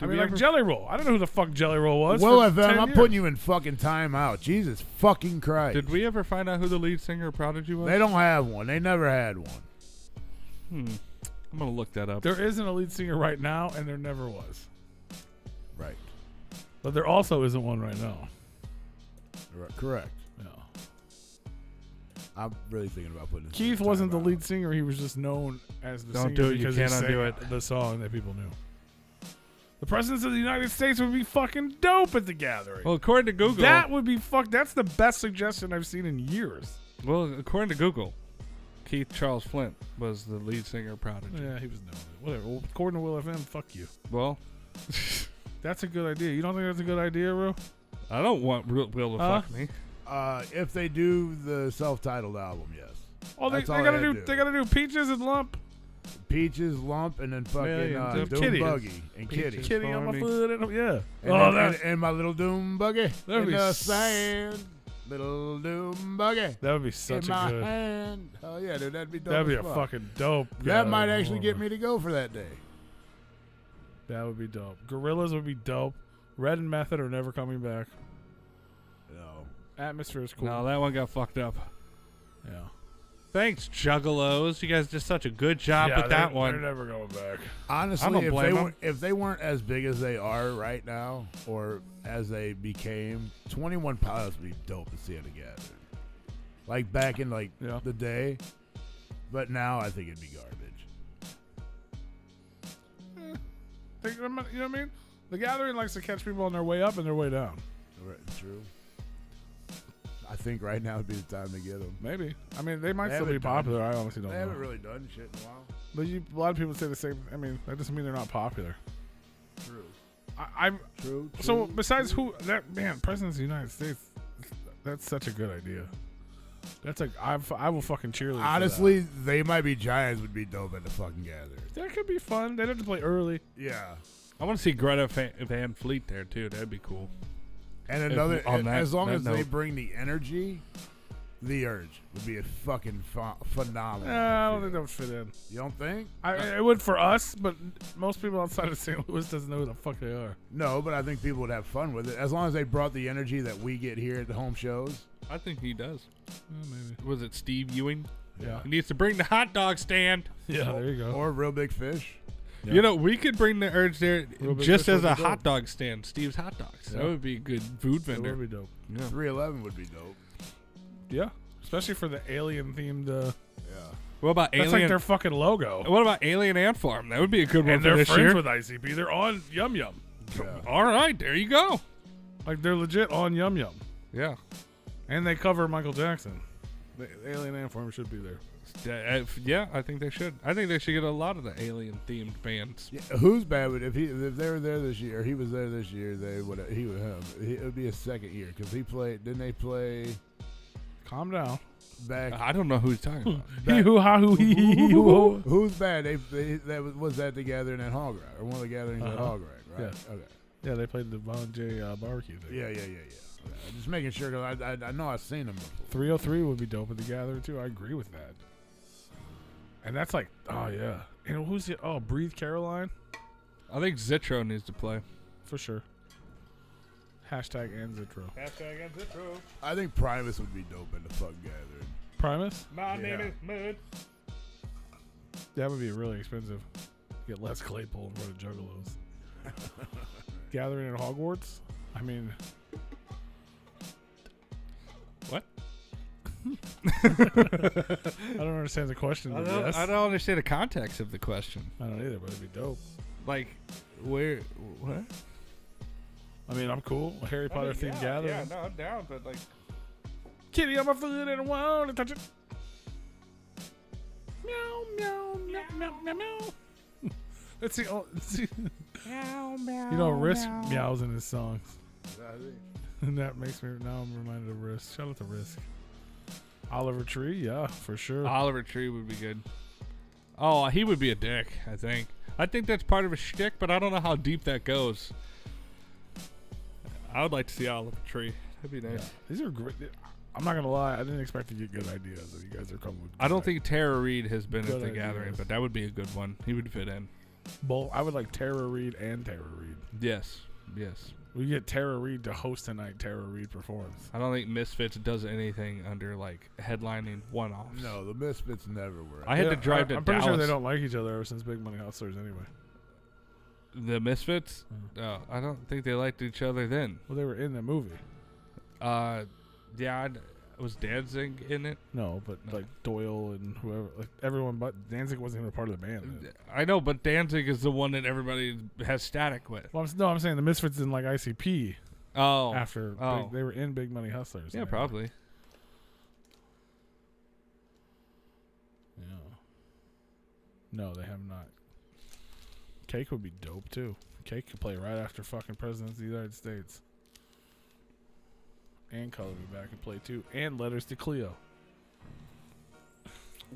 I mean, like Jelly Roll. I don't know who the fuck Jelly Roll was.
Well,
for
FM,
10
I'm
years.
putting you in fucking timeout. Jesus fucking Christ.
Did we ever find out who the lead singer of Prodigy was?
They don't have one. They never had one.
I'm going to look that up.
There isn't a lead singer right now, and there never was.
Right.
But there also isn't one right now.
Correct.
No.
I'm really thinking about putting this
Keith
in
wasn't the
timeout.
lead singer. He was just known as the
Don't
singer
do it. You
because he
cannot
sang
do it.
the song that people knew. The presidents of the United States would be fucking dope at the gathering.
Well, according to Google.
That would be That's the best suggestion I've seen in years.
Well, according to Google, Keith Charles Flint was the lead singer of Prodigy.
Yeah, he was knowing it. Whatever. Well, according to Will FM, fuck you.
Well,
That's a good idea. You don't think that's a good idea, Ru?
I don't want Will to fuck me.
If they do the self-titled album, yes.
Oh, they
That's all
gotta
they
do.
do.
They gotta do Peaches and Lump.
Peaches, Lump, and then fucking
Yeah,
Doom
Kitty.
Buggy and Kitty.
Peaches.
Kitty on my
Farming.
foot. Yeah.
And,
Oh,
then-
that
and my little Doom Buggy
That'd
in
be
the
s-
sand. Little Doom Buggy
would be such
in
a
my
good.
hand. Oh, yeah, dude, that'd be dope.
That'd be
as
a
fuck.
fucking dope.
That might
gathering.
actually get me to go for that day.
That would be dope. Gorillas would be dope. Red and Method are never coming back.
No.
Atmosphere is cool.
No, that one got fucked up.
Yeah.
Thanks, Juggalos. You guys did such a good job
Yeah,
with that
They're
one.
never going back.
Honestly,
don't blame 'em.
if they weren't as big as they are right now, or as they became, 21 Pilots would be dope to see it together. Like back in
Yeah.
the day, but now I think it'd be garbage.
You know what I mean? The gathering likes to catch people on their way up and their way down.
Right, true. think right now would be the time to get them.
Maybe. I mean, they might
They
still be
haven't done
popular. I honestly don't
They
know.
haven't really done shit in a while.
But a lot of people say the same. I mean, that doesn't mean they're not popular.
True.
I'm
True.
so besides who that man, President of the United States. That's such a good idea. That's like I will fucking cheerlead.
Honestly, they might be Giants would be dope at the fucking gathering.
that could be fun. They'd have to play early.
Yeah.
I want to see Greta Van Fleet there too. That'd be cool.
And another,
on that-
as long
that
as they
note.
bring the energy, the Urge would be a fucking phenomenal.
I don't think that would fit in.
You don't think?
It would for us, but most people outside of St. Louis doesn't know who the fuck they are.
No, but I think people would have fun with it as long as they brought the energy that we get here at the home shows.
I think he does.
Maybe.
Was it Steve Ewing?
Yeah.
He needs to bring the hot dog stand.
Yeah, there you go.
Or Real Big Fish.
Yeah.
You know, we could bring the Urge there
Real Big
just
Fish
as
would
a
be
hot
dope.
dog stand. Steve's Hot Dogs.
Yeah.
That would be a good food
That
vendor.
would be dope.
Yeah.
311 would be dope.
Yeah, especially for the alien themed.
Yeah.
What about
That's
Alien?
like their fucking logo.
What about Alien Ant Farm? That would be a good one
And
for
they're
this
friends
year.
with ICP. They're on Yum Yum.
Yeah.
All right, there you go.
Like they're legit on Yum Yum.
Yeah.
And they cover Michael Jackson. The Alien Ant Farm should be there.
Yeah, I think they should. I think they should get a lot of the alien themed bands.
Yeah, who's bad? But if they were there this year, he was there this year. It would be his second year because he played. Didn't they play
Calm down.
back?
I don't know who he's talking about.
Hee hoo ha hoo hee hee hee hoo.
Who's bad? That was at the gathering at Hog Rock or one of the gatherings at
Uh-huh.
Hog Rock, right?
Yeah.
Okay.
Yeah, they played the Von J barbecue thing.
Yeah. Just making sure because I know I've seen them before.
303 would be dope at the gathering too. I agree with that. And that's like, oh yeah. And who's it? Oh, Breathe Caroline
I think Zitro needs to play.
for sure. Hashtag and Zitro.
Hashtag Zitro.
I think Primus would be dope at the fucking gathering.
Primus.
My
name is
Mud.
That would be really expensive. Get Les Claypool in front of Juggalos. Gathering at Hogwarts. I mean,
What?
I don't understand the question. But yes.
I don't understand the context of the question.
I don't either, but it'd be dope.
Like, where? What?
I mean, I'm cool. A Harry Potter themed gathering.
Yeah, no, I'm down, but like,
Kitty on my foot and I want to touch it. Meow, meow, meow, meow, meow, meow. Let's see. Oh, let's see. You know, Risk meows in his songs. And that makes me, now I'm reminded of Risk. Shout out to Risk. Oliver Tree, yeah, for sure.
Oliver Tree would be good. Oh, he would be a dick, I think. I think that's part of his shtick, but I don't know how deep that goes. I would like to see Oliver Tree. That'd be nice.
Yeah. These are great. I'm not going to lie. I didn't expect to get good ideas. And you guys are coming with
I don't
good
think Tara Reid has been
Good
at the
ideas.
gathering, but that would be a good one. He would fit in.
Both. I would like Tara Reid and Tara Reid.
Yes. Yes.
We get Tara Reid to host a night Tara Reid performs.
I don't think Misfits does anything under like headlining one-offs.
No, the Misfits never were.
I had to drive to
I'm pretty sure
Dallas.
they don't like each other ever since Big Money Hustlers anyway.
The Misfits? No, I don't think they liked each other then.
Well, they were in the movie.
Yeah, was Danzig in it?
No, but like Doyle and whoever, like everyone but Danzig wasn't even a part of the band. then.
I know, but Danzig is the one that everybody has static with.
Well, I'm saying the Misfits didn't like ICP
Oh.
after
Oh.
they were in Big Money Hustlers.
Yeah,
anyway.
probably.
Yeah. No, they have not. Cake would be dope too. Cake could play right after fucking Presidents of the United States. And Color be back and play too. And Letters to Cleo.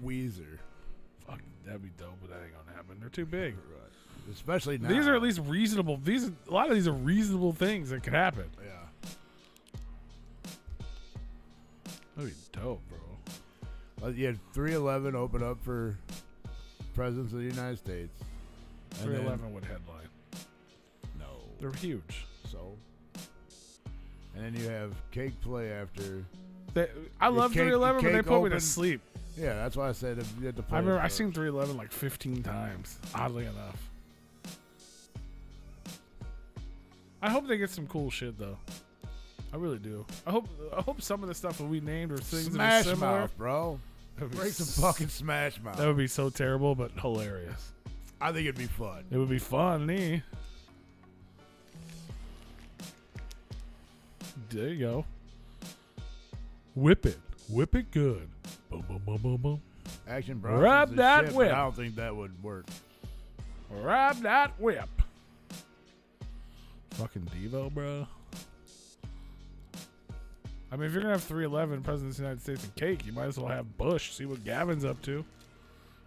Weezer.
Fuck, that'd be dope, but that ain't gonna happen. They're too big.
Right. Especially now.
These are at least reasonable. A lot of these are reasonable things that could happen.
Yeah.
That'd be dope, bro.
You had 311 open up for Presidents of the United States. And then-
311 would headline.
No.
They're huge.
So. And then you have Cake play after.
I love
Cake-
311, but they
Cake
put me to
opened-
sleep.
Yeah, that's why I said if you had to play.
I remember I
first.
seen 311 like 15 times. Oddly enough. I hope they get some cool shit though. I really do. I hope some of the stuff that we named or things that
Smash
are similar.
Mouth, bro.
That would be
Break some fucking Smash Mouth.
That would be so terrible, but hilarious.
I think it'd be fun.
It would be funny. There you go. Whip it. Whip it good. Boom, boom, boom, boom, boom.
Action Bronson.
Rub that
shit,
whip.
but I don't think that would work.
Rub that whip. Fucking Devo, bro. I mean, if you're going to have 311 President of the United States and cake, you might as well have Bush. See what Gavin's up to.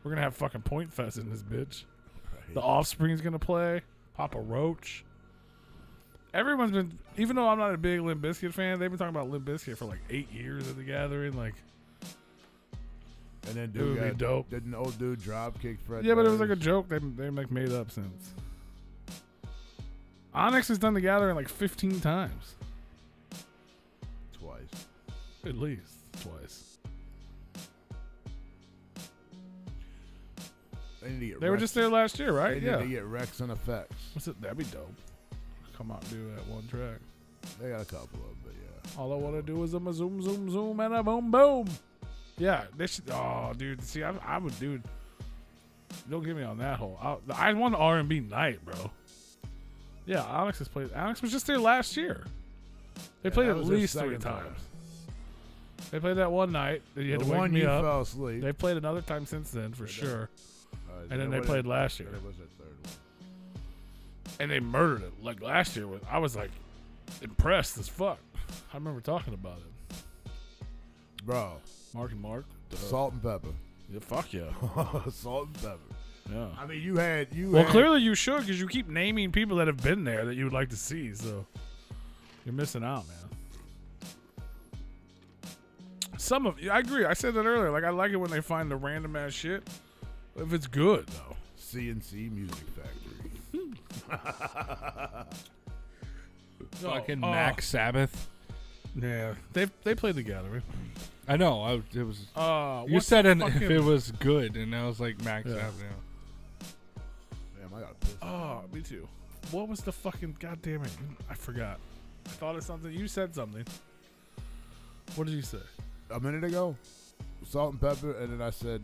We're going to have fucking Point Fest in this bitch.
Right.
The Offspring's going to play. Papa Roach. Everyone's been, even though I'm not a big Limp Bizkit fan, they've been talking about Limp Bizkit for like 8 years at the gathering. Like,
And then
it would be
dude
dope.
did an old dude drop kick Fred?
Yeah, but it was like a
Durst?
joke they like made up since. Onyx has done the gathering like 15 times.
Twice.
At least twice.
They need to get
They were
Rex-
just there last year, right?
They
Yeah.
need to get Rex and Effects.
What's it? That'd be dope. Come out and do that one track.
They got a couple of them, but yeah.
All I want to do is a zoom, zoom, zoom, and a boom, boom. Yeah, they should. Oh, dude. See, I would, dude. Don't get me on that hole. I want R&B night, bro. Yeah, Onyx has played. Onyx was just there last year. They played
that
at
was their
least 3
second time.
times. They played that one night. That you had
The
to wake
one
me
you
up.
fell asleep.
They played another time since then, for sure. And then they
what
played
it-
last year.
It was their third one.
And they murdered it. Like last year, I was like impressed as fuck. I remember talking about it.
Bro,
Mark and Mark.
salt and pepper.
Yeah, fuck yeah.
Salt and pepper.
Yeah.
I mean, you had.
Well, clearly you should, because you keep naming people that have been there that you would like to see. So you're missing out, man. I agree. I said that earlier. Like, I like it when they find the random ass shit. If it's good, though.
CNC Music Factory.
Fucking Mac Sabbath.
Yeah. They played the gathering.
I know. It was. You
what's
said
the
if
fucking-
it was good, and I was like Mac
Yeah.
Sabbath.
Damn, I got pissed.
Oh, me too. What was the fucking goddamn it? I forgot. I thought of something. You said something. What did you say?
A minute ago, salt and pepper, and then I said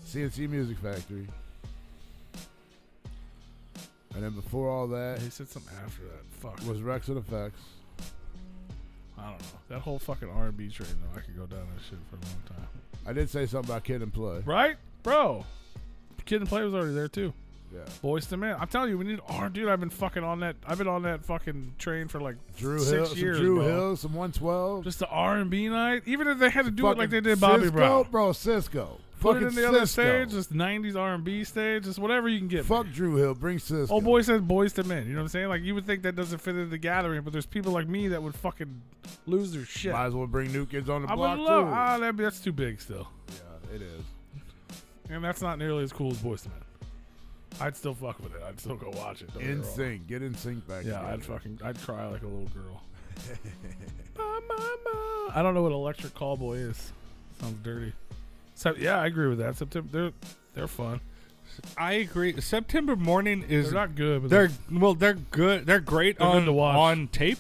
CNC Music Factory. And then before all that
He said something after that. Fuck.
was Rex and Effects.
I don't know. That whole fucking R&B train, though. I could go down that shit for a long time.
I did say something about Kid and Play.
Right? Bro. Kid and Play was already there, too.
Yeah.
Boys to Men. I'm telling you, we need dude, I've been on that fucking train for like
Drew
6
Hill,
years,
some Drew
bro.
Hill, some 112.
Just the R&B night. Even if they had to do it like they
Fucking
did Bobby
Cisco,
Brown.
Bro, Cisco.
Put
Fucking
it in the other
Cisco.
stage, just 90s R&B stage, just whatever you can get.
Fuck
man.
Drew Hill, bring Cisco.
Old boy says Boys to Men. You know what I'm saying? Like, you would think that doesn't fit into the gathering, but there's people like me that would fucking lose their shit.
Might as well bring New Kids on the
I
Block
would love.
too.
That's too big still,
Yeah, it is.
and that's not nearly as cool as Boys to Men. I'd still fuck with it. I'd still go watch it. Don't get me
In
wrong.
sync, get in sync back.
Yeah,
together.
I'd cry like a little girl. I don't know what Electric Callboy is. Sounds dirty. So yeah, I agree with that. September, they're fun.
I agree. September Morning is.
They're not good, but
They're good. They're great
They're good to watch.
on tape,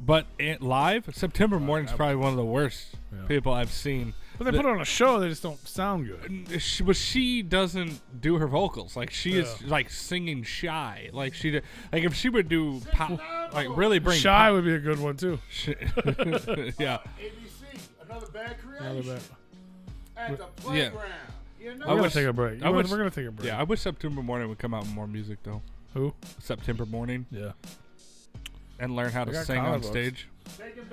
but live, September Morning's probably one of the worst
Yeah.
people I've seen.
but they put on a show. They just don't sound good.
She doesn't do her vocals. Like she is like singing shy. Like like if she would do pop, like really bring
Shy
pop,
would be a good one too.
yeah.
ABC, another bad
Another bad-
at the
playground.
You know?
We're gonna
wish-
take a break.
I
We're
wish-
gonna take a break.
Yeah, I wish September Morning would come out with more music though.
Who?
September Morning
Yeah.
and learn how
They
to
got
sing
comic
on
books.
stage.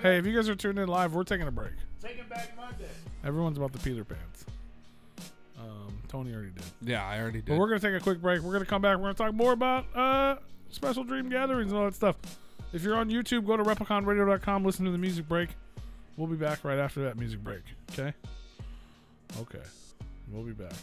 Hey, if you guys are tuned in live, we're taking a break.
Taking back Monday.
Everyone's about the Peter Pans. Tony already did.
Yeah, I already did.
But we're gonna take a quick break. We're gonna come back. We're gonna talk more about special dream gatherings and all that stuff. If you're on YouTube, go to repliconradio.com. Listen to the music break. We'll be back right after that music break. Okay. We'll be back.